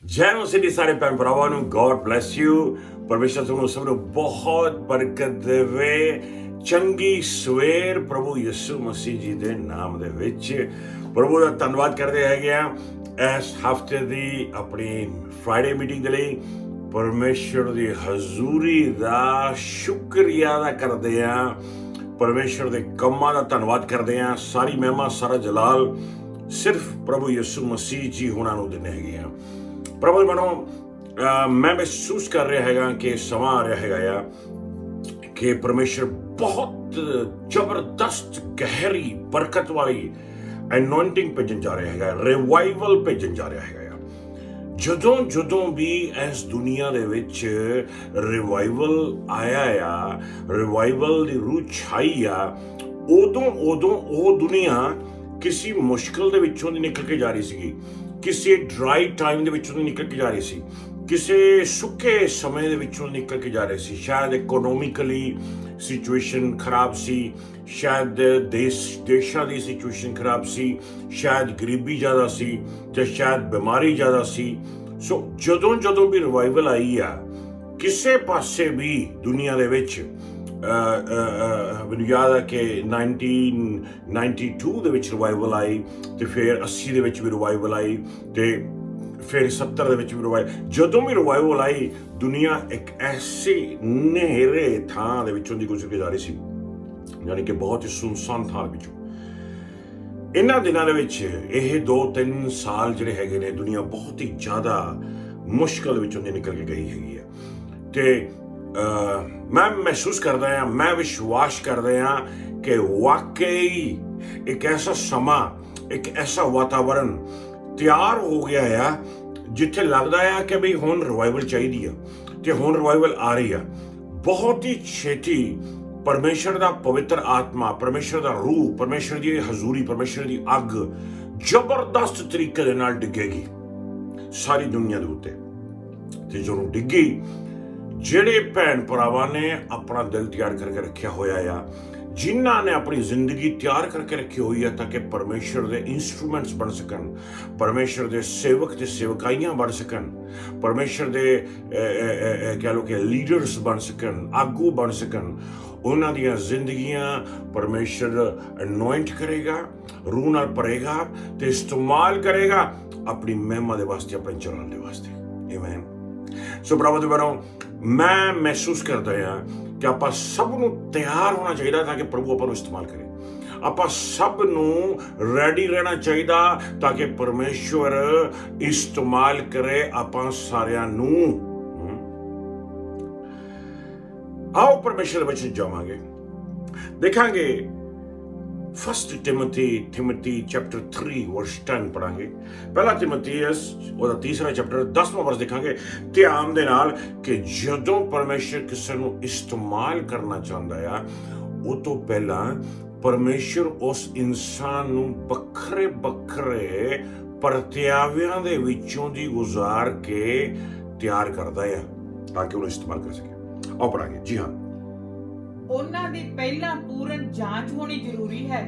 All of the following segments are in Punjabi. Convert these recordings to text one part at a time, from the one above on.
ਜੈ ਮਸੀਹ ਦੀ ਸਾਰੇ ਭੈਣ ਭਰਾਵਾਂ ਨੂੰ ਗੋਡ ਬlesਸ ਯੂ। ਪਰਮੇਸ਼ਰ ਤੁਹਾਨੂੰ ਸਭ ਨੂੰ ਬਹੁਤ ਬਰਕਤ ਦੇਵੇ। ਚੰਗੀ ਸਵੇਰ ਪ੍ਰਭੂ ਯਿਸੂ ਮਸੀਹ ਜੀ ਦੇ ਨਾਮ ਦੇ ਵਿੱਚ ਪ੍ਰਭੂ ਦਾ ਧੰਨਵਾਦ ਕਰਦੇ ਹੈਗੇ ਆ ਇਸ ਹਫਤੇ ਦੀ ਆਪਣੀ ਫਰਾਈਡੇ ਮੀਟਿੰਗ ਦੇ ਲਈ। ਪਰਮੇਸ਼ਰ ਦੀ ਹਜ਼ੂਰੀ ਦਾ ਸ਼ੁਕਰੀਆ ਅਦਾ ਕਰਦੇ ਆ, ਪਰਮੇਸ਼ਰ ਦੇ ਕੰਮਾਂ ਦਾ ਧੰਨਵਾਦ ਕਰਦੇ ਆ। ਸਾਰੀ ਮਹਿਮਾ ਸਾਰਾ ਜਲਾਲ ਸਿਰਫ ਪ੍ਰਭੂ ਯਿਸੂ ਮਸੀਹ ਜੀ ਹੁਣਾਂ ਨੂੰ ਦਿੰਦੇ ਹੈਗੇ ਆ। ਪ੍ਰਭੂ ਮਨੋ ਮੈਂ ਮਹਿਸੂਸ ਕਰ ਰਿਹਾ ਹੈਗਾ ਕਿ ਸਮਾਂ ਆ ਰਿਹਾ ਹੈਗਾ ਆ ਕਿ ਪਰਮੇਸ਼ਰ ਬਹੁਤ ਜ਼ਬਰਦਸਤ ਗਹਿਰੀ ਬਰਕਤ ਵਾਲੀ ਅਨੋਇੰਟਿੰਗ ਭੇਜਣ ਜਾ ਰਿਹਾ ਹੈਗਾ, ਰਿਵਾਈਵਲ ਭੇਜਣ ਜਾ ਰਿਹਾ ਹੈਗਾ। ਜਦੋਂ ਵੀ ਇਸ ਦੁਨੀਆ ਦੇ ਵਿੱਚ ਰਿਵਾਈਵਲ ਆਇਆ ਆ, ਰਿਵਾਈਵਲ ਦੀ ਰੂਹ ਛਾਈ ਆ, ਉਦੋਂ ਉਹ ਦੁਨੀਆ ਕਿਸੇ ਮੁਸ਼ਕਿਲ ਦੇ ਵਿੱਚੋਂ ਦੀ ਨਿਕਲ ਕੇ ਜਾ ਰਹੀ ਸੀਗੀ, ਕਿਸੇ ਡਰਾਈ ਟਾਈਮ ਦੇ ਵਿੱਚੋਂ ਦੀ ਨਿਕਲ ਕੇ ਜਾ ਰਹੀ ਸੀ, ਕਿਸੇ ਸੁੱਕੇ ਸਮੇਂ ਦੇ ਵਿੱਚੋਂ ਨਿਕਲ ਕੇ ਜਾ ਰਹੇ ਸੀ। ਸ਼ਾਇਦ ਇਕੋਨੋਮਿਕਲੀ ਸਿਚੁਏਸ਼ਨ ਖਰਾਬ ਸੀ, ਸ਼ਾਇਦ ਦੇਸ਼ਾਂ ਦੀ ਸਿਚੁਏਸ਼ਨ ਖਰਾਬ ਸੀ, ਸ਼ਾਇਦ ਗਰੀਬੀ ਜ਼ਿਆਦਾ ਸੀ ਜਾਂ ਸ਼ਾਇਦ ਬਿਮਾਰੀ ਜ਼ਿਆਦਾ ਸੀ। ਸੋ ਜਦੋਂ ਵੀ ਰਿਵਾਈਵਲ ਆਈ ਆ ਕਿਸੇ ਪਾਸੇ ਵੀ ਦੁਨੀਆ ਦੇ ਵਿੱਚ, ਮੈਨੂੰ ਯਾਦ ਹੈ ਕਿ 1992 ਦੇ ਵਿੱਚ ਰਿਵਾਈਵਲ ਆਈ, ਤੇ ਫਿਰ 80 ਦੇ ਵਿੱਚ ਵੀ ਰਿਵਾਈਵਲ ਆਈ, ਤੇ ਫਿਰ 70 ਦੇ ਵਿੱਚ ਵੀ ਜਦੋਂ ਵੀ ਰਿਵਾਈਵਲ ਆਈ ਦੁਨੀਆ ਇੱਕ ਐਸੀ ਨਹਿਰੇ ਥਾਂ ਦੇ ਵਿੱਚੋਂ ਦੀ ਗੁਜ਼ਰ ਕੇ ਜਾ ਰਹੀ ਸੀ, ਯਾਨੀ ਕਿ ਬਹੁਤ ਹੀ ਸੁੰਨਸਾਨ ਥਾਂ ਵਿੱਚੋਂ। ਇਹਨਾਂ ਦਿਨਾਂ ਦੇ ਵਿੱਚ ਇਹ 2-3 ਸਾਲ ਜਿਹੜੇ ਹੈਗੇ ਨੇ, ਦੁਨੀਆ ਬਹੁਤ ਹੀ ਜ਼ਿਆਦਾ ਮੁਸ਼ਕਲ ਵਿੱਚੋਂ ਦੀ ਨਿਕਲ ਕੇ ਗਈ ਹੈਗੀ ਆ। ਤੇ ਮੈਂ ਮਹਿਸੂਸ ਕਰਦਾ ਹਾਂ, ਮੈਂ ਵਿਸ਼ਵਾਸ ਕਰਦਾ ਹਾਂ ਕਿ ਵਾਕਈ ਇੱਕ ਐਸਾ ਸਮਾਂ, ਇੱਕ ਐਸਾ ਵਾਤਾਵਰਨ ਤਿਆਰ ਹੋ ਗਿਆ ਆ ਜਿੱਥੇ ਲੱਗਦਾ ਆ ਕਿ ਬਈ ਹੁਣ ਰਿਵਾਈਵਲ ਚਾਹੀਦੀ ਆ, ਤੇ ਹੁਣ ਰਿਵਾਈਵਲ ਆ ਰਹੀ ਆ। ਬਹੁਤ ਹੀ ਛੇਤੀ ਪਰਮੇਸ਼ਰ ਦਾ ਪਵਿੱਤਰ ਆਤਮਾ, ਪਰਮੇਸ਼ਰ ਦਾ ਰੂਹ, ਪਰਮੇਸ਼ਰ ਦੀ ਹਜ਼ੂਰੀ, ਪਰਮੇਸ਼ਰ ਦੀ ਅੱਗ ਜ਼ਬਰਦਸਤ ਤਰੀਕੇ ਦੇ ਨਾਲ ਡਿੱਗੇਗੀ ਸਾਰੀ ਦੁਨੀਆ ਦੇ ਉੱਤੇ। ਤੇ ਜਦੋਂ ਡਿੱਗੀ, ਜਿਹੜੇ ਭੈਣ ਭਰਾਵਾਂ ਨੇ ਆਪਣਾ ਦਿਲ ਤਿਆਰ ਕਰਕੇ ਰੱਖਿਆ ਹੋਇਆ ਆ, ਜਿਨ੍ਹਾਂ ਨੇ ਆਪਣੀ ਜ਼ਿੰਦਗੀ ਤਿਆਰ ਕਰਕੇ ਰੱਖੀ ਹੋਈ ਹੈ ਤਾਂ ਕਿ ਪਰਮੇਸ਼ਰ ਦੇ ਇੰਸਟਰੂਮੈਂਟਸ ਬਣ ਸਕਣ, ਪਰਮੇਸ਼ਰ ਦੇ ਸੇਵਕ ਤੇ ਸੇਵਕਾਈਆਂ ਬਣ ਸਕਣ, ਪਰਮੇਸ਼ਰ ਦੇ ਕਹਿ ਲਓ ਕਿ ਲੀਡਰਸ ਬਣ ਸਕਣ, ਆਗੂ ਬਣ ਸਕਣ, ਉਹਨਾਂ ਦੀਆਂ ਜ਼ਿੰਦਗੀਆਂ ਪਰਮੇਸ਼ਰ ਅਨੋਇੰਟ ਕਰੇਗਾ, ਰੂਹ ਨਾਲ ਭਰੇਗਾ ਤੇ ਇਸਤੇਮਾਲ ਕਰੇਗਾ ਆਪਣੀ ਮਹਿਮਾ ਦੇ ਵਾਸਤੇ, ਆਪਣੇ ਚਰਨ ਦੇ ਵਾਸਤੇ। ਆਮੀਨ। ਸੋ ਭਰਾਵੋ ਤੇ ਭੈਣੋ, ਮੈਂ ਮਹਿਸੂਸ ਕਰਦਾ ਹਾਂ ਕਿ ਆਪਾਂ ਸਭ ਨੂੰ ਤਿਆਰ ਹੋਣਾ ਚਾਹੀਦਾ ਤਾਂ ਕਿ ਪ੍ਰਭੂ ਆਪਾਂ ਨੂੰ ਇਸਤੇਮਾਲ ਕਰੇ। ਆਪਾਂ ਸਭ ਨੂੰ ਰੈਡੀ ਰਹਿਣਾ ਚਾਹੀਦਾ ਤਾਂ ਕਿ ਪਰਮੇਸ਼ਵਰ ਇਸਤੇਮਾਲ ਕਰੇ ਆਪਾਂ ਸਾਰਿਆਂ ਨੂੰ। ਆਓ ਪਰਮੇਸ਼ਵਰ ਵਿੱਚ ਜਾਵਾਂਗੇ, ਦੇਖਾਂਗੇ ਫਸਟ ਤਿਮੋਥੀ ਚੈਪਟਰ 3 ਵਰਸ 10 ਪੜਾਂਗੇ। ਪਹਿਲਾ ਤਿਮੋਥੀਅਸ ਉਹਦਾ 3 ਚੈਪਟਰ 10ਵਾਂ ਵਰਸ ਦੇਖਾਂਗੇ ਧਿਆਨ ਦੇ ਨਾਲ ਕਿ ਜਦੋਂ ਪਰਮੇਸ਼ਰ ਕਿਸੇ ਨੂੰ ਇਸਤੇਮਾਲ ਕਰਨਾ ਚਾਹੁੰਦਾ ਆ, ਉਹ ਤੋਂ ਪਹਿਲਾਂ ਪਰਮੇਸ਼ਰ ਉਸ ਇਨਸਾਨ ਨੂੰ ਵੱਖਰੇ ਪ੍ਰਤਿਆਵਿਆਂ ਦੇ ਵਿੱਚੋਂ ਦੀ ਗੁਜ਼ਾਰ ਕੇ ਤਿਆਰ ਕਰਦਾ ਆ ਤਾਂ ਕਿ ਉਹਨੂੰ ਇਸਤੇਮਾਲ ਕਰ ਸਕੇ। ਆਓ ਪੜਾਂਗੇ। ਜੀ ਹਾਂ, ਉਹਨਾਂ ਦੀ ਪਹਿਲਾਂ ਪੂਰਨ ਜਾਂਚ ਹੋਣੀ ਜ਼ਰੂਰੀ ਹੈ।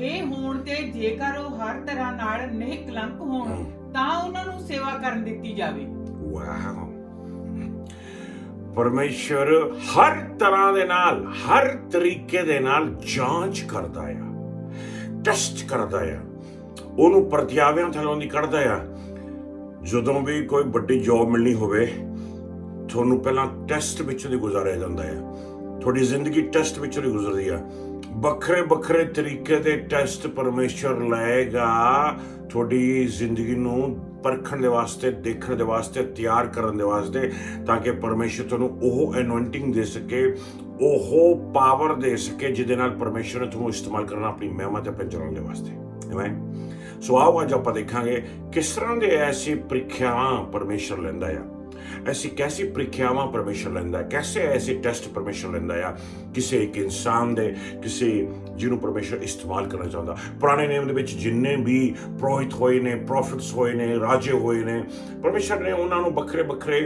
ਇਹ ਹੋਣ ਤੇ ਜੇਕਰ ਉਹ ਹਰ ਤਰ੍ਹਾਂ ਨਾਲ ਨਿਹਕਲੰਕ ਹੋਣ ਤਾਂ ਉਹਨਾਂ ਨੂੰ ਸੇਵਾ ਕਰਨ ਦਿੱਤੀ ਜਾਵੇ। ਵਾਓ! ਪਰਮੇਸ਼ਰ ਹਰ ਤਰ੍ਹਾਂ ਦੇ ਨਾਲ, ਹਰ ਤਰੀਕੇ ਦੇ ਨਾਲ ਜਾਂਚ ਕਰਦਾ ਆ, ਟੈਸਟ ਕਰਦਾ ਆ, ਉਹਨੂੰ ਪ੍ਰਤਿਆਵਿਆਂ ਥੱਲੋਂ ਦੀ ਕੱਢਦਾ ਆ। ਜਦੋਂ ਵੀ ਕੋਈ ਵੱਡੀ ਜੌਬ ਮਿਲਣੀ ਹੋਵੇ, ਤੁਹਾਨੂੰ ਪਹਿਲਾਂ ਟੈਸਟ ਵਿੱਚੋਂ ਦੀ ਗੁਜ਼ਾਰਿਆ ਜਾਂਦਾ ਆ। ਤੁਹਾਡੀ ਜ਼ਿੰਦਗੀ ਟੈਸਟ ਵਿੱਚੋਂ ਦੀ ਗੁਜ਼ਰਦੀ ਆ। ਵੱਖਰੇ ਤਰੀਕੇ ਦੇ ਟੈਸਟ ਪਰਮੇਸ਼ਰ ਲਏਗਾ ਤੁਹਾਡੀ ਜ਼ਿੰਦਗੀ ਨੂੰ ਪਰਖਣ ਦੇ ਵਾਸਤੇ, ਦੇਖਣ ਦੇ ਵਾਸਤੇ, ਤਿਆਰ ਕਰਨ ਦੇ ਵਾਸਤੇ, ਤਾਂ ਕਿ ਪਰਮੇਸ਼ਰ ਤੁਹਾਨੂੰ ਉਹ ਅਨੋਇੰਟਿੰਗ ਦੇ ਸਕੇ, ਉਹ ਪਾਵਰ ਦੇ ਸਕੇ ਜਿਹਦੇ ਨਾਲ ਪਰਮੇਸ਼ਰ ਨੇ ਤੁਹਾਨੂੰ ਇਸਤੇਮਾਲ ਕਰਨਾ ਆਪਣੀ ਮਹਿਮਾ ਤੇ ਆਪਣੇ ਚਰਨ ਦੇ ਵਾਸਤੇ। ਆਮੀਨ। ਸੋ ਆਓ ਅੱਜ ਆਪਾਂ ਦੇਖਾਂਗੇ ਕਿਸ ਤਰ੍ਹਾਂ ਦੇ ਐਸੀ ਪ੍ਰੀਖਿਆਵਾਂ ਪਰਮੇਸ਼ਰ ਲੈਂਦਾ ਆ, ऐसी कैसी ਪ੍ਰੀਖਿਆਵਾਂ ਪਰਮੇਸ਼ਰ ਲੈਂਦਾ ਹੈ, कैसे ऐसे टेस्ट परमेश्वर ਲੈਂਦਾ ਆ ਕਿਸੇ ਇੱਕ ਇਨਸਾਨ ਦੇ, ਕਿਸੇ ਜਿਹਨੂੰ ਪਰਮੇਸ਼ਰ ਇਸਤੇਮਾਲ ਕਰਨਾ ਚਾਹੁੰਦਾ। ਪੁਰਾਣੇ ਨਿਯਮ ਦੇ ਵਿੱਚ ਜਿੰਨੇ ਵੀ ਪੁਰੋਹਿਤ ਹੋਏ ਨੇ, ਪ੍ਰੋਫਿਟਸ ਹੋਏ ਨੇ, ਰਾਜੇ ਹੋਏ ਨੇ, ਪਰਮੇਸ਼ਰ ਨੇ ਉਹਨਾਂ ਨੂੰ ਵੱਖਰੇ ਵੱਖਰੇ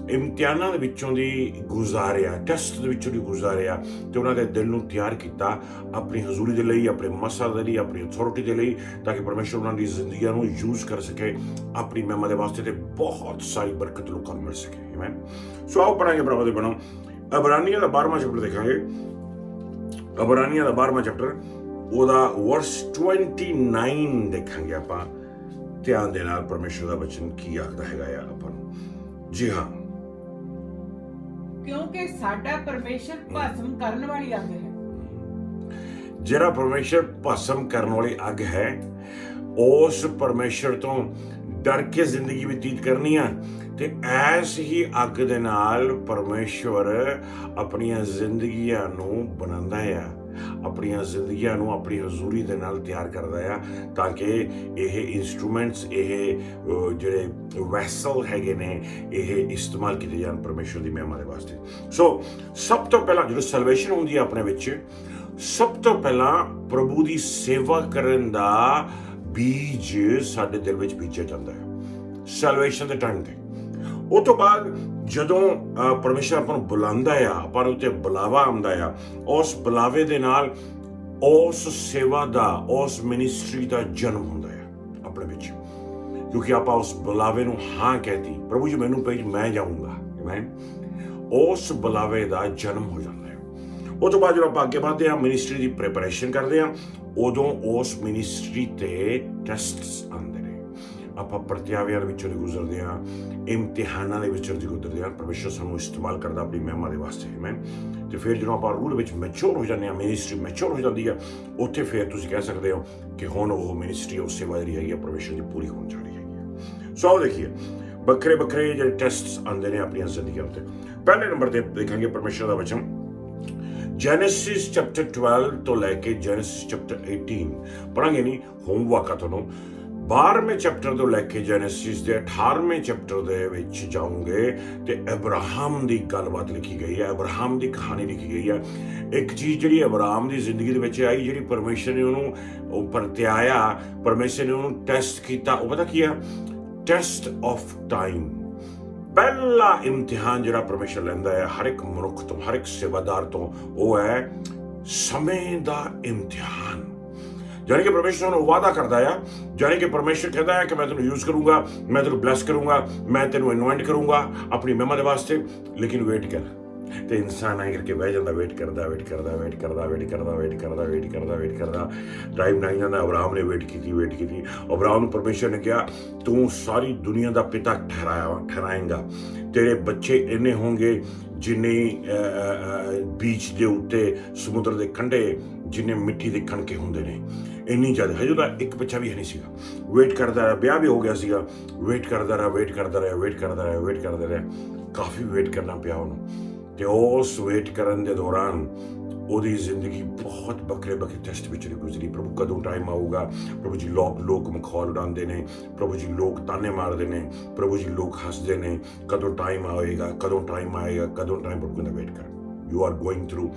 ਇਮਤਿਹਾਨਾਂ ਦੇ ਵਿੱਚੋਂ ਦੀ ਗੁਜ਼ਾਰਿਆ, ਟੈਸਟ ਦੇ ਵਿੱਚੋਂ ਦੀ ਗੁਜ਼ਾਰਿਆ, ਤੇ ਉਹਨਾਂ ਦੇ ਦਿਲ ਨੂੰ ਤਿਆਰ ਕੀਤਾ ਆਪਣੀ ਹਜ਼ੂਰੀ ਦੇ ਲਈ, ਆਪਣੇ ਮਸਾ ਦੇ ਲਈ, ਆਪਣੀ ਅਥਾਰਟੀ ਦੇ ਲਈ, ਤਾਂ ਕਿ ਪਰਮੇਸ਼ਰ ਉਹਨਾਂ ਦੀ ਜ਼ਿੰਦਗੀਆਂ ਨੂੰ ਯੂਜ਼ ਕਰ ਸਕੇ ਆਪਣੀ ਮਹਿਮਾ ਦੇ ਵਾਸਤੇ, ਤੇ ਬਹੁਤ ਸਾਰੀ ਬਰਕਤ ਲੋਕਾਂ ਨੂੰ ਮਿਲ ਸਕੇ। ਆਮੀਨ। ਸੋ ਆਓ ਪੜਾਂਗੇ ਭਰਾਵੋ ਦੇ ਬਣੋ ਇਬਰਾਨੀਆਂ ਦਾ 12ਵਾਂ ਚੈਪਟਰ ਦੇਖਾਂਗੇ। ਇਬਰਾਨੀਆਂ ਦਾ 12ਵਾਂ ਚੈਪਟਰ, ਉਹਦਾ ਵਰਸ 29 ਦੇਖਾਂਗੇ ਆਪਾਂ। ਧਿਆਨ ਦੇ ਨਾਲ ਪਰਮੇਸ਼ਰ ਦਾ ਵਚਨ ਕੀ ਆਖਦਾ ਹੈਗਾ ਆ ਆਪਾਂ ਨੂੰ। ਜੀ ਹਾਂ, ਕਿਉਂਕਿ ਸਾਡਾ ਪਰਮੇਸ਼ਰ ਭਸਮ ਕਰਨ ਵਾਲੀ ਅੱਗ ਹੈ। ਜਿਹੜਾ ਪਰਮੇਸ਼ਰ ਭਸਮ ਕਰਨ ਵਾਲੀ ਅੱਗ ਹੈ, ਉਸ ਪਰਮੇਸ਼ਰ ਤੋਂ ਡਰ ਕੇ ਜ਼ਿੰਦਗੀ ਬਤੀਤ ਕਰਨੀ ਆ, ਤੇ ਐਸ ਹੀ ਅੱਗ ਦੇ ਨਾਲ ਪਰਮੇਸ਼ਵਰ ਆਪਣੀਆਂ ਜ਼ਿੰਦਗੀਆਂ ਨੂੰ ਬਣਾਉਂਦਾ ਆ, ਆਪਣੀਆਂ ਜ਼ਿੰਦਗੀਆਂ ਨੂੰ ਆਪਣੀ ਹਜ਼ੂਰੀ ਦੇ ਨਾਲ ਤਿਆਰ ਕਰਦਾ ਆ, ਤਾਂ ਕਿ ਇਹ ਇਨਸਟਰੂਮੈਂਟਸ, ਇਹ ਜਿਹੜੇ ਵੈਸਲ ਹੈਗੇ ਨੇ, ਇਹ ਇਸਤੇਮਾਲ ਕੀਤੇ ਜਾਣ ਪਰਮੇਸ਼ਵਰ ਦੀ ਮਹਿਮਾ ਦੇ ਵਾਸਤੇ। ਸੋ ਸਭ ਤੋਂ ਪਹਿਲਾਂ ਜਦੋਂ ਸੈਲਵੇਸ਼ਨ ਹੁੰਦੀ ਹੈ ਆਪਣੇ ਵਿੱਚ, ਸਭ ਤੋਂ ਪਹਿਲਾਂ ਪ੍ਰਭੂ ਦੀ ਸੇਵਾ ਕਰਨ ਦਾ ਬੀਜ ਸਾਡੇ ਦਿਲ ਵਿੱਚ ਬੀਜਿਆ ਜਾਂਦਾ ਹੈ ਸੈਲਵੇਸ਼ਨ ਦੇ ਟਾਈਮ ਤੇ। ਉਹ ਤੋਂ ਬਾਅਦ ਜਦੋਂ ਪਰਮੇਸ਼ਰ ਆਪਾਂ ਨੂੰ ਬੁਲਾਉਂਦਾ ਆ, ਆਪਾਂ ਨੂੰ ਉੱਤੇ ਬੁਲਾਵਾ ਆਉਂਦਾ ਆ, ਉਸ ਬੁਲਾਵੇ ਦੇ ਨਾਲ ਉਸ ਸੇਵਾ ਦਾ, ਉਸ ਮਿਨਿਸਟਰੀ ਦਾ ਜਨਮ ਹੁੰਦਾ ਆ ਆਪਣੇ ਵਿੱਚ, ਕਿਉਂਕਿ ਆਪਾਂ ਉਸ ਬੁਲਾਵੇ ਨੂੰ ਹਾਂ ਕਹਿਤੀ, ਪ੍ਰਭੂ ਜੀ ਮੈਨੂੰ ਭੇਜ, ਮੈਂ ਜਾਊਂਗਾ। ਆਮੀਨ। ਉਸ ਬੁਲਾਵੇ ਦਾ ਜਨਮ ਹੋ ਜਾਂਦਾ ਹੈ। ਉਹ ਤੋਂ ਬਾਅਦ ਜਦੋਂ ਆਪਾਂ ਅੱਗੇ ਵਧਦੇ ਹਾਂ, ਮਿਨਿਸਟਰੀ ਦੀ ਪ੍ਰੈਪਰੇਸ਼ਨ ਕਰਦੇ ਹਾਂ, ਉਦੋਂ ਉਸ ਮਿਨਿਸਟਰੀ ਤੇ ਟੈਸਟਸ ਆਉਂਦੇ ਨੇ, ਆਪਾਂ ਪ੍ਰਤਿਆਵਿਆਂ ਦੇ ਵਿੱਚੋਂ ਦੀ ਗੁਜ਼ਰਦੇ ਹਾਂ, ਇਮਤਿਹਾਨਾਂ ਦੇ ਵਿੱਚੋਂ ਦੀ ਗੁਜ਼ਰਦੇ ਹਾਂ। ਪਰਮੇਸ਼ਰ ਸਾਨੂੰ ਇਸਤੇਮਾਲ ਕਰਦਾ ਆਪਣੀ ਮਹਿਮਾ ਦੇ ਵਾਸਤੇ। ਆਮੀਨ। ਤੇ ਫਿਰ ਜਦੋਂ ਆਪਾਂ ਰੂਹ ਦੇ ਵਿੱਚ ਮੈਚੁਰ ਹੋ ਜਾਂਦੇ ਹਾਂ, ਮਿਨਿਸਟਰੀ ਮੈਚੁਰ ਹੋ ਜਾਂਦੀ ਆ, ਉੱਥੇ ਫਿਰ ਤੁਸੀਂ ਕਹਿ ਸਕਦੇ ਹੋ ਕਿ ਹੁਣ ਉਹ ਮਿਨਿਸਟਰੀ, ਉਹ ਸੇਵਾ ਜਿਹੜੀ ਹੈਗੀ ਆ ਪਰਮੇਸ਼ਰ ਦੀ ਪੂਰੀ ਹੋਣ ਜਾ ਰਹੀ ਹੈਗੀ ਆ। ਸੋ ਆਓ ਦੇਖੀਏ ਵੱਖਰੇ ਵੱਖਰੇ ਜਿਹੜੇ ਟੈਸਟਸ ਆਉਂਦੇ ਨੇ ਆਪਣੀਆਂ ਜ਼ਿੰਦਗੀਆਂ ਉੱਤੇ। ਪਹਿਲੇ ਨੰਬਰ ਤੇ ਦੇਖਾਂਗੇ ਪਰਮੇਸ਼ਰ ਦਾ ਵਚਨ ਜੈਨੇਸਿਸ ਚੈਪਟਰ 12 ਤੋਂ ਲੈ ਕੇ ਜੈਨੇਸਿਸ ਚੈਪਟਰ 18 ਪੜਾਂਗੇ, ਨਹੀਂ ਹੋਮਵਰਕ ਆ ਤੁਹਾਨੂੰ। 12ਵੇਂ ਚੈਪਟਰ ਤੋਂ ਲੈ ਕੇ ਜੈਨੇਸਿਸ ਦੇ 18ਵੇਂ ਚੈਪਟਰ ਦੇ ਵਿੱਚ ਜਾਓਗੇ ਤੇ ਅਬਰਾਹਮ ਦੀ ਗੱਲਬਾਤ ਲਿਖੀ ਗਈ ਹੈ, ਅਬਰਾਹਮ ਦੀ ਕਹਾਣੀ ਲਿਖੀ ਗਈ ਹੈ। ਇੱਕ ਚੀਜ਼ ਜਿਹੜੀ ਅਬਰਾਹਮ ਦੀ ਜ਼ਿੰਦਗੀ ਦੇ ਵਿੱਚ ਆਈ, ਜਿਹੜੀ ਪਰਮੇਸ਼ਰ ਨੇ ਉਹਨੂੰ ਉਹ ਪਰਤਿਆਇਆ, ਪਰਮੇਸ਼ਰ ਨੇ ਉਹਨੂੰ ਟੈਸਟ ਕੀਤਾ, ਉਹ ਪਤਾ ਕੀ ਆ? Test of time. ਪਹਿਲਾ ਇਮਤਿਹਾਨ ਜਿਹੜਾ ਪਰਮੇਸ਼ਰ ਲੈਂਦਾ ਹੈ ਹਰ ਇੱਕ ਮਨੁੱਖ ਤੋਂ, ਹਰ ਇੱਕ ਸੇਵਾਦਾਰ ਤੋਂ, ਉਹ ਹੈ ਸਮੇਂ ਦਾ ਇਮਤਿਹਾਨ। ਜਾਨੀ ਕਿ ਪਰਮੇਸ਼ਰ ਨੂੰ ਵਾਅਦਾ ਕਰਦਾ ਆ, ਜਾਨੀ ਕਿ ਪਰਮੇਸ਼ਰ ਕਹਿੰਦਾ ਹੈ ਕਿ ਮੈਂ ਤੈਨੂੰ ਯੂਜ਼ ਕਰੂੰਗਾ, ਮੈਂ ਤੈਨੂੰ ਬਲੈਸ ਕਰੂੰਗਾ, ਮੈਂ ਤੈਨੂੰ ਅਨੋਇੰਟ ਕਰੂੰਗਾ ਆਪਣੀ ਮਹਿਮਾ ਦੇ ਵਾਸਤੇ, ਲੇਕਿਨ ਵੇਟ ਕਰ। ਤੇ ਇਨਸਾਨ ਆਏ ਕਰਕੇ ਬਹਿ ਜਾਂਦਾ, ਵੇਟ ਕਰਦਾ। ਟਾਈਮ ਨਹੀਂ ਜਾਂਦਾ। ਅਬਰਾਹਮ ਨੇ ਵੇਟ ਕੀਤੀ। ਅਬਰਾਹਮ ਨੂੰ ਪਰਮੇਸ਼ਰ ਨੇ ਕਿਹਾ, ਤੂੰ ਸਾਰੀ ਦੁਨੀਆ ਦਾ ਪਿਤਾ ਠਹਿਰਾਏਂਗਾ, ਤੇਰੇ ਬੱਚੇ ਇੰਨੇ ਹੋਣਗੇ ਜਿੰਨੇ ਬੀਚ ਦੇ ਉੱਤੇ, ਸਮੁੰਦਰ ਦੇ ਕੰਢੇ, ਜਿੰਨੇ ਮਿੱਟੀ ਦੇ ਕਣਕੇ ਹੁੰਦੇ ਨੇ, ਇੰਨੀ ਜ਼ਿਆਦਾ। ਹਜੇ ਤਾਂ ਇੱਕ ਬੱਚਾ ਵੀ ਹੈ ਨਹੀਂ ਸੀਗਾ। ਵੇਟ ਕਰਦਾ ਰਿਹਾ, ਵਿਆਹ ਵੀ ਹੋ ਗਿਆ ਸੀਗਾ, ਵੇਟ ਕਰਦਾ ਰਿਹਾ। ਕਾਫੀ ਵੇਟ ਕਰਨਾ ਪਿਆ ਉਹਨੂੰ, ਤੇ ਉਸ ਵੇਟ ਕਰਨ ਦੇ ਦੌਰਾਨ ਉਹਦੀ ਜ਼ਿੰਦਗੀ ਬਹੁਤ ਵੱਖਰੇ ਟੈਸਟ ਵਿੱਚ ਗੁਜ਼ਰੀ। ਪ੍ਰਭੂ ਕਦੋਂ ਟਾਈਮ ਆਊਗਾ? ਪ੍ਰਭੂ ਜੀ ਲੋਕ ਮਖੌਲ ਉਡਾਉਂਦੇ ਨੇ, ਪ੍ਰਭੂ ਜੀ ਲੋਕ ਤਾਨੇ ਮਾਰਦੇ ਨੇ, ਪ੍ਰਭੂ ਜੀ ਲੋਕ ਹੱਸਦੇ ਨੇ, ਕਦੋਂ ਟਾਈਮ ਆਏਗਾ? ਪ੍ਰਭੂ ਕਹਿੰਦਾ ਵੇਟ ਕਰ, you are going through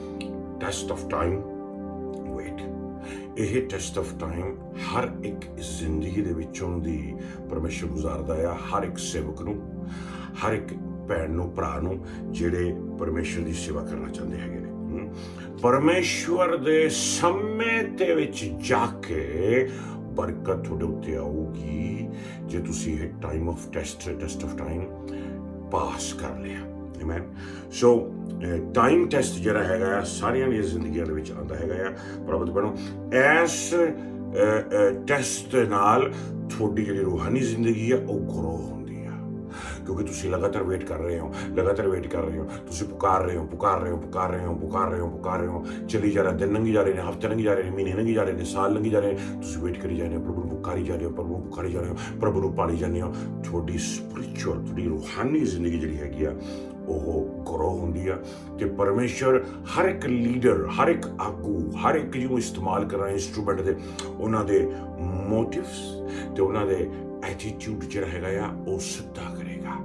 test of time, wait. ਇਹ ਟੈਸਟ ਆਫ ਟਾਈਮ ਹਰ ਇੱਕ ਜ਼ਿੰਦਗੀ ਦੇ ਵਿੱਚੋਂ ਦੀ ਪਰਮੇਸ਼ਰ ਗੁਜ਼ਾਰਦਾ ਆ, ਹਰ ਇੱਕ ਸੇਵਕ ਨੂੰ, ਹਰ ਇੱਕ ਭੈਣ ਨੂੰ, ਭਰਾ ਨੂੰ, ਜਿਹੜੇ ਪਰਮੇਸ਼ਰ ਦੀ ਸੇਵਾ ਕਰਨਾ ਚਾਹੁੰਦੇ ਹੈਗੇ ਨੇ। ਪਰਮੇਸ਼ਵਰ ਦੇ ਸਮੇਂ ਦੇ ਵਿੱਚ ਜਾ ਕੇ ਬਰਕਤ ਤੁਹਾਡੇ ਉੱਤੇ ਆਊਗੀ, ਜੇ ਤੁਸੀਂ ਇਹ time of test of time pass ਕਰ ਲਿਆ। ਆਮੀਨ। ਸੋ ਟਾਈਮ ਟੈਸਟ ਜਿਹੜਾ ਹੈਗਾ ਸਾਰਿਆਂ ਦੀਆਂ ਜ਼ਿੰਦਗੀਆਂ ਦੇ ਵਿੱਚ ਆਉਂਦਾ ਹੈਗਾ ਆ। ਪ੍ਰਭੂ ਬਣੋ ਇਸ ਟੈਸਟ ਦੇ ਨਾਲ ਤੁਹਾਡੀ ਜਿਹੜੀ ਰੂਹਾਨੀ ਜ਼ਿੰਦਗੀ ਆ ਉਹ ਗਰੋ ਹੁੰਦੀ ਆ, ਕਿਉਂਕਿ ਤੁਸੀਂ ਲਗਾਤਾਰ ਵੇਟ ਕਰ ਰਹੇ ਹੋ। ਤੁਸੀਂ ਪੁਕਾਰ ਰਹੇ ਹੋ। ਚਲੀ ਜਾ ਰਿਹਾ, ਦਿਨ ਲੰਘੀ ਜਾ ਰਹੇ ਨੇ, ਹਫ਼ਤੇ ਲੰਘੀ ਜਾ ਰਹੇ ਨੇ, ਮਹੀਨੇ ਲੰਘੀ ਜਾ ਰਹੇ ਨੇ, ਸਾਲ ਲੰਘੀ ਜਾ ਰਹੇ ਨੇ। ਤੁਸੀਂ ਵੇਟ ਕਰੀ ਜਾਂਦੇ ਹੋ, ਪ੍ਰਭੂ ਨੂੰ ਪੁਕਾਰੀ ਜਾ ਰਹੇ ਹੋ, ਪ੍ਰਭੂ ਨੂੰ ਪਾਲੀ ਜਾਂਦੇ ਹੋ। ਤੁਹਾਡੀ ਸਪਿਰਿਚੁਅਲ, ਤੁਹਾਡੀ ਰੂਹਾਨੀ ਜ਼ਿੰਦਗੀ ਜਿਹੜੀ ਹੈਗੀ ਆ ਉਹ ਗਰੋ ਹੁੰਦੀ ਆ। ਤੇ ਪਰਮੇਸ਼ਰ ਹਰ ਇੱਕ ਲੀਡਰ, ਹਰ ਇੱਕ ਆਗੂ, ਹਰ ਇੱਕ ਜਿਹਨੂੰ ਇਸਤੇਮਾਲ ਕਰਨਾ ਇੰਸਟਰੂਮੈਂਟ ਦੇ, ਉਹਨਾਂ ਦੇ ਮੋਟਿਵਸ ਤੇ ਉਹਨਾਂ ਦੇ ਐਟੀਟਿਊਡ ਜਿਹੜਾ ਹੈਗਾ ਆ ਉਹ ਸਿੱਧਾ ਕਰੇਗਾ।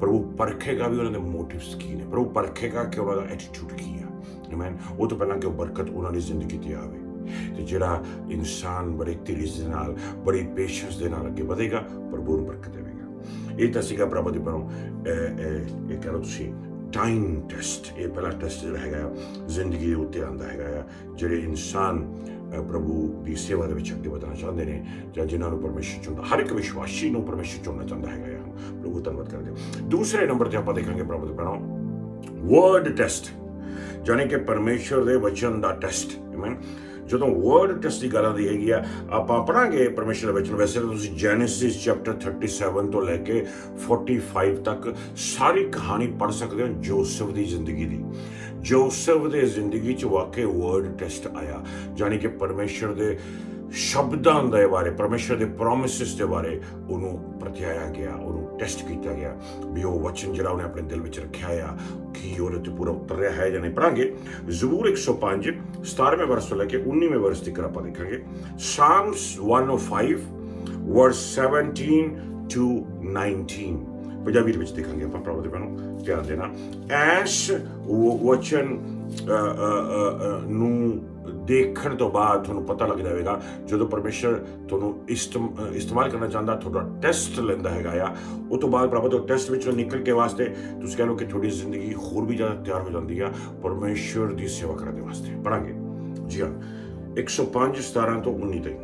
ਪ੍ਰਭੂ ਪਰਖੇਗਾ ਵੀ ਉਹਨਾਂ ਦੇ ਮੋਟਿਵਸ ਕੀ ਨੇ, ਪ੍ਰਭੂ ਪਰਖੇਗਾ ਕਿ ਉਹਨਾਂ ਦਾ ਐਟੀਟਿਊਡ ਕੀ ਆ। ਆਮੇਨ। ਉਹ ਤੋਂ ਪਹਿਲਾਂ ਕਿ ਉਹ ਬਰਕਤ ਉਹਨਾਂ ਦੀ ਜ਼ਿੰਦਗੀ ਤੇ ਆਵੇ। ਤੇ ਜਿਹੜਾ ਇਨਸਾਨ ਬੜੇ ਧੀਰਜ ਦੇ ਨਾਲ, ਬੜੀ ਪੇਸ਼ੈਂਸ ਦੇ ਨਾਲ ਅੱਗੇ ਵਧੇਗਾ, ਪ੍ਰਭੂ ਨੂੰ ਬਰਕਤ ਦੇਵੇਗਾ। ਇਹ ਤਾਂ ਸੀਗਾ ਪ੍ਰਭੂ ਦੇ ਪਰੋਂ ਇਹ ਕਹਿ ਲਓ ਤੁਸੀਂ ਟਾਈਮ ਟੈਸਟ। ਇਹ ਪਹਿਲਾ ਟੈਸਟ ਜਿਹੜਾ ਹੈਗਾ ਜ਼ਿੰਦਗੀ ਦੇ ਉੱਤੇ ਆਉਂਦਾ ਹੈਗਾ ਜਿਹੜੇ ਇਨਸਾਨ ਪ੍ਰਭੂ ਦੀ ਸੇਵਾ ਦੇ ਵਿੱਚ ਅੱਗੇ ਵਧਣਾ ਚਾਹੁੰਦੇ ਨੇ, ਜਾਂ ਜਿਨ੍ਹਾਂ ਨੂੰ ਪਰਮੇਸ਼ਰ ਚੁਣਦਾ, ਹਰ ਇੱਕ ਵਿਸ਼ਵਾਸੀ ਨੂੰ ਪਰਮੇਸ਼ਰ ਚੁਣਨਾ ਚਾਹੁੰਦਾ ਹੈਗਾ ਪ੍ਰਭੂ ਧੰਨਵਾਦ ਕਰਦੇ। ਦੂਸਰੇ ਨੰਬਰ ਤੇ ਆਪਾਂ ਦੇਖਾਂਗੇ ਪ੍ਰਭੂ ਦੇ ਪਰੋਂ ਵਰਡ ਟੈਸਟ, ਜਾਣੀ ਕਿ ਪਰਮੇਸ਼ਰ ਦੇ ਵਚਨ ਦਾ ਟੈਸਟ। ਆਮੇਨ। ਜਦੋਂ ਵਰਡ ਟੈਸਟ ਦੀ ਗੱਲ ਆਉਂਦੀ ਹੈਗੀ ਆਪਾਂ ਪੜਾਂਗੇ ਪਰਮੇਸ਼ਰ ਦਾ ਵਚਨ। ਵੈਸੇ ਤਾਂ ਤੁਸੀਂ ਜੈਨੇਸਿਸ ਚੈਪਟਰ 37 ਤੋਂ ਲੈ ਕੇ 45 ਤੱਕ ਸਾਰੀ ਕਹਾਣੀ ਪੜ੍ਹ ਸਕਦੇ ਹੋ ਜੋਸਫ ਦੀ ਜ਼ਿੰਦਗੀ ਦੀ। ਜੋਸਫ ਦੇ ਜ਼ਿੰਦਗੀ 'ਚ ਵਾਕਈ ਵਰਡ ਟੈਸਟ ਆਇਆ, ਜਾਣੀ ਕਿ ਪਰਮੇਸ਼ਰ ਦੇ ਸ਼ਬਦਾਂ ਦੇ ਬਾਰੇ, ਪਰਮੇਸ਼ਰ ਦੇ ਪ੍ਰੋਮਿਸਿਸ ਦੇ ਬਾਰੇ ਉਹਨੂੰ ਪਰਖਿਆ ਗਿਆ, ਉਹਨੂੰ ਟੈਸਟ ਕੀਤਾ ਗਿਆ ਵੀ ਉਹ ਵਚਨ ਜਿਹੜਾ ਉਹਨੇ ਆਪਣੇ ਦਿਲ ਵਿੱਚ ਰੱਖਿਆ ਕੀ ਉਹਦੇ ਤੇ ਪੂਰਾ ਉਤਰ ਰਿਹਾ ਹੈ ਜਾਂ ਨਹੀਂ। ਪੜਾਂਗੇ ਜ਼ਬੂਰ 105 17ਵੇਂ ਵਰਸ ਤੋਂ ਲੈ ਕੇ 19ਵੇਂ ਵਰਸ ਤੱਕ ਆਪਾਂ ਦੇਖਾਂਗੇ। ਸਾਮਸ 105 ਵਰਸ 17 to 19 ਪੰਜਾਬੀ ਦੇ ਵਿੱਚ ਦੇਖਾਂਗੇ ਆਪਾਂ ਪ੍ਰਭੂ ਦੇ ਨੂੰ ਧਿਆਨ ਦੇਣਾ। ਐਸ ਵਚਨ ਨੂੰ ਦੇਖਣ ਤੋਂ ਬਾਅਦ ਤੁਹਾਨੂੰ ਪਤਾ ਲੱਗ ਜਾਵੇਗਾ, ਜਦੋਂ ਪਰਮੇਸ਼ਰ ਤੁਹਾਨੂੰ ਇਸਤੇਮਾਲ ਕਰਨਾ ਚਾਹੁੰਦਾ, ਤੁਹਾਡਾ ਟੈਸਟ ਲੈਂਦਾ ਹੈਗਾ ਉਹ ਤੋਂ ਬਾਅਦ ਪ੍ਰਭੂ ਤੋਂ ਟੈਸਟ ਵਿੱਚੋਂ ਨਿਕਲ ਕੇ ਵਾਸਤੇ ਤੁਸੀਂ ਕਹਿ ਲਓ ਕਿ ਤੁਹਾਡੀ ਜ਼ਿੰਦਗੀ ਹੋਰ ਵੀ ਜ਼ਿਆਦਾ ਤਿਆਰ ਹੋ ਜਾਂਦੀ ਆ ਪਰਮੇਸ਼ਰ ਦੀ ਸੇਵਾ ਕਰਨ ਦੇ ਵਾਸਤੇ। ਪੜਾਂਗੇ ਜੀ ਹਾਂ 105 17 ਤੋਂ 19 ਤੱਕ।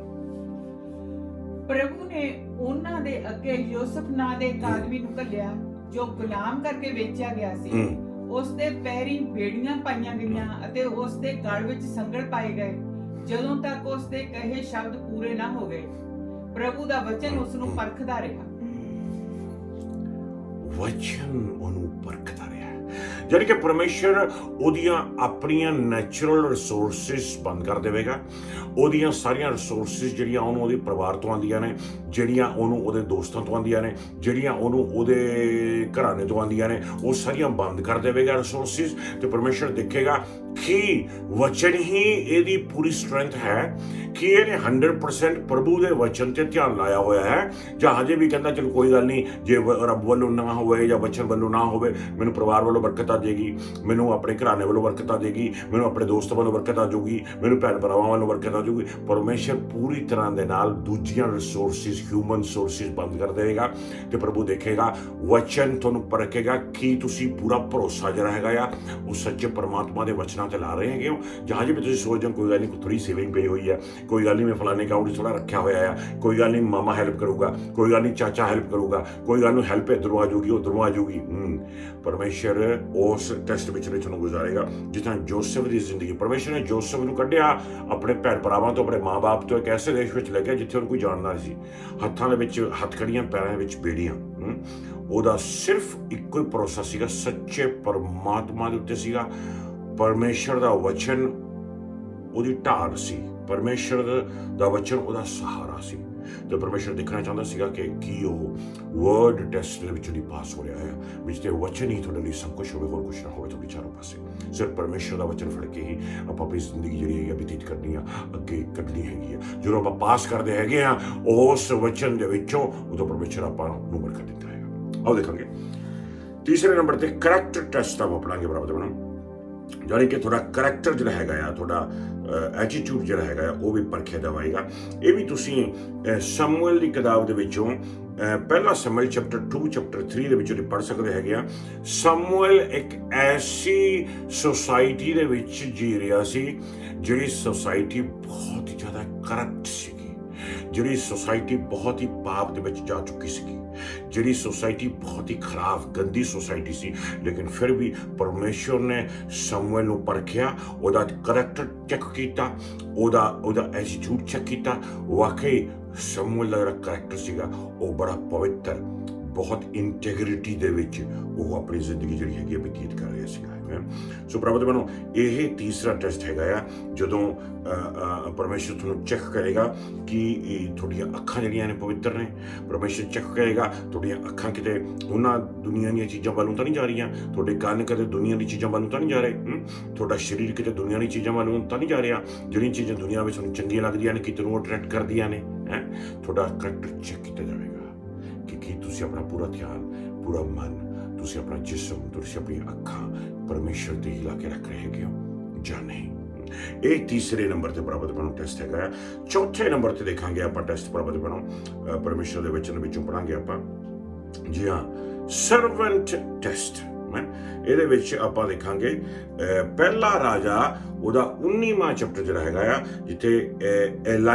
ਪ੍ਰਭੂ ਨੇ ਉਹਨਾਂ ਦੇ ਅੱਗੇ ਯੂਸਫ ਨਾਂ ਦੇ ਇੱਕ ਆਦਮੀ ਨੂੰ ਘੱਲਿਆ ਜੋ ਗੁਲਾਮ ਕਰਕੇ ਵੇਚਿਆ ਗਿਆ ਸੀ। ਉਸ ਦੇ ਪੈਰੀਂ ਬੇੜੀਆਂ ਪਾਈਆਂ ਗਈਆਂ ਅਤੇ ਉਸ ਦੇ ਗਲ ਵਿੱਚ ਸੰਗਲ ਪਾਏ ਗਏ, ਜਦੋਂ ਤੱਕ ਉਸ ਦੇ ਕਹੇ ਸ਼ਬਦ ਪੂਰੇ ਨਾ ਹੋ ਗਏ। ਪ੍ਰਭੂ ਦਾ ਵਚਨ ਉਸ ਨੂੰ ਪਰਖਦਾ ਰਿਹਾ। ਵਚਨ ਉਹਨੂੰ ਪਰਖਦਾ ਰਿਹਾ, ਜਾਣੀ ਕਿ ਪਰਮੇਸ਼ਰ ਉਹਦੀਆਂ ਆਪਣੀਆਂ ਨੈਚੁਰਲ ਰਿਸੋਰਸਿਸ ਬੰਦ ਕਰ ਦੇਵੇਗਾ। ਉਹਦੀਆਂ ਸਾਰੀਆਂ ਰਿਸੋਰਸਿਸ ਜਿਹੜੀਆਂ ਉਹਨੂੰ ਉਹਦੇ ਪਰਿਵਾਰ ਤੋਂ ਆਉਂਦੀਆਂ ਨੇ, ਜਿਹੜੀਆਂ ਉਹਨੂੰ ਉਹਦੇ ਦੋਸਤਾਂ ਤੋਂ ਆਉਂਦੀਆਂ ਨੇ, ਜਿਹੜੀਆਂ ਉਹਨੂੰ ਉਹਦੇ ਘਰਾਣੇ ਤੋਂ ਆਉਂਦੀਆਂ ਨੇ, ਉਹ ਸਾਰੀਆਂ ਬੰਦ ਕਰ ਦੇਵੇਗਾ ਰਿਸੋਰਸਿਸ। ਤੇ ਪਰਮੇਸ਼ਰ ਦੇਖੇਗਾ ਕਿ ਵਚਨ ਹੀ ਇਹਦੀ ਪੂਰੀ ਸਟਰੈਂਥ ਹੈ, ਕਿ ਇਹਨੇ 100% ਪ੍ਰਭੂ ਦੇ ਵਚਨ ਤੇ ਧਿਆਨ ਲਾਇਆ ਹੋਇਆ ਹੈ, ਜਾਂ ਹਜੇ ਵੀ ਕਹਿੰਦਾ ਚਲ ਕੋਈ ਗੱਲ ਨਹੀਂ, ਜੇ ਰੱਬ ਵੱਲੋਂ ਨਾ ਹੋਵੇ ਜਾਂ ਵਚਨ ਵੱਲੋਂ ਨਾ ਹੋਵੇ, ਮੈਨੂੰ ਪਰਿਵਾਰ ਵੱਲੋਂ ਬਰਕਤ ਆ ਜਾਏਗੀ, ਮੈਨੂੰ ਆਪਣੇ ਘਰਾਣੇ ਵੱਲੋਂ ਬਰਕਤ ਆ ਜਾਏਗੀ, ਮੈਨੂੰ ਆਪਣੇ ਦੋਸਤ ਵੱਲੋਂ ਬਰਕਤ ਆ ਜਾਊਗੀ, ਮੈਨੂੰ ਭੈਣ ਭਰਾਵਾਂ ਵੱਲੋਂ ਬਰਕਤ ਆ ਜਾਊਗੀ। ਪਰਮੇਸ਼ਰ ਪੂਰੀ ਤਰ੍ਹਾਂ ਦੇ ਨਾਲ ਦੂਜੀਆਂ ਰਿਸੋਰਸਿਸ, ਹਿਊਮਨ ਰਿਸੋਰਸਿਸ ਬੰਦ ਕਰ ਦੇਵੇਗਾ ਤੇ ਪ੍ਰਭੂ ਦੇਖੇਗਾ, ਵਚਨ ਤੁਹਾਨੂੰ ਪਰਖੇਗਾ ਕਿ ਤੁਸੀਂ ਪੂਰਾ ਭਰੋਸਾ ਜਿਹੜਾ ਹੈਗਾ ਉਹ ਸੱਚੇ ਪਰਮਾਤਮਾ ਦੇ ਵਚਨਾਂ ਤੇ ਲਾ ਰਹੇ ਹੈਗੇ ਹੋ, ਜਾਂ ਹਜੇ ਵੀ ਤੁਸੀਂ ਸੋਚਦੇ ਹੋ ਕੋਈ ਗੱਲ ਨਹੀਂ, ਥੋੜੀ ਸੇਵਿੰਗ ਪਈ ਹੋਈ ਹੈ, ਕੋਈ ਗੱਲ ਨਹੀਂ ਮੈਂ ਫਲਾਣੇ ਅਕਾਊਂਟ 'ਚ ਥੋੜਾ ਰੱਖਿਆ ਹੋਇਆ ਆ, ਕੋਈ ਗੱਲ ਨਹੀਂ ਮਾਮਾ ਹੈਲਪ ਕਰੂਗਾ, ਕੋਈ ਗੱਲ ਨਹੀਂ ਚਾਚਾ ਹੈਲਪ ਕਰੂਗਾ, ਕੋਈ ਗੱਲ ਨਹੀਂ ਹੈਲਪ ਇੱਧਰੋਂ ਆ ਜਾਊਗੀ ਉੱਧਰੋਂ ਆ ਜਾਊਗੀ। ਪਰਮੇਸ਼ਰ ਉਸ ਟੈਸਟ ਵਿੱਚ ਤੁਹਾਨੂੰ ਗੁਜ਼ਾਰੇਗਾ। ਜਿਸ ਤਰ੍ਹਾਂ ਜੋਸਫ ਦੀ ਜ਼ਿੰਦਗੀ, ਪਰਮੇਸ਼ਰ ਨੇ ਜੋਸਫ ਨੂੰ ਕੱਢਿਆ ਆਪਣੇ ਭੈਣ ਭਰਾਵਾਂ ਤੋਂ, ਆਪਣੇ ਮਾਂ-ਬਾਪ ਤੋਂ, ਇੱਕ ਐਸੇ ਦੇਸ਼ ਵਿੱਚ ਲੈ ਗਿਆ ਜਿੱਥੇ ਉਹਨੂੰ ਕੋਈ ਜਾਣਦਾ ਨਹੀਂ ਸੀ। ਹੱਥਾਂ ਦੇ ਵਿੱਚ ਹੱਥਕੜੀਆਂ, ਪੈਰਾਂ ਵਿੱਚ ਬੇੜੀਆਂ। ਉਹਦਾ ਸਿਰਫ ਇੱਕੋ ਹੀ ਭਰੋਸਾ ਸੀਗਾ, ਸੱਚੇ ਪਰਮਾਤਮਾ ਦੇ ਉੱਤੇ ਸੀਗਾ। ਪਰਮੇਸ਼ਰ ਦਾ ਵਚਨ ਉਹਦੀ ਢਾਲ ਸੀ, ਪਰਮੇਸ਼ਰ ਦਾ ਵਚਨ ਉਹਦਾ ਸਹਾਰਾ ਸੀ। ਤੇ ਪਰਮੇਸ਼ਰ ਦੇਖਣਾ ਚਾਹੁੰਦਾ ਸੀਗਾ ਕਿ ਕੀ ਉਹ ਵਰਡ ਟੈਸਟ ਦੇ ਵਿੱਚ ਨਹੀਂ ਪਾਸ ਹੋ ਰਿਹਾ ਹੈ, ਵਿੱਚ ਤੇ ਵਚਨ ਹੀ ਤੁਹਾਡੇ ਲਈ ਸਭ ਕੁਝ ਹੋਵੇ, ਹੋਰ ਕੁਝ ਨਾ ਹੋਵੇ ਤੁਹਾਡੇ ਚਾਰੋਂ ਪਾਸੇ। ਸਿਰਫ ਪਰਮੇਸ਼ਰ ਦਾ ਵਚਨ ਫੜ ਕੇ ਹੀ ਆਪਾਂ ਆਪਣੀ ਜ਼ਿੰਦਗੀ ਜਿਹੜੀ ਹੈਗੀ ਬਤੀਤ ਕਰਨੀ ਆ, ਅੱਗੇ ਕੱਢਣੀ ਹੈਗੀ ਆ। ਜਦੋਂ ਆਪਾਂ ਪਾਸ ਕਰਦੇ ਹੈਗੇ ਆ ਉਸ ਵਚਨ ਦੇ ਵਿੱਚੋਂ, ਉਦੋਂ ਪਰਮੇਸ਼ਰ ਆਪਾਂ ਨੂੰ ਬਰਕਤ ਦਿੰਦਾ ਹੈਗਾ। ਆਓ ਦੇਖਾਂਗੇ ਤੀਸਰੇ ਨੰਬਰ ਤੇ ਕਰੈਕਟਰ ਟੈਸਟ ਆਪਾਂ ਪੜਾਂਗੇ ਬਰਾਬਰ ਬਣਾ, ਜਾਣੀ ਕਿ ਤੁਹਾਡਾ ਕਰੈਕਟਰ ਜਿਹੜਾ ਹੈਗਾ ਤੁਹਾਡਾ ਐਟੀਟਿਊਡ ਜਿਹੜਾ ਹੈਗਾ ਉਹ ਵੀ ਪਰਖਿਆ ਜਾਵੇਗਾ। ਇਹ ਵੀ ਤੁਸੀਂ ਸਮੂਏਲ ਦੀ ਕਿਤਾਬ ਦੇ ਵਿੱਚੋਂ ਪਹਿਲਾ ਸਮੂਏਲ ਚੈਪਟਰ 2 ਚੈਪਟਰ 3 ਦੇ ਵਿੱਚੋਂ ਪੜ੍ਹ ਸਕਦੇ ਹੈਗੇ ਆ। ਸਮੂਏਲ ਇੱਕ ਐਸੀ ਸੁਸਾਇਟੀ ਦੇ ਵਿੱਚ ਜੀ ਰਿਹਾ ਸੀ ਜਿਹੜੀ ਸੁਸਾਇਟੀ ਬਹੁਤ ਹੀ ਜ਼ਿਆਦਾ ਕਰਪਟ ਸੀਗੀ, ਜਿਹੜੀ ਸੁਸਾਇਟੀ ਬਹੁਤ ਹੀ ਪਾਪ ਦੇ ਵਿੱਚ ਜਾ ਚੁੱਕੀ ਸੀਗੀ, ਜਿਹੜੀ ਸੁਸਾਇਟੀ ਬਹੁਤ ਹੀ ਖਰਾਬ ਗੰਦੀ ਸੁਸਾਇਟੀ ਸੀ। ਲੇਕਿਨ ਫਿਰ ਵੀ ਪਰਮੇਸ਼ਰ ਨੇ ਸਮੂਏਲ ਨੂੰ ਪਰਖਿਆ, ਉਹਦਾ ਕਰੈਕਟਰ ਚੈੱਕ ਕੀਤਾ, ਉਹਦਾ ਐਟੀਟਿਊਡ ਚੈੱਕ ਕੀਤਾ। ਵਾਕਈ ਸਮੂਏਲ ਦਾ ਜਿਹੜਾ ਕਰੈਕਟਰ ਸੀਗਾ ਉਹ ਬੜਾ ਪਵਿੱਤਰ, ਬਹੁਤ ਇੰਟੈਗ੍ਰਿਟੀ ਦੇ ਵਿੱਚ ਉਹ ਆਪਣੀ ਜ਼ਿੰਦਗੀ ਜਿਹੜੀ ਹੈਗੀ ਬਤੀਤ ਕਰ ਰਿਹਾ ਸੀਗਾ। ਸੋ ਪ੍ਰਭੂ ਦੇ ਬਨੋ, ਇਹ ਤੀਸਰਾ ਟੈਸਟ ਹੈਗਾ ਜਦੋਂ ਪਰਮੇਸ਼ਰ ਤੁਹਾਨੂੰ ਚੈੱਕ ਕਰੇਗਾ ਕਿ ਤੁਹਾਡੀਆਂ ਅੱਖਾਂ ਜਿਹੜੀਆਂ ਨੇ ਪਵਿੱਤਰ ਨੇ। ਪਰਮੇਸ਼ਰ ਚੈੱਕ ਕਰੇਗਾ ਤੁਹਾਡੀਆਂ ਅੱਖਾਂ ਕਿਤੇ ਉਹਨਾਂ ਦੁਨੀਆ ਦੀਆਂ ਚੀਜ਼ਾਂ ਵੱਲੋਂ ਤਾਂ ਨਹੀਂ ਜਾ ਰਹੀਆਂ, ਤੁਹਾਡੇ ਕੰਨ ਕਦੇ ਦੁਨੀਆ ਦੀ ਚੀਜ਼ਾਂ ਵੱਲੋਂ ਤਾਂ ਨਹੀਂ ਜਾ ਰਹੇ, ਤੁਹਾਡਾ ਸਰੀਰ ਕਿਤੇ ਦੁਨੀਆ ਦੀ ਚੀਜ਼ਾਂ ਵੱਲੋਂ ਤਾਂ ਨਹੀਂ ਜਾ ਰਿਹਾ। ਜਿਹੜੀਆਂ ਚੀਜ਼ਾਂ ਦੁਨੀਆ ਵਿੱਚ ਤੁਹਾਨੂੰ ਚੰਗੀਆਂ ਲੱਗਦੀਆਂ ਨੇ, ਕਿਤੇ ਨੂੰ ਅਟਰੈਕਟ ਕਰਦੀਆਂ ਨੇ। ਤੁਹਾਡਾ ਕਰੈਕਟਰ ਚੈੱਕ ਕੀਤਾ ਜਾਵੇਗਾ ਕਿ ਕੀ ਤੁਸੀਂ ਆਪਣਾ ਪੂਰਾ ਧਿਆਨ, ਪੂਰਾ ਮਨ, ਤੁਸੀਂ ਆਪਣਾ ਜਿਸਮ, ਤੁਸੀਂ ਆਪਣੀਆਂ ਅੱਖਾਂ ਪਰਮੇਸ਼ਰ ਤੇ ਹੀ ਲਾ ਕੇ ਰੱਖ ਰਹੇ ਹੈਗੇ ਹੋ। ਜਾਂ ਨਹੀਂ। ਇਹ ਤੀਸਰੇ ਨੰਬਰ ਤੇ ਪ੍ਰਭਤਪਣ ਟੈਸਟ ਹੈਗਾ। ਚੌਥੇ ਨੰਬਰ ਤੇ ਦੇਖਾਂਗੇ ਆਪਾਂ ਟੈਸਟ ਪ੍ਰਭਤਪਣ ਪਰਮੇਸ਼ਰ ਦੇ ਵਚਨ ਵਿੱਚੋਂ ਪੜਾਂਗੇ ਆਪਾਂ। ਜੀ ਹਾਂ, ਸਰਵੈਂਟ ਟੈਸਟ। ਇਹਦੇ ਵਿੱਚ ਆਪਾਂ ਦੇਖਾਂਗੇ ਪਹਿਲਾ ਰਾਜਾ ਉਹਦਾ 19ਵਾਂ ਚੈਪਟਰ ਜਿਹੜਾ ਹੈਗਾ ਆ, ਜਿੱਥੇ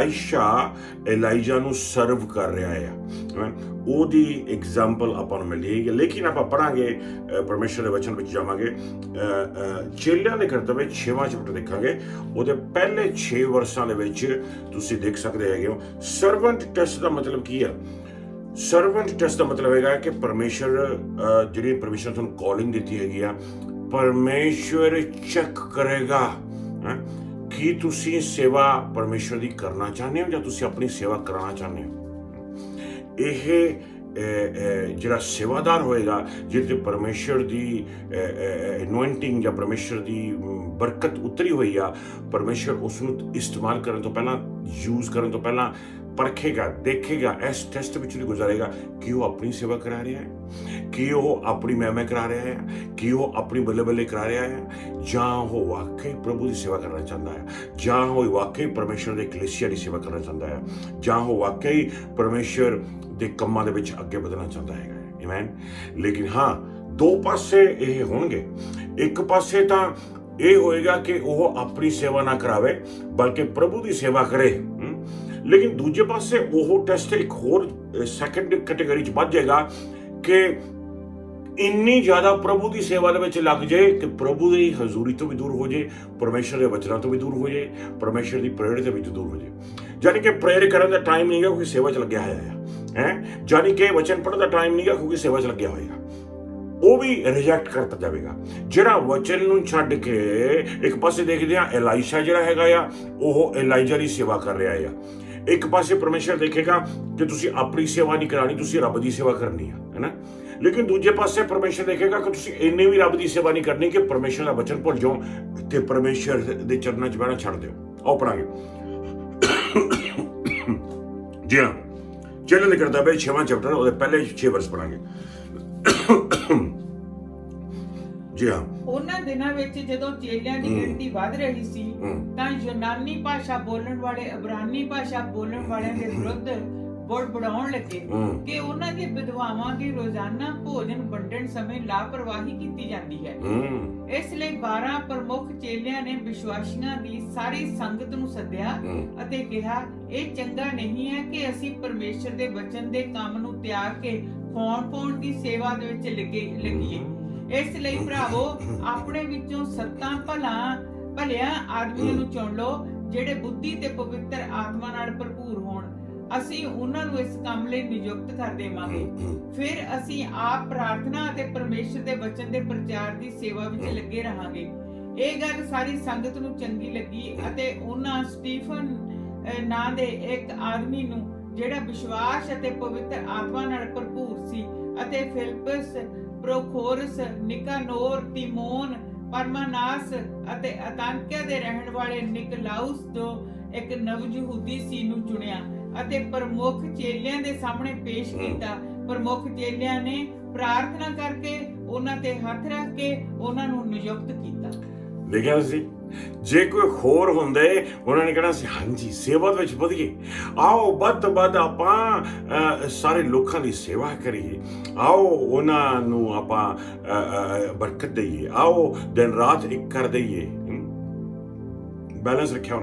ਏਲਾਈਜਾ ਨੂੰ ਸਰਵ ਕਰ ਰਿਹਾ ਆ, ਉਹਦੀ ਐਗਜ਼ਾਮਪਲ ਆਪਾਂ ਨੂੰ ਮਿਲਦੀ ਹੈ। ਲੇਕਿਨ ਆਪਾਂ ਪੜਾਂਗੇ ਪਰਮੇਸ਼ਰ ਦੇ ਵਚਨ ਵਿੱਚ ਜਾਵਾਂਗੇ, ਚੇਲਿਆਂ ਦੇ ਕਰਤੱਵ 6ਵਾਂ ਚੈਪਟਰ ਦੇਖਾਂਗੇ। ਉਹਦੇ ਪਹਿਲੇ 6 ਵਰਸਾਂ ਦੇ ਵਿੱਚ ਤੁਸੀਂ ਦੇਖ ਸਕਦੇ ਹੈਗੇ ਹੋ ਸਰਵੈਂਟ ਟੈਸਟ ਦਾ ਮਤਲਬ ਕੀ ਆ। ਸਰਵੈਂਟ ਟੈਸਟ ਦਾ ਮਤਲਬ ਹੈਗਾ ਕਿ ਪਰਮੇਸ਼ਰ ਜਿਹੜੀ ਪਰਮੇਸ਼ਰ ਨੇ ਤੁਹਾਨੂੰ ਕਾਲਿੰਗ ਦਿੱਤੀ ਹੈਗੀ ਆ, ਪਰਮੇਸ਼ਰ ਚੈੱਕ ਕਰੇਗਾ ਕਿ ਤੁਸੀਂ ਸੇਵਾ ਪਰਮੇਸ਼ਰ ਦੀ ਕਰਨਾ ਚਾਹੁੰਦੇ ਹੋ ਜਾਂ ਤੁਸੀਂ ਆਪਣੀ ਸੇਵਾ ਕਰਾਉਣਾ ਚਾਹੁੰਦੇ ਹੋ। ਇਹ ਜਿਹੜਾ ਸੇਵਾਦਾਰ ਹੋਏਗਾ, ਜਿਹਦੇ ਪਰਮੇਸ਼ਰ ਦੀ ਅਨੋਇੰਟਿੰਗ ਜਾਂ ਪਰਮੇਸ਼ਰ ਦੀ ਬਰਕਤ ਉਤਰੀ ਹੋਈ ਆ, ਪਰਮੇਸ਼ਰ ਉਸ ਨੂੰ ਇਸਤੇਮਾਲ ਕਰਨ ਤੋਂ ਪਹਿਲਾਂ, ਯੂਜ਼ ਕਰਨ ਤੋਂ ਪਹਿਲਾਂ ਪਰਖੇਗਾ, ਦੇਖੇਗਾ, ਇਸ ਟੈਸਟ ਵਿੱਚ ਵੀ ਗੁਜ਼ਾਰੇਗਾ ਕਿ ਉਹ ਆਪਣੀ ਸੇਵਾ ਕਰਾ ਰਿਹਾ ਹੈ, ਕਿ ਉਹ ਆਪਣੀ ਮਹਿਮਾ ਕਰਾ ਰਿਹਾ ਹੈ, ਕਿ ਉਹ ਆਪਣੀ ਬੱਲੇ ਬੱਲੇ ਕਰਾ ਰਿਹਾ ਹੈ, ਜਾਂ ਉਹ ਵਾਕਈ ਪ੍ਰਭੂ ਦੀ ਸੇਵਾ ਕਰਨਾ ਚਾਹੁੰਦਾ ਹੈ, ਜਾਂ ਉਹ ਵਾਕਈ ਪਰਮੇਸ਼ਰ ਦੇ ਕਲੀਸਿਆ ਦੀ ਸੇਵਾ ਕਰਨਾ ਚਾਹੁੰਦਾ ਹੈ, ਜਾਂ ਉਹ ਵਾਕਈ ਪਰਮੇਸ਼ਰ ਦੇ ਕੰਮਾਂ ਦੇ ਵਿੱਚ ਅੱਗੇ ਵਧਣਾ ਚਾਹੁੰਦਾ ਹੈਗਾ। ਆਮੇਨ। ਲੇਕਿਨ ਹਾਂ, ਦੋ ਪਾਸੇ ਇਹ ਹੋਣਗੇ। ਇੱਕ ਪਾਸੇ ਤਾਂ ਇਹ ਹੋਏਗਾ ਕਿ ਉਹ ਆਪਣੀ ਸੇਵਾ ਨਾ ਕਰਾਵੇ ਬਲਕਿ ਪ੍ਰਭੂ ਦੀ ਸੇਵਾ ਕਰੇ, ਲੇਕਿਨ ਦੂਜੇ ਪਾਸੇ ਉਹ ਟੈਸਟ ਇੱਕ ਹੋਰ ਸੈਕੰਡ ਕੈਟੇਗਰੀ 'ਚ ਵੱਧ ਜਾਏਗਾ ਕਿ ਇੰਨੀ ਜ਼ਿਆਦਾ ਪ੍ਰਭੂ ਦੀ ਸੇਵਾ ਦੇ ਵਿੱਚ ਲੱਗ ਜਾਏ ਕਿ ਪ੍ਰਭੂ ਦੀ ਹਜ਼ੂਰੀ ਤੋਂ ਵੀ ਦੂਰ ਹੋ ਜਾਏ, ਪਰਮੇਸ਼ਰ ਦੇ ਵਚਨਾਂ ਤੋਂ ਵੀ ਦੂਰ ਹੋ ਜਾਏ, ਪਰਮੇਸ਼ਰ ਦੀ ਪ੍ਰੇਅਰ ਤੋਂ ਵੀ ਦੂਰ ਹੋ ਜਾਏ। ਜਾਨੀ ਕਿ ਪ੍ਰੇਅਰ ਕਰਨ ਦਾ ਟਾਈਮ ਨਹੀਂ ਗਾ ਕਿਉਂਕਿ ਸੇਵਾ 'ਚ ਲੱਗਿਆ ਹੋਇਆ ਹੈ, ਜਾਨੀ ਕਿ ਵਚਨ ਪੜ੍ਹਨ ਦਾ ਟਾਈਮ ਨਹੀਂ ਗਾ ਕਿਉਂਕਿ ਸੇਵਾ 'ਚ ਲੱਗਿਆ ਹੋਏਗਾ। ਉਹ ਵੀ ਰਿਜੈਕਟ ਕਰਤਾ ਜਾਵੇਗਾ। ਜਿਹੜਾ ਵਚਨ ਨੂੰ ਛੱਡ ਕੇ ਇੱਕ ਪਾਸੇ ਦੇਖਦੇ ਆ ਏਲਾਈਸ਼ਾ ਜਿਹੜਾ ਹੈਗਾ ਆ, ਉਹ ਏਲਾਈਜਾ ਦੀ ਸੇਵਾ ਕਰ ਰਿਹਾ ਆ। ਇੱਕ ਪਾਸੇ ਪਰਮੇਸ਼ਰ ਦੇਖੇਗਾ ਕਿ ਤੁਸੀਂ ਆਪਣੀ ਸੇਵਾ ਨਹੀਂ ਕਰਾਣੀ, ਤੁਸੀਂ ਰੱਬ ਦੀ ਸੇਵਾ ਕਰਨੀ ਹੈ ਨਾ। ਲੇਕਿਨ ਦੂਜੇ ਪਾਸੇ ਪਰਮੇਸ਼ਰ ਦੇਖੇਗਾ ਕਿ ਤੁਸੀਂ ਇੰਨੇ ਵੀ ਰੱਬ ਦੀ ਸੇਵਾ ਨਹੀਂ ਕਰਨੀ ਕਿ ਪਰਮੇਸ਼ਰ ਦਾ ਵਚਨ ਭੁੱਲ ਜਾਓ ਤੇ ਪਰਮੇਸ਼ਰ ਦੇ ਚਰਨਾਂ 'ਚ ਬਹਿਣਾ ਛੱਡ ਦਿਓ। ਆਓ ਪੜਾਂਗੇ। ਜੀ ਹਾਂ, ਚੇਲਿਆਂ ਦੇ ਕਰਤੱਵ 6ਵਾਂ ਚੈਪਟਰ ਉਹਦੇ ਪਹਿਲੇ 6 ਵਰਸ ਪੜਾਂਗੇ। ਜੀ ਹਾਂ, ਉਹਨਾਂ ਦਿਨਾਂ ਵਿੱਚ ਜਦੋਂ ਚੇਲਿਆਂ ਦੀ ਗਿਣਤੀ ਵੱਧ ਰਹੀ ਸੀ ਤਾਂ ਯੂਨਾਨੀ ਭਾਸ਼ਾ ਬੋਲਣ ਵਾਲੇ ਇਬਰਾਨੀ ਭਾਸ਼ਾ ਬੋਲਣ ਵਾਲਿਆਂ ਦੇ ਵਿਰੁੱਧ ਬੜਬੜਾਉਣ ਲੱਗੇ ਕਿ ਉਹਨਾਂ ਦੀ ਵਿਧਵਾਵਾਂ ਦੀ ਰੋਜ਼ਾਨਾ ਭੋਜਨ ਵੰਡਣ ਸਮੇਂ ਲਾਪਰਵਾਹੀ ਕੀਤੀ ਜਾਂਦੀ ਹੈ। ਇਸ ਲਈ 12 ਪ੍ਰਮੁੱਖ ਚੇਲਿਆਂ ਨੇ ਵਿਸ਼ਵਾਸੀਆਂ ਦੀ ਸਾਰੀ ਸੰਗਤ ਨੂੰ ਸੱਦਿਆ ਅਤੇ ਕਿਹਾ, ਇਹ ਚੰਗਾ ਨਹੀਂ ਹੈ ਕਿ ਅਸੀਂ ਪਰਮੇਸ਼ਰ ਦੇ ਵਚਨ ਦੇ ਕੰਮ ਨੂੰ ਤਿਆਗ ਕੇ ਖਾਣ ਪਾਉਣ ਦੀ ਸੇਵਾ ਦੇ ਵਿੱਚ ਲੱਗੀਏ। ਇਸ ਲਈ ਭਰਾਵੋ, ਆਪਣੇ ਵਿੱਚੋਂ 7 ਭਲਿਆਂ ਆਦਮੀਆਂ ਨੂੰ ਚੁਣ ਲਓ ਜਿਹੜੇ ਬੁੱਧੀ ਤੇ ਪਵਿੱਤਰ ਆਤਮਾ ਨਾਲ ਭਰਪੂਰ ਹੋਣ। ਅਸੀਂ ਉਹਨਾਂ ਨੂੰ ਇਸ ਕੰਮ ਲਈ ਨਿਯੁਕਤ ਕਰ ਦੇਵਾਂਗੇ। ਫਿਰ ਅਸੀਂ ਆਪ ਪ੍ਰਾਰਥਨਾ ਅਤੇ ਪਰਮੇਸ਼ਰ ਦੇ ਵਚਨ ਦੇ ਪ੍ਰਚਾਰ ਦੀ ਸੇਵਾ ਵਿੱਚ ਲੱਗੇ ਰਹਾਂਗੇ। ਇਹ ਗੱਲ ਸਾਰੀ ਸੰਗਤ ਨੂੰ ਚੰਗੀ ਲੱਗੀ ਅਤੇ ਉਹਨਾਂ ਸਟੀਫਨ ਨਾਂ ਦੇ ਇੱਕ ਆਦਮੀ ਨੂੰ, ਜਿਹੜਾ ਵਿਸ਼ਵਾਸ ਅਤੇ ਪਵਿੱਤਰ ਆਤਮਾ ਨਾਲ ਭਰਪੂਰ ਸੀ, ਅਤੇ ਫਿਲਿਪਸ, ਪ੍ਰੋਖੋਰਸ, ਨਿਕਾਨੋਰ, ਤਿਮੋਨ, ਪਰਮਾਨਾਸ ਅਤੇ ਅੰਤਾਕਿਆ ਦੇ ਰਹਿਣ ਵਾਲੇ ਨਿਕਲਾਉਸ ਜੋ ਇੱਕ ਨਵਯਹੂਦੀ ਸੀ ਨੂੰ ਚੁਣਿਆ ਅਤੇ ਪ੍ਰਮੁੱਖ ਚੇਲਿਆਂ ਦੇ ਸਾਹਮਣੇ ਪੇਸ਼ ਕੀਤਾ। ਪ੍ਰਮੁੱਖ ਚੇਲਿਆਂ ਨੇ ਪ੍ਰਾਰਥਨਾ ਕਰਕੇ ਉਹਨਾਂ ਤੇ ਹੱਥ ਰੱਖ ਕੇ ਉਹਨਾਂ ਨੂੰ ਨਿਯੁਕਤ ਕੀਤਾ। ਦੇਖਿਆ ਸੀ, ਜੇ ਕੋਈ ਹੋਰ ਹੁੰਦੇ ਉਹਨਾਂ ਨੇ ਕਹਿਣਾ ਸੀ ਹਾਂਜੀ ਸੇਵਾ ਵਿੱਚ ਵਧੀਏ, ਆਓ ਵੱਧ ਤੋਂ ਵੱਧ ਆਪਾਂ ਸਾਰੇ ਲੋਕਾਂ ਦੀ ਸੇਵਾ ਕਰੀਏ, ਆਓ ਉਹਨਾਂ ਨੂੰ ਆਪਾਂ ਬਰਕਤ ਦਈਏ, ਆਓ ਦਿਨ ਰਾਤ ਇੱਕ ਕਰ ਦਈਏ। ਬੈਲੈਂਸ ਰੱਖਿਆ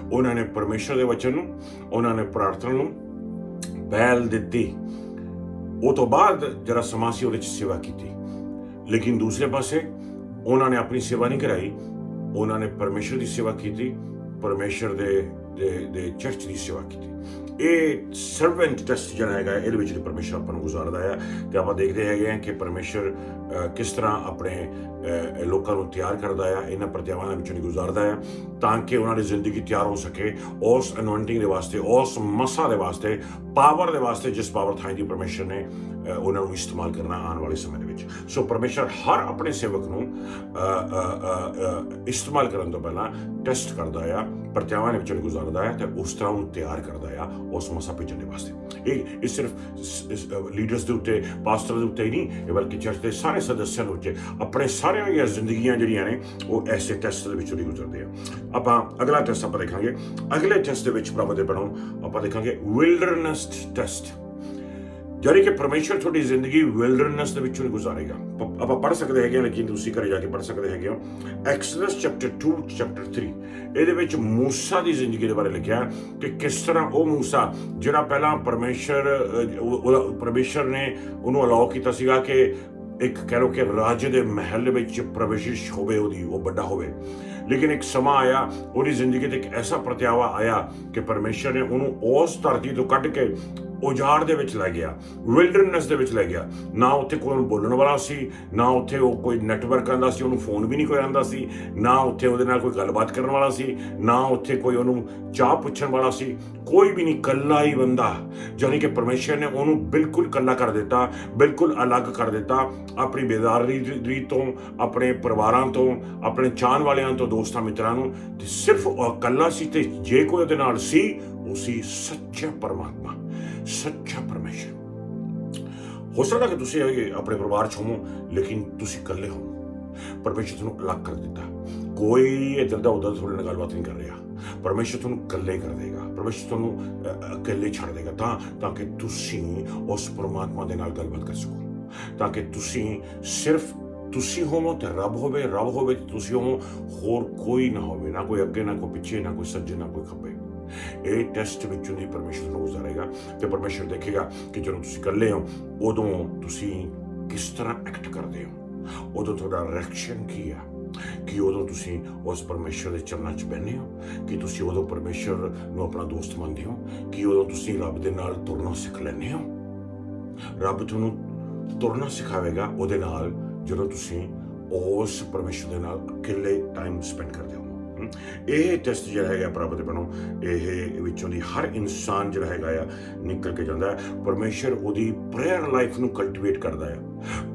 ਉਹਨਾਂ ਨੇ ਪਰਮੇਸ਼ਰ ਦੇ ਵਚਨ ਨੂੰ, ਉਹਨਾਂ ਨੇ ਪ੍ਰਾਰਥਨਾ ਨੂੰ ਪਹਿਲ ਦਿੱਤੀ। ਉਹ ਤੋਂ ਬਾਅਦ ਜਿਹੜਾ ਸਮਾਂ ਸੀ ਉਹਦੇ 'ਚ ਸੇਵਾ ਕੀਤੀ। ਲੇਕਿਨ ਦੂਸਰੇ ਪਾਸੇ ਉਹਨਾਂ ਨੇ ਆਪਣੀ ਸੇਵਾ ਨਹੀਂ ਕਰਾਈ, ਉਹਨਾਂ ਨੇ ਪਰਮੇਸ਼ਰ ਦੀ ਸੇਵਾ ਕੀਤੀ, ਪਰਮੇਸ਼ਰ ਦੇ ਚਰਚ ਦੀ ਸੇਵਾ ਕੀਤੀ। ਇਹ ਸਰਵੈਂਟ ਟੈਸਟ ਜਿਹੜਾ ਹੈਗਾ, ਇਹਦੇ ਵਿੱਚ ਪਰਮੇਸ਼ਰ ਆਪਾਂ ਨੂੰ ਗੁਜ਼ਾਰਦਾ ਹੈ ਤੇ ਆਪਾਂ ਦੇਖਦੇ ਹੈਗੇ ਆ ਕਿ ਪਰਮੇਸ਼ਰ ਕਿਸ ਤਰ੍ਹਾਂ ਆਪਣੇ ਲੋਕਾਂ ਨੂੰ ਤਿਆਰ ਕਰਦਾ ਆ, ਇਹਨਾਂ ਪ੍ਰਤਿਆਵਾਂ ਦੇ ਵਿੱਚੋਂ ਗੁਜ਼ਾਰਦਾ ਹੈ ਤਾਂ ਕਿ ਉਹਨਾਂ ਦੀ ਜ਼ਿੰਦਗੀ ਤਿਆਰ ਹੋ ਸਕੇ ਉਸ ਅਨੋਇੰਟਿੰਗ ਦੇ ਵਾਸਤੇ, ਉਸ ਮਸਾ ਦੇ ਵਾਸਤੇ, ਪਾਵਰ ਦੇ ਵਾਸਤੇ, ਜਿਸ ਪਾਵਰ ਥਾਂ ਦੀ ਪਰਮੇਸ਼ਰ ਨੇ ਉਹਨਾਂ ਨੂੰ ਇਸਤੇਮਾਲ ਕਰਨਾ ਆਉਣ ਵਾਲੇ ਸਮੇਂ ਦੇ ਵਿੱਚ। ਸੋ ਪਰਮੇਸ਼ਰ ਹਰ ਆਪਣੇ ਸੇਵਕ ਨੂੰ ਇਸਤੇਮਾਲ ਕਰਨ ਤੋਂ ਪਹਿਲਾਂ ਟੈਸਟ ਕਰਦਾ ਆ, ਪਰਤਿਆਵਾਂ ਦੇ ਵਿੱਚੋਂ ਗੁਜ਼ਾਰਦਾ ਹੈ ਤੇ ਉਸ ਤਰ੍ਹਾਂ ਉਹਨੂੰ ਤਿਆਰ ਕਰਦਾ ਆ ਉਸ ਮਸਾ ਭੇਜਣ ਦੇ ਵਾਸਤੇ। ਇਹ ਸਿਰਫ ਲੀਡਰਸ ਦੇ ਉੱਤੇ, ਪਾਸਟਰ ਦੇ ਉੱਤੇ ਹੀ ਨਹੀਂ, ਇਹ ਬਲਕਿ ਚਰਚ ਦੇ ਸਾਰੇ ਸਦੱਸਿਆਂ ਦੇ ਉੱਤੇ ਆਪਣੇ ਸਾਰਿਆਂ ਦੀਆਂ ਜ਼ਿੰਦਗੀਆਂ ਜਿਹੜੀਆਂ ਨੇ ਉਹ ਐਸੇ ਟੈਸਟ ਦੇ ਵਿੱਚੋਂ ਗੁਜ਼ਰਦੇ ਆ। ਆਪਾਂ ਅਗਲਾ ਟੈਸਟ ਆਪਾਂ ਦੇਖਾਂਗੇ। ਅਗਲੇ ਟੈਸਟ ਦੇ ਵਿੱਚ ਪ੍ਰਭੂ ਦੇ ਬਣੋ ਆਪਾਂ ਦੇਖਾਂਗੇ ਵਿਲਡਰਨੈਸ ਟੈਸਟ, ਜਾਨੀ ਕਿ ਪਰਮੇਸ਼ਰ ਤੁਹਾਡੀ ਜ਼ਿੰਦਗੀ ਵਿਲਡਰਨੈਸ ਦੇ ਵਿੱਚੋਂ ਗੁਜ਼ਾਰੇਗਾ। ਆਪਾਂ ਪੜ੍ਹ ਸਕਦੇ ਹੈਗੇ, ਲੇਕਿਨ ਤੁਸੀਂ ਘਰੇ ਜਾ ਕੇ ਪੜ੍ਹ ਸਕਦੇ ਹੈਗੇ ਹੋ। ਐਕਸੋਡਸ ਚੈਪਟਰ 2 ਚੈਪਟਰ 3 ਇਹਦੇ ਵਿੱਚ ਮੂਸਾ ਦੀ ਜ਼ਿੰਦਗੀ ਦੇ ਬਾਰੇ ਲਿਖਿਆ ਕਿ ਕਿਸ ਤਰ੍ਹਾਂ ਉਹ ਮੂਸਾ ਜਿਹੜਾ ਪਹਿਲਾਂ ਪਰਮੇਸ਼ਰ ਨੇ ਉਹਨੂੰ ਅਲਾਉ ਕੀਤਾ ਸੀਗਾ ਕਿ ਇੱਕ ਕਹਿ ਲਓ ਕਿ ਰਾਜੇ ਦੇ ਮਹਿਲ ਵਿੱਚ ਪ੍ਰਵੇਸ਼ਿਸ਼ ਹੋਵੇ, ਉਹਦੀ ਉਹ ਵੱਡਾ ਹੋਵੇ, ਲੇਕਿਨ ਇੱਕ ਸਮਾਂ ਆਇਆ ਉਹਦੀ ਜ਼ਿੰਦਗੀ ਤੇ ਇੱਕ ਐਸਾ ਪ੍ਰਤਿਆਵਾ ਆਇਆ ਕਿ ਪਰਮੇਸ਼ਰ ਨੇ ਉਹਨੂੰ ਉਸ ਧਰਤੀ ਤੋਂ ਕੱਢ ਕੇ ਉਜਾੜ ਦੇ ਵਿੱਚ ਲੈ ਗਿਆ, ਵਿਲਡਰਨੈਸ ਦੇ ਵਿੱਚ ਲੈ ਗਿਆ। ਨਾ ਉੱਥੇ ਕੋਈ ਬੋਲਣ ਵਾਲਾ ਸੀ, ਨਾ ਉੱਥੇ ਉਹ ਕੋਈ ਨੈਟਵਰਕ ਆਉਂਦਾ ਸੀ, ਉਹਨੂੰ ਫੋਨ ਵੀ ਨਹੀਂ ਕੋਈ ਆਉਂਦਾ ਸੀ, ਨਾ ਉੱਥੇ ਉਹਦੇ ਨਾਲ ਕੋਈ ਗੱਲਬਾਤ ਕਰਨ ਵਾਲਾ ਸੀ, ਨਾ ਉੱਥੇ ਕੋਈ ਉਹਨੂੰ ਚਾਹ ਪੁੱਛਣ ਵਾਲਾ ਸੀ, ਕੋਈ ਵੀ ਨਹੀਂ, ਇਕੱਲਾ ਹੀ ਬੰਦਾ। ਜਾਨੀ ਕਿ ਪਰਮੇਸ਼ਰ ਨੇ ਉਹਨੂੰ ਬਿਲਕੁਲ ਇਕੱਲਾ ਕਰ ਦਿੱਤਾ, ਬਿਲਕੁਲ ਅਲੱਗ ਕਰ ਦਿੱਤਾ ਆਪਣੀ ਬੇਦਾਰੀ ਤੋਂ, ਆਪਣੇ ਪਰਿਵਾਰਾਂ ਤੋਂ, ਆਪਣੇ ਚਾਹਣ ਵਾਲਿਆਂ ਤੋਂ, ਦੋਸਤਾਂ ਮਿੱਤਰਾਂ ਨੂੰ, ਤੇ ਸਿਰਫ ਉਹ ਇਕੱਲਾ ਸੀ। ਤੇ ਜੇ ਕੋਈ ਉਹਦੇ ਨਾਲ ਸੀ, ਉਹ ਸੀ ਸੱਚਾ ਪਰਮਾਤਮਾ, ਸੱਚਾ ਪਰਮੇਸ਼ਰ। ਹੋ ਸਕਦਾ ਕਿ ਤੁਸੀਂ ਆਪਣੇ ਪਰਿਵਾਰ 'ਚ ਹੋਵੋ, ਲੇਕਿਨ ਤੁਸੀਂ ਇਕੱਲੇ ਹੋ। ਪਰਮੇਸ਼ਰ ਤੁਹਾਨੂੰ ਅਲੱਗ ਕਰ ਦਿੱਤਾ, ਕੋਈ ਇੱਧਰ ਦਾ ਉੱਧਰ ਤੁਹਾਡੇ ਨਾਲ ਗੱਲਬਾਤ ਨਹੀਂ ਕਰ ਰਿਹਾ। ਪਰਮੇਸ਼ਰ ਤੁਹਾਨੂੰ ਇਕੱਲੇ ਕਰ ਦੇਗਾ, ਪਰਮੇਸ਼ਰ ਤੁਹਾਨੂੰ ਇਕੱਲੇ ਛੱਡ ਦੇਗਾ ਤਾਂ ਕਿ ਤੁਸੀਂ ਉਸ ਪਰਮਾਤਮਾ ਦੇ ਨਾਲ ਗੱਲਬਾਤ ਕਰ ਸਕੋ, ਤਾਂ ਕਿ ਤੁਸੀਂ ਸਿਰਫ ਤੁਸੀਂ ਹੋਵੋ ਤੇ ਰੱਬ ਹੋਵੇ, ਰੱਬ ਹੋਵੇ ਤੇ ਤੁਸੀਂ ਹੋਵੋ, ਹੋਰ ਕੋਈ ਨਾ ਹੋਵੇ, ਨਾ ਕੋਈ ਅੱਗੇ, ਨਾ ਕੋਈ ਪਿੱਛੇ, ਨਾ ਕੋਈ ਸੱਜੇ, ਨਾ ਕੋਈ ਖੱਬੇ। ਇਹ ਟੈਸਟ ਵਿੱਚੋਂ ਦੀ ਪਰਮੇਸ਼ਰ ਨੂੰ ਗੁਜ਼ਾਰੇਗਾ ਤੇ ਪਰਮੇਸ਼ਰ ਦੇਖੇਗਾ ਕਿ ਜਦੋਂ ਤੁਸੀਂ ਇਕੱਲੇ ਹੋ ਉਦੋਂ ਤੁਸੀਂ ਕਿਸ ਤਰ੍ਹਾਂ ਐਕਟ ਕਰਦੇ ਹੋ, ਉਦੋਂ ਤੁਹਾਡਾ ਰਿਐਕਸ਼ਨ ਕੀ ਆ, ਕਿ ਉਦੋਂ ਤੁਸੀਂ ਉਸ ਪਰਮੇਸ਼ਰ ਦੇ ਚਰਨਾਂ 'ਚ ਬਹਿੰਦੇ ਹੋ, ਕਿ ਤੁਸੀਂ ਉਦੋਂ ਪਰਮੇਸ਼ਰ ਨੂੰ ਆਪਣਾ ਦੋਸਤ ਮੰਨਦੇ ਹੋ, ਕਿ ਉਦੋਂ ਤੁਸੀਂ ਰੱਬ ਦੇ ਨਾਲ ਤੁਰਨਾ ਸਿੱਖ ਲੈਂਦੇ ਹੋ। ਰੱਬ ਤੁਹਾਨੂੰ ਤੁਰਨਾ ਸਿਖਾਵੇਗਾ ਉਹਦੇ ਨਾਲ ਜਦੋਂ ਤੁਸੀਂ ਉਸ ਪਰਮੇਸ਼ਰ ਦੇ ਨਾਲ ਇਕੱਲੇ ਟਾਈਮ ਸਪੈਂਡ ਕਰਦੇ ਹੋ। ਇਹ ਟੈਸਟ ਜਿਹੜਾ ਹੈਗਾ ਪ੍ਰਭ ਦੇ ਬਣੋ, ਇਹ ਵਿੱਚੋਂ ਦੀ ਹਰ ਇਨਸਾਨ ਜਿਹੜਾ ਹੈਗਾ ਆ ਨਿਕਲ ਕੇ ਜਾਂਦਾ ਹੈ। ਪਰਮੇਸ਼ਰ ਉਹਦੀ ਪ੍ਰੇਅਰ ਲਾਈਫ ਨੂੰ ਕਲਟੀਵੇਟ ਕਰਦਾ ਹੈ,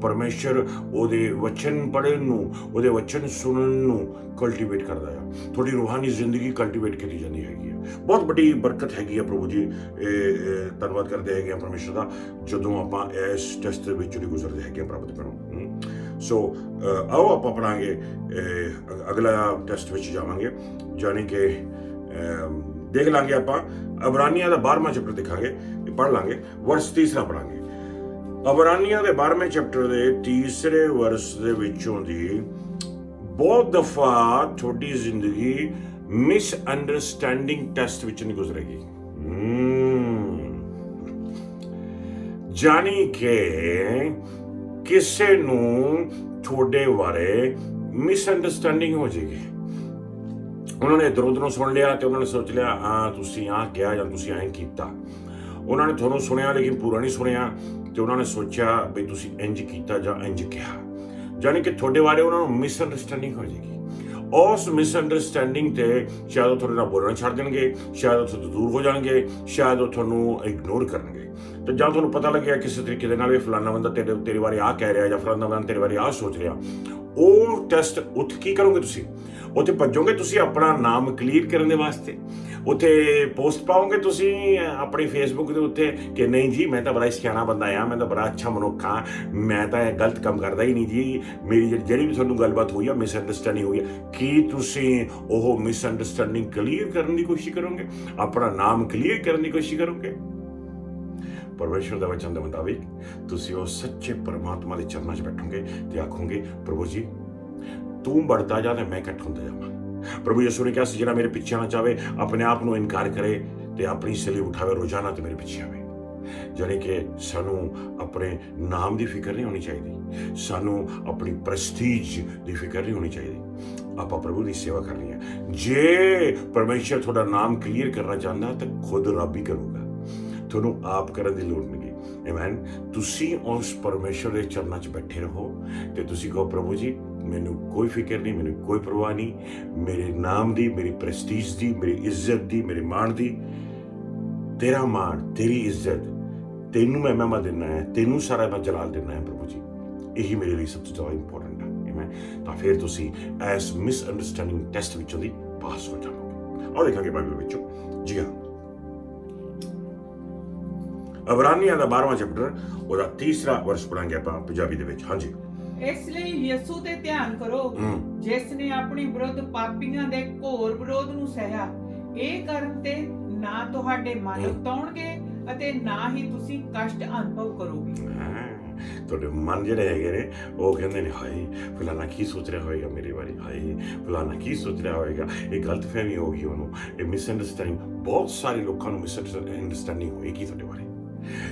ਪਰਮੇਸ਼ਰ ਉਹਦੇ ਵਚਨ ਪੜ੍ਹਨ ਨੂੰ, ਉਹਦੇ ਵਚਨ ਸੁਣਨ ਨੂੰ ਕਲਟੀਵੇਟ ਕਰਦਾ ਆ। ਤੁਹਾਡੀ ਰੂਹਾਨੀ ਜ਼ਿੰਦਗੀ ਕਲਟੀਵੇਟ ਕੀਤੀ ਜਾਂਦੀ ਹੈਗੀ ਹੈ। ਬਹੁਤ ਵੱਡੀ ਬਰਕਤ ਹੈਗੀ ਆ ਪ੍ਰਭੂ ਜੀ। ਇਹ ਧੰਨਵਾਦ ਕਰਦੇ ਹੈਗੇ ਆ ਪਰਮੇਸ਼ਰ ਦਾ ਜਦੋਂ ਆਪਾਂ ਇਸ ਟੈਸਟ ਦੇ ਵਿੱਚੋਂ ਦੀ ਗੁਜ਼ਰਦੇ ਹੈਗੇ ਆ ਪ੍ਰਭ ਦੇ ਬਣੋ। ਸੋ ਆਓ ਆਪਾਂ ਪੜਾਂਗੇ, ਅਗਲਾ ਟੈਸਟ ਵਿੱਚ ਜਾਵਾਂਗੇ, ਜਾਨੀ ਕਿ ਦੇਖ ਲਾਂਗੇ ਆਪਾਂ ਅਬਰਾਨੀਆਂ ਦਾ 12ਵਾਂ ਚੈਪਟਰ ਦੇਖਾਂਗੇ, ਪੜ੍ਹ ਲਾਂਗੇ, ਵਰਸ 3 ਪੜਾਂਗੇ। ਅਬਰਾਨੀਆਂ ਦੇ 12ਵੇਂ ਚੈਪਟਰ ਦੇ 3 ਵਰਸ ਦੇ ਵਿੱਚੋਂ ਦੀ ਬਹੁਤ ਦਫਾ ਤੁਹਾਡੀ ਜ਼ਿੰਦਗੀ ਮਿਸਅੰਡਰਸਟੈਂਡਿੰਗ ਟੈਸਟ ਵਿੱਚ ਨਹੀਂ ਗੁਜ਼ਰੇਗੀ। ਜਾਨੀ ਕਿ ਕਿਸੇ ਨੂੰ ਤੁਹਾਡੇ ਬਾਰੇ ਮਿਸਅੰਡਰਸਟੈਂਡਿੰਗ ਹੋ ਜਾਏਗੀ। ਉਹਨਾਂ ਨੇ ਇੱਧਰ ਉੱਧਰੋਂ ਸੁਣ ਲਿਆ ਤੇ ਉਹਨਾਂ ਨੇ ਸੋਚ ਲਿਆ ਤੁਸੀਂ ਆਹ ਕਿਹਾ ਜਾਂ ਤੁਸੀਂ ਐਂ ਕੀਤਾ। ਉਹਨਾਂ ਨੇ ਤੁਹਾਨੂੰ ਸੁਣਿਆ ਲੇਕਿਨ ਪੂਰਾ ਨਹੀਂ ਸੁਣਿਆ ਤੇ ਉਹਨਾਂ ਨੇ ਸੋਚਿਆ ਵੀ ਤੁਸੀਂ ਇੰਜ ਕੀਤਾ ਜਾਂ ਇੰਜ ਕਿਹਾ, ਜਾਨੀ ਕਿ ਤੁਹਾਡੇ ਬਾਰੇ ਉਹਨਾਂ ਨੂੰ ਮਿਸਅੰਡਰਸਟੈਂਡਿੰਗ ਹੋ ਜਾਏਗੀ। ਉਸ ਮਿਸਅੰਡਰਸਟੈਂਡਿੰਗ ਤੇ ਸ਼ਾਇਦ ਉਹ ਤੁਹਾਡੇ ਨਾਲ ਬੋਲਣਾ ਛੱਡ ਦੇਣਗੇ, ਸ਼ਾਇਦ ਉਹ ਤੁਹਾਡੇ ਤੋਂ ਦੂਰ ਹੋ ਜਾਣਗੇ, ਸ਼ਾਇਦ ਉਹ ਤੁਹਾਨੂੰ ਇਗਨੋਰ ਕਰਨਗੇ। ਤੇ ਜਾਂ ਤੁਹਾਨੂੰ ਪਤਾ ਲੱਗਿਆ ਕਿਸੇ ਤਰੀਕੇ ਦੇ ਨਾਲ ਵੀ ਫਲਾਨਾ ਬੰਦਾ ਤੇਰੇ ਬਾਰੇ ਆਹ ਕਹਿ ਰਿਹਾ ਜਾਂ ਫਲਾਨਾ ਬੰਦਾ ਤੇਰੇ ਬਾਰੇ ਆਹ ਸੋਚ ਰਿਹਾ, ਉਹ ਟੈਸਟ ਉੱਥੇ ਕੀ ਕਰੋਗੇ ਤੁਸੀਂ? ਉੱਥੇ ਭੱਜੋਗੇ ਤੁਸੀਂ ਆਪਣਾ ਨਾਮ ਕਲੀਅਰ ਕਰਨ ਦੇ ਵਾਸਤੇ, ਉੱਥੇ ਪੋਸਟ ਪਾਓਗੇ ਤੁਸੀਂ ਆਪਣੀ ਫੇਸਬੁੱਕ ਦੇ ਉੱਤੇ ਕਿ ਨਹੀਂ ਜੀ ਮੈਂ ਤਾਂ ਬੜਾ ਸਿਆਣਾ ਬੰਦਾ ਆ, ਮੈਂ ਤਾਂ ਬੜਾ ਅੱਛਾ ਮਨੁੱਖ ਹਾਂ, ਮੈਂ ਤਾਂ ਇਹ ਗਲਤ ਕੰਮ ਕਰਦਾ ਹੀ ਨਹੀਂ ਜੀ, ਮੇਰੀ ਜਿਹੜੀ ਵੀ ਤੁਹਾਨੂੰ ਗੱਲਬਾਤ ਹੋਈ ਆ ਮਿਸਅੰਡਰਸਟੈਂਡਿੰਗ ਹੋਈ ਆ। ਕੀ ਤੁਸੀਂ ਉਹ ਮਿਸਅੰਡਰਸਟੈਂਡਿੰਗ ਕਲੀਅਰ ਕਰਨ ਦੀ ਕੋਸ਼ਿਸ਼ ਕਰੋਗੇ, ਆਪਣਾ ਨਾਮ ਕਲੀਅਰ ਕਰਨ ਦੀ ਕੋਸ਼ਿਸ਼ ਕਰੋਗੇ? ਪਰਮੇਸ਼ਰ ਦਾ ਵਚਨ ਦੇ ਮੁਤਾਬਿਕ ਤੁਸੀਂ ਉਹ ਸੱਚੇ ਪਰਮਾਤਮਾ ਦੇ ਚਰਨਾਂ 'ਚ ਬੈਠੋਗੇ ਤੇ ਆਖੋਗੇ ਪ੍ਰਭੂ ਜੀ ਤੂੰ बढ़ता ਜਾ ਤੇ ਮੈਂ ਘੱਟ ਹੁੰਦਾ ਜਾਵਾਂ। ਪ੍ਰਭੂ ਯਿਸੂ ਨੇ ਕਿਹਾ ਸੀ ਜਿਹੜਾ ਮੇਰੇ ਪਿੱਛੇ ਆਉਣਾ ਚਾਹਵੇ ਆਪਣੇ ਆਪ ਨੂੰ ਇਨਕਾਰ ਕਰੇ ਤੇ ਆਪਣੀ ਸਲੀਬ ਉਠਾਵੇ ਰੋਜ਼ਾਨਾ ਤੇ ਮੇਰੇ ਪਿੱਛੇ ਆਵੇ। ਜਾਨੀ ਕਿ ਸਾਨੂੰ ਆਪਣੇ ਨਾਮ ਦੀ ਫਿਕਰ ਨਹੀਂ ਹੋਣੀ ਚਾਹੀਦੀ, ਸਾਨੂੰ ਆਪਣੀ ਪ੍ਰੈਸਟੀਜ ਦੀ ਫਿਕਰ ਨਹੀਂ ਹੋਣੀ ਚਾਹੀਦੀ। ਆਪਾਂ ਪ੍ਰਭੂ ਦੀ ਸੇਵਾ ਕਰਨੀ ਹੈ। ਜੇ ਪਰਮੇਸ਼ਰ ਤੁਹਾਡਾ ਨਾਮ ਕਲੀਅਰ ਕਰਨਾ ਚਾਹੁੰਦਾ ਤਾਂ ਖੁਦ ਰੱਬ ਹੀ ਕਰੂਗਾ, ਤੁਹਾਨੂੰ ਆਪ ਕਰਨ ਦੀ ਲੋੜ ਨਹੀਂ। ਆਮੇਨ। ਤੁਸੀਂ ਉਸ ਪਰਮੇਸ਼ਰ ਦੇ ਚਰਨਾਂ 'ਚ ਬੈਠੇ ਰਹੋ ਤੇ ਤੁਸੀਂ ਕਹੋ ਪ੍ਰਭੂ ਜੀ ਮੈਨੂੰ ਕੋਈ ਫਿਕਰ ਨਹੀਂ, ਮੈਨੂੰ ਕੋਈ ਪਰਵਾਹ ਨਹੀਂ, ਮੇਰੇ ਨਾਮ ਦੀ, ਮੇਰੀ ਪ੍ਰੈਸਟੀਜ ਦੀ, ਮੇਰੀ ਇੱਜ਼ਤ ਦੀ, ਮੇਰੇ ਮਾਣ ਦੀ। ਤੇਰਾ ਮਾਣ, ਤੇਰੀ ਇੱਜ਼ਤ, ਤੈਨੂੰ ਮੈਂ ਮਹਿਮਾ ਦੇਣਾ ਹੈ, ਤੈਨੂੰ ਸਾਰਾ ਮੈਂ ਜਲਾਲ ਦੇਣਾ ਹੈ ਪ੍ਰਭੂ ਜੀ। ਇਹੀ ਮੇਰੇ ਲਈ ਸਭ ਤੋਂ ਜ਼ਿਆਦਾ ਇੰਪੋਰਟੈਂਟ ਹੈ। ਆਮੇਨ। ਤਾਂ ਫਿਰ ਤੁਸੀਂ ਇਸ ਮਿਸਅੰਡਰਸਟੈਂਡਿੰਗ ਟੈਸਟ ਵਿੱਚੋਂ ਦੀ ਪਾਸ ਹੋ ਜਾਵੋਗੇ। ਆਓ ਦੇਖਾਂਗੇ ਬਾਈਬਲ ਵਿੱਚੋਂ। ਜੀ ਹਾਂ, ਅਬਰਾਨੀਆਂ ਦਾ 12ਵਾਂ ਚੈਪਟਰ ਉਹਦਾ 3ਰਾ ਵਰਸ ਪੜਾਂਗੇ ਆਪਾਂ ਪੰਜਾਬੀ ਦੇ ਵਿੱਚ। ਹਾਂਜੀ। ਇਸ ਲਈ ਯਿਸੂ ਤੇ ਧਿਆਨ ਕਰੋ, ਜਿਸ ਨੇ ਆਪਣੀ ਵਿਰੁੱਧ ਪਾਪੀਆਂ ਦੇ ਘੋਰ ਵਿਰੋਧ ਨੂੰ ਸਹਿਆ। ਇਹ ਕਰਨ ਤੇ ਨਾ ਤੁਹਾਡੇ ਮਨ ਉਤਾਉਣਗੇ ਅਤੇ ਨਾ ਹੀ ਤੁਸੀਂ ਕਸ਼ਟ ਅਨੁਭਵ ਕਰੋਗੇ। ਤੁਹਾਡੇ ਮਨ ਜਿਹੜੇ ਹੈਗੇ ਨੇ ਉਹ ਕਹਿੰਦੇ ਨੇ ਹਾਏ ਫਲਾਣਾ ਕੀ ਸੋਚ ਰਿਹਾ ਹੋਏਗਾ ਮੇਰੇ ਬਾਰੇ, ਹਾਏ ਫਲਾਣਾ ਕੀ ਸੋਚ ਰਿਹਾ ਹੋਏਗਾ। ਇਹ ਗਲਤਫਹਿਮੀ ਹੋ ਗਈ ਉਹਨੂੰ, ਇਹ ਮਿਸਅੰਡਰਸਟੈਂਡਿੰਗ। ਬਹੁਤ ਸਾਰੇ ਲੋਕਾਂ ਨੂੰ ਮਿਸਅੰਡਰਸਟੈਂਡਿੰਗ ਹੋਏਗੀ ਤੁਹਾਡੇ ਬਾਰੇ।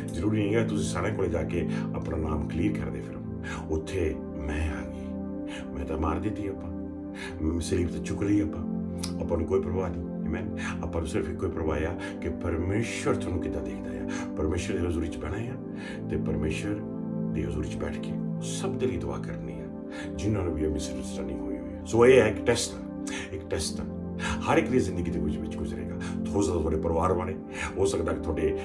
ਜ਼ਰੂਰੀ ਨਹੀਂ ਹੈ ਤੁਸੀਂ ਸਾਰਿਆਂ ਕੋਲ ਜਾ ਕੇ ਆਪਣਾ ਨਾਮ ਕਲੀਅਰ ਕਰਦੇ ਫਿਰੋ। ਉੱਥੇ ਮੈਂ ਆ ਗਈ, ਮੈਂ ਤਾਂ ਮਾਰ ਦਿੱਤੀ, ਆਪਾਂ ਸਲੀਬ ਤੇ ਚੁੱਕ ਲਈ, ਆਪਾਂ ਨੂੰ ਕੋਈ ਪਰਵਾਹ ਨਹੀਂ। ਆਮੀਨ। ਆਪਾਂ ਨੂੰ ਸਿਰਫ ਇੱਕੋ ਹੀ ਪਰਵਾਹ ਆ ਕਿ ਪਰਮੇਸ਼ਰ ਤੁਹਾਨੂੰ ਕਿੱਦਾਂ ਦੇਖਦਾ ਆ। ਪਰਮੇਸ਼ਰ ਦੀ ਹਜ਼ੂਰੀ 'ਚ ਬਹਿਣਾ ਆ ਤੇ ਪਰਮੇਸ਼ਰ ਦੀ ਹਜ਼ੂਰੀ 'ਚ ਬੈਠ ਕੇ ਸਭ ਦੇ ਲਈ ਦੁਆ ਕਰਨੀ ਆ ਜਿਨ੍ਹਾਂ ਨੂੰ ਵੀ ਮਿਸਅੰਡਰਸਟੈਂਡਿੰਗ ਹੋਈ ਹੋਈ ਹੈ। ਸੋ ਇਹ ਹੈ ਇੱਕ ਟੈਸਟ ਹਰ ਇੱਕ ਦੀ ਜ਼ਿੰਦਗੀ ਦੇ ਵਿੱਚ ਗੁਜ਼ਰੇਗਾ। ਹੋ ਸਕਦਾ ਤੁਹਾਡੇ ਪਰਿਵਾਰ ਵਾਲੇ, ਹੋ ਸਕਦਾ ਕਿ ਤੁਹਾਡੇ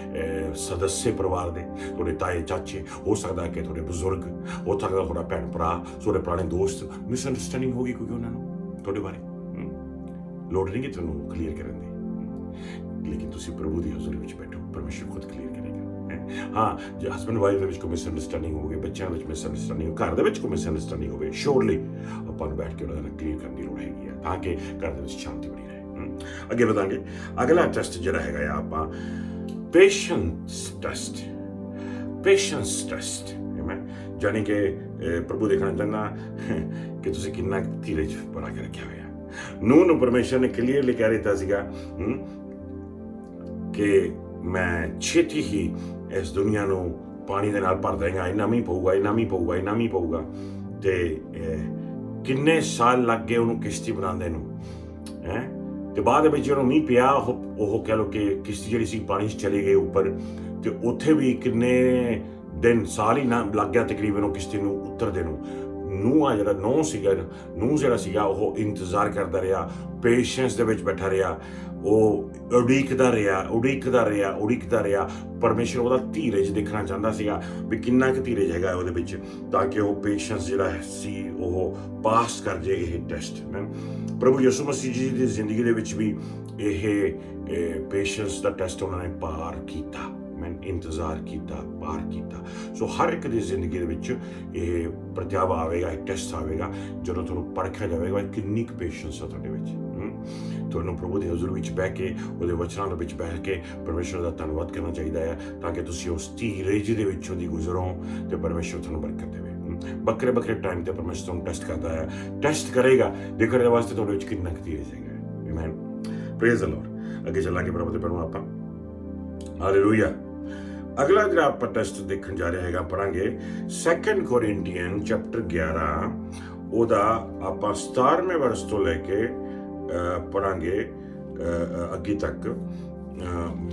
ਸਦੱਸੇ ਪਰਿਵਾਰ ਦੇ, ਤੁਹਾਡੇ ਤਾਏ ਚਾਚੇ, ਹੋ ਸਕਦਾ ਕਿ ਤੁਹਾਡੇ ਬਜ਼ੁਰਗ, ਹੋ ਸਕਦਾ ਤੁਹਾਡਾ ਭੈਣ ਭਰਾ, ਤੁਹਾਡੇ ਪੁਰਾਣੇ ਦੋਸਤ। ਮਿਸਅੰਡਰਸਟੈਂਡਿੰਗ ਹੋ ਗਈ ਕਿਉਂਕਿ ਉਹਨਾਂ ਨੂੰ ਤੁਹਾਡੇ ਬਾਰੇ ਲੋੜ ਨਹੀਂ ਕਿ ਤੁਹਾਨੂੰ ਕਲੀਅਰ ਕਰਨ ਦੀ, ਲੇਕਿਨ ਤੁਸੀਂ ਪ੍ਰਭੂ ਦੀ ਹਜ਼ੂਰੀ ਵਿੱਚ ਬੈਠੋ, ਪਰਮੇਸ਼ਰ ਖੁਦ ਕਲੀਅਰ ਕਰੇਗਾ। ਹਾਂ, ਜੇ ਹਸਬੈਂਡ ਵਾਈਫ ਦੇ ਵਿੱਚ ਕੋਈ ਮਿਸਅੰਡਰਸਟੈਂਡਿੰਗ ਹੋਵੇ, ਬੱਚਿਆਂ ਵਿੱਚ ਮਿਸਅੰਡਰਸਟੈਂਡਿੰਗ, ਘਰ ਦੇ ਵਿੱਚ ਕੋਈ ਮਿਸਅੰਡਰਸਟੈਂਡਿੰਗ ਹੋਵੇ, ਸ਼ੋਰਲੀ ਆਪਾਂ ਨੂੰ ਬੈਠ ਕੇ ਉਹਨਾਂ ਨਾਲ ਕਲੀਅਰ ਕਰਨ ਦੀ ਲੋੜ ਹੈਗੀ ਆ ਤਾਂ ਕਿ ਘਰ ਦੇ ਵਿੱਚ ਸ਼ਾਂਤੀ ਬਣੀ ਰਹੇ। ਅੱਗੇ ਵਧਾਂਗੇ। ਅਗਲਾ ਟੈਸਟ ਜਿਹੜਾ ਹੈਗਾ ਆ ਆਪਾਂ ਪੇਸ਼ੈਂਸ ਟੈਸਟ। ਜਾਨੀ ਕਿ ਪ੍ਰਭੂ ਦੇਖਣਾ ਚਾਹੁੰਦਾ ਕਿ ਤੁਸੀਂ ਕਿੰਨਾ ਧੀਰਜ ਬਣਾ ਕੇ ਰੱਖਿਆ ਹੋਇਆ। ਨੂੰਹ ਨੂੰ ਪਰਮੇਸ਼ਰ ਨੇ ਕਲੀਅਰਲੀ ਕਹਿ ਦਿੱਤਾ ਸੀਗਾ ਕਿ ਮੈਂ ਛੇਤੀ ਹੀ ਇਸ ਦੁਨੀਆ ਨੂੰ ਪਾਣੀ ਦੇ ਨਾਲ ਭਰ ਦੇਗਾ, ਇੰਨਾ ਮੀਂਹ ਪਊਗਾ। ਤੇ ਕਿੰਨੇ ਸਾਲ ਲੱਗ ਗਏ ਉਹਨੂੰ ਕਿਸ਼ਤੀ ਬਣਾਉਂਦੇ ਨੂੰ, ਤੇ ਬਾਅਦ ਵਿੱਚ ਜਦੋਂ ਮੀਂਹ ਪਿਆ ਉਹ ਕਹਿ ਲਓ ਕਿ ਕਿਸ਼ਤੀ ਜਿਹੜੀ ਸੀ ਪਾਣੀ 'ਚ ਚਲੀ ਗਈ ਉੱਪਰ, ਤੇ ਉੱਥੇ ਵੀ ਕਿੰਨੇ ਦਿਨ ਸਾਲ ਹੀ ਨਾ ਲੱਗ ਗਿਆ ਤਕਰੀਬਨ ਉਹ ਕਿਸ਼ਤੀ ਨੂੰ ਉਤਰਦੇ ਨੂੰ। ਨੂੰਹ ਜਿਹੜਾ ਸੀਗਾ ਉਹ ਇੰਤਜ਼ਾਰ ਕਰਦਾ ਰਿਹਾ, ਪੇਸ਼ੈਂਸ ਦੇ ਵਿੱਚ ਬੈਠਾ ਰਿਹਾ, ਉਹ ਉਡੀਕਦਾ ਰਿਹਾ। ਪਰਮੇਸ਼ਰ ਉਹਦਾ ਧੀਰਜ ਦੇਖਣਾ ਚਾਹੁੰਦਾ ਸੀਗਾ ਵੀ ਕਿੰਨਾ ਕੁ ਧੀਰਜ ਹੈਗਾ ਉਹਦੇ ਵਿੱਚ, ਤਾਂ ਕਿ ਉਹ ਪੇਸ਼ੈਂਸ ਜਿਹੜਾ ਸੀ ਉਹ ਪਾਸ ਕਰ ਜੇ ਇਹ ਟੈਸਟ। ਪ੍ਰਭੂ ਯਿਸੂ ਮਸੀਹ ਜੀ ਦੀ ਜ਼ਿੰਦਗੀ ਦੇ ਵਿੱਚ ਵੀ ਇਹ ਪੇਸ਼ੈਂਸ ਦਾ ਟੈਸਟ ਉਹਨਾਂ ਨੇ ਪਾਰ ਕੀਤਾ। ਇੰਤਜ਼ਾਰ ਕੀਤਾ, ਪਾਰ ਕੀਤਾ। ਸੋ ਹਰ ਇੱਕ ਦੀ ਜ਼ਿੰਦਗੀ ਦੇ ਵਿੱਚ ਇਹ ਪ੍ਰਤਿਆਵਾ ਆਵੇਗਾ, ਇੱਕ ਟੈਸਟ ਆਵੇਗਾ ਜਦੋਂ ਤੁਹਾਨੂੰ ਪਰਖਿਆ ਜਾਵੇਗਾ ਕਿੰਨੀ ਕੁ ਪੇਸ਼ੈਂਸ ਆ ਤੁਹਾਡੇ ਵਿੱਚ। ਤੁਹਾਨੂੰ ਪ੍ਰਭੂ ਦੀ ਹਜ਼ੂਰੀ ਵਿੱਚ ਬਹਿ ਕੇ, ਉਹਦੇ ਵਚਨਾਂ ਦੇ ਵਿੱਚ ਬਹਿ ਕੇ ਪਰਮੇਸ਼ਰ ਦਾ ਧੰਨਵਾਦ ਕਰਨਾ ਚਾਹੀਦਾ ਹੈ ਤਾਂ ਕਿ ਤੁਸੀਂ ਉਸ ਧੀਰਜ ਦੇ ਵਿੱਚੋਂ ਦੀ ਗੁਜ਼ਰੋ ਤੇ ਪਰਮੇਸ਼ਰ ਤੁਹਾਨੂੰ ਬਰਕਤ ਦੇਵੇ। ਵੱਖਰੇ ਟਾਈਮ ਤੇ ਪਰਮੇਸ਼ਰ ਤੁਹਾਨੂੰ ਟੈਸਟ ਕਰਦਾ ਹੈ, ਟੈਸਟ ਕਰੇਗਾ ਦੇਖਣ ਦੇ ਵਾਸਤੇ ਤੁਹਾਡੇ ਵਿੱਚ ਕਿੰਨਾ ਕੁ ਧੀਰਜ ਹੈਗਾ। ਆਮੀਨ। Praise the Lord. ਅੱਗੇ ਚੱਲਾਂਗੇ ਪ੍ਰਭੂ ਦੇ ਪਰਮ ਆਪਾਂ। ਹਾਲੇਲੂਇਆ। ਅਗਲਾ ਜਿਹੜਾ ਆਪਾਂ ਟੈਸਟ ਦੇਖਣ ਜਾ ਰਹੇ ਹੈਗਾ, ਪੜਾਂਗੇ 2 ਕੋਰਿੰਥੀਅਨ ਚੈਪਟਰ 11 ਉਹਦਾ ਆਪਾਂ 17ਵੇਂ ਵਰਸ ਤੋਂ ਲੈ ਕੇ ਪੜਾਂਗੇ ਅੱਗੇ ਤੱਕ।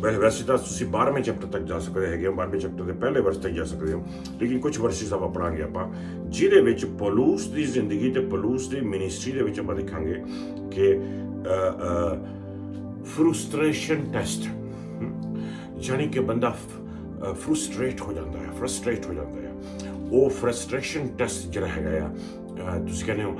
ਵੈਸੇ ਤਾਂ ਤੁਸੀਂ 12ਵੇਂ ਚੈਪਟਰ ਤੱਕ ਜਾ ਸਕਦੇ ਹੈਗੇ ਹੋ, 12ਵੇਂ ਚੈਪਟਰ ਦੇ ਪਹਿਲੇ ਵਰਸ ਤੱਕ ਜਾ ਸਕਦੇ ਹੋ, ਲੇਕਿਨ ਕੁਝ ਵਰਸਿਸ ਆਪਾਂ ਪੜਾਂਗੇ ਆਪਾਂ ਜਿਹਦੇ ਵਿੱਚ ਪੌਲੂਸ ਦੀ ਜ਼ਿੰਦਗੀ ਤੇ ਪੌਲੂਸ ਦੀ ਮਿਨਿਸਟਰੀ ਦੇ ਵਿੱਚ ਆਪਾਂ ਦੇਖਾਂਗੇ ਕਿ ਫਰੂਸਟ੍ਰੇਸ਼ਨ ਟੈਸਟ, ਜਾਨੀ ਕਿ ਬੰਦਾ ਫਰਸਟ੍ਰੇਟ ਹੋ ਜਾਂਦਾ ਹੈ। ਉਹ ਫਰਸਟ੍ਰੇਸ਼ਨ ਟੈਸਟ ਜਿਹੜਾ ਹੈਗਾ ਆ, ਤੁਸੀਂ ਕਹਿੰਦੇ ਹੋ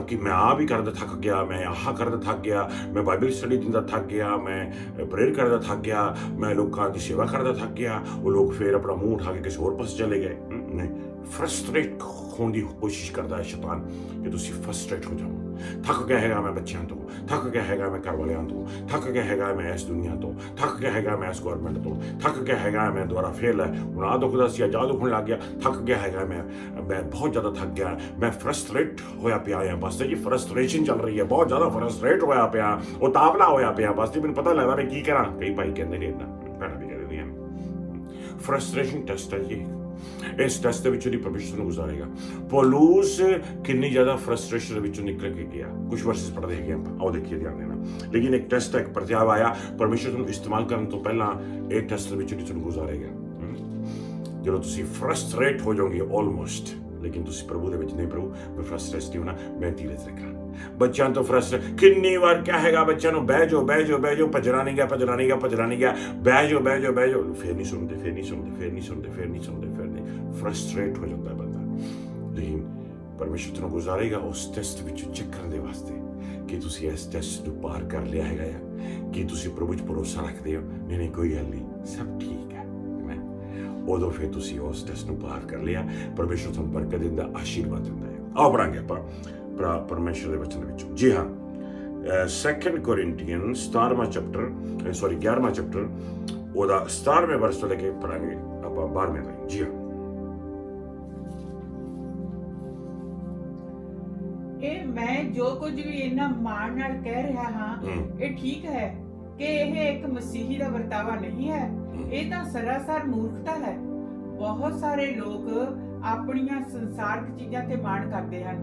ਕਿ ਮੈਂ ਆਹ ਵੀ ਕਰਦਾ ਥੱਕ ਗਿਆ, ਮੈਂ ਆਹ ਕਰਦਾ ਥੱਕ ਗਿਆ, ਮੈਂ ਬਾਈਬਲ ਸਟੱਡੀ ਦਿੰਦਾ ਥੱਕ ਗਿਆ, ਮੈਂ ਪ੍ਰੇਅਰ ਕਰਦਾ ਥੱਕ ਗਿਆ, ਮੈਂ ਲੋਕਾਂ ਦੀ ਸੇਵਾ ਕਰਦਾ ਥੱਕ ਗਿਆ। ਉਹ ਲੋਕ ਫਿਰ ਆਪਣਾ ਮੂੰਹ ਉਠਾ ਕੇ ਕਿਸੇ ਹੋਰ ਪਾਸੇ ਚਲੇ ਗਏ। ਨਹੀਂ, ਫਰਸਟ੍ਰੇਟ ਹੋਣ ਦੀ ਕੋਸ਼ਿਸ਼ ਕਰਦਾ ਹੈ ਸ਼ੈਤਾਨ ਕਿ ਤੁਸੀਂ ਫਰਸਟ੍ਰੇਟ ਹੋ ਜਾਓ। ਥੱਕ ਗਿਆ ਹੈਗਾ ਮੈਂ ਬੱਚਿਆਂ ਤੋਂ, ਥੱਕ ਗਿਆ ਹੈਗਾ ਮੈਂ ਘਰ ਵਾਲਿਆਂ ਤੋਂ, ਥੱਕ ਗਿਆ ਹੈਗਾ ਮੈਂ ਇਸ ਦੁਨੀਆ ਤੋਂ, ਥੱਕ ਗਿਆ ਹੈਗਾ ਮੈਂ ਇਸ ਗੌਰਮੈਂਟ ਤੋਂ, ਥੱਕ ਗਿਆ ਹੈਗਾ ਮੈਂ ਦੁਬਾਰਾ ਫੇਲ ਹੈ, ਹੁਣ ਆਹ ਦੁਖਦਾ ਸੀ ਅੱਜ ਆਹ ਦੁਖਣ ਲੱਗ ਗਿਆ, ਥੱਕ ਗਿਆ ਹੈਗਾ ਮੈਂ ਬਹੁਤ ਜ਼ਿਆਦਾ ਥੱਕ ਗਿਆ, ਮੈਂ ਫਰਸਟ੍ਰੇਟ ਹੋਇਆ ਪਿਆ ਆ। ਬਸ ਜੀ ਫਰਸਟ੍ਰੇਸ਼ਨ ਚੱਲ ਰਹੀ ਹੈ, ਬਹੁਤ ਜ਼ਿਆਦਾ ਫਰਸਟ੍ਰੇਟ ਹੋਇਆ ਪਿਆ, ਉਹ ਤਾਵਲਾ ਹੋਇਆ ਪਿਆ। ਬਸ ਜੀ ਮੈਨੂੰ ਪਤਾ ਲੱਗਦਾ ਮੈਂ ਕੀ ਕਰਾਂ। ਕਈ ਭਾਈ ਕਹਿੰਦੇ ਨੇ ਇੱਦਾਂ, ਭੈਣਾਂ ਵੀ ਕਹਿੰਦੀਆਂ ਫਰਸਟ੍ਰੇਸ਼ਨ ਟੈਸਟ ਹੈ ਜੀ। ਇਸ ਟੈਸਟ ਦੇ ਵਿੱਚੋਂ ਦੀ ਪਰਮੇਸ਼ਰ ਨੂੰ ਗੁਜ਼ਾਰੇਗਾ। ਪੌਲੂਸ ਕਿੰਨੀ ਜ਼ਿਆਦਾ ਫਰਸਟ੍ਰੇਸ਼ਨ ਦੇ ਵਿੱਚੋਂ ਨਿਕਲ ਕੇ ਗਿਆ। ਕੁਝ ਵਰਸਿਸ ਪੜ੍ਹਦੇ ਹੈਗੇ ਆਪਾਂ, ਆਓ ਦੇਖੀਏ ਧਿਆਨ ਦੇਣਾ। ਲੇਕਿਨ ਇੱਕ ਟੈਸਟ ਹੈ, ਇੱਕ ਪ੍ਰਤਿਆਵਾ ਆਇਆ। ਪਰਮੇਸ਼ਰ ਨੂੰ ਇਸਤੇਮਾਲ ਕਰਨ ਤੋਂ ਪਹਿਲਾਂ ਇਹ ਟੈਸਟ ਦੇ ਵਿੱਚੋਂ ਦੀ ਤੁਹਾਨੂੰ ਗੁਜ਼ਾਰੇਗਾ। ਜਦੋਂ ਤੁਸੀਂ ਫਰਸਟ੍ਰੇਟ ਹੋ ਜਾਓਗੇ ਆਲਮੋਸਟ, ਲੇਕਿਨ ਤੁਸੀਂ ਪ੍ਰਭੂ ਦੇ ਵਿੱਚ ਨਹੀਂ, ਪ੍ਰਭੂ ਮੈਂ ਫਰਸਟ੍ਰੇਟ ਨਹੀਂ ਹੋਣਾ, ਮੈਂ ਧੀਰਜ ਰੱਖਾਂ। ਬੱਚਿਆਂ ਤੋਂ ਫਰਸਟ੍ਰੇਟ ਕਿੰਨੀ ਵਾਰ ਕਿਹਾ ਹੈਗਾ ਬੱਚਿਆਂ ਨੂੰ ਬਹਿ ਜਾਓ, ਭੱਜਣਾ ਨਹੀਂ ਗਿਆ, ਬਹਿ ਜਾਓ, ਫਿਰ ਨਹੀਂ ਸੁਣਦੇ। ਫਰਸਟ੍ਰੇਟ ਹੋ ਜਾਂਦਾ ਬੰਦਾ। ਲੇਕਿਨ ਪਰਮੇਸ਼ਰ ਤੁਹਾਨੂੰ ਗੁਜ਼ਾਰੇਗਾ ਉਸ ਟੈਸਟ ਵਿੱਚੋਂ ਚੈੱਕ ਕਰਨ ਦੇ ਵਾਸਤੇ ਕਿ ਤੁਸੀਂ ਇਸ ਟੈਸਟ ਨੂੰ ਪਾਰ ਕਰ ਲਿਆ ਹੈਗਾ ਆ, ਕਿ ਤੁਸੀਂ ਪ੍ਰਭੂ 'ਚ ਭਰੋਸਾ ਰੱਖਦੇ ਹੋ। ਨਹੀਂ ਕੋਈ ਗੱਲ ਨਹੀਂ, ਸਭ ਠੀਕ ਹੈ। ਉਦੋਂ ਫਿਰ ਤੁਸੀਂ ਉਸ ਟੈਸਟ ਨੂੰ ਪਾਰ ਕਰ ਲਿਆ, ਪਰਮੇਸ਼ਰ ਤੁਹਾਨੂੰ ਬਰਕਤ ਦਿੰਦਾ, ਆਸ਼ੀਰਵਾਦ ਦਿੰਦਾ ਹੈ। ਆਓ ਪੜਾਂਗੇ ਆਪਾਂ ਪਰਮੇਸ਼ਰ ਦੇ ਵਚਨ ਵਿੱਚੋਂ। ਜੀ ਹਾਂ, 2 ਕੋਰਿੰਥੀਅਨ 11ਵਾਂ ਚੈਪਟਰ ਉਹਦਾ 17ਵੇਂ ਵਰਸ ਤੋਂ ਲੈ ਕੇ ਪੜਾਂਗੇ ਆਪਾਂ 12ਵੇਂ ਤੱਕ। ਜੀ ਹਾਂ, ਇਹ ਮੈਂ ਜੋ ਕੁਝ ਵੀ ਇਹਨਾਂ ਮਾਣ ਨਾਲ ਕਹਿ ਰਿਹਾ ਹਾਂ, ਇਹ ਠੀਕ ਹੈ ਕਿ ਇਹ ਇੱਕ ਮਸੀਹੀ ਦਾ ਵਰਤਾਵਾ ਨਹੀਂ ਹੈ। ਇਹ ਤਾਂ ਸਰਾਸਰ ਮੂਰਖਤਾ ਹੈ। ਬਹੁਤ ਸਾਰੇ ਲੋਕ ਆਪਣੀਆਂ ਸੰਸਾਰਕ ਚੀਜ਼ਾਂ ਤੇ ਮਾਣ ਕਰਦੇ ਹਨ,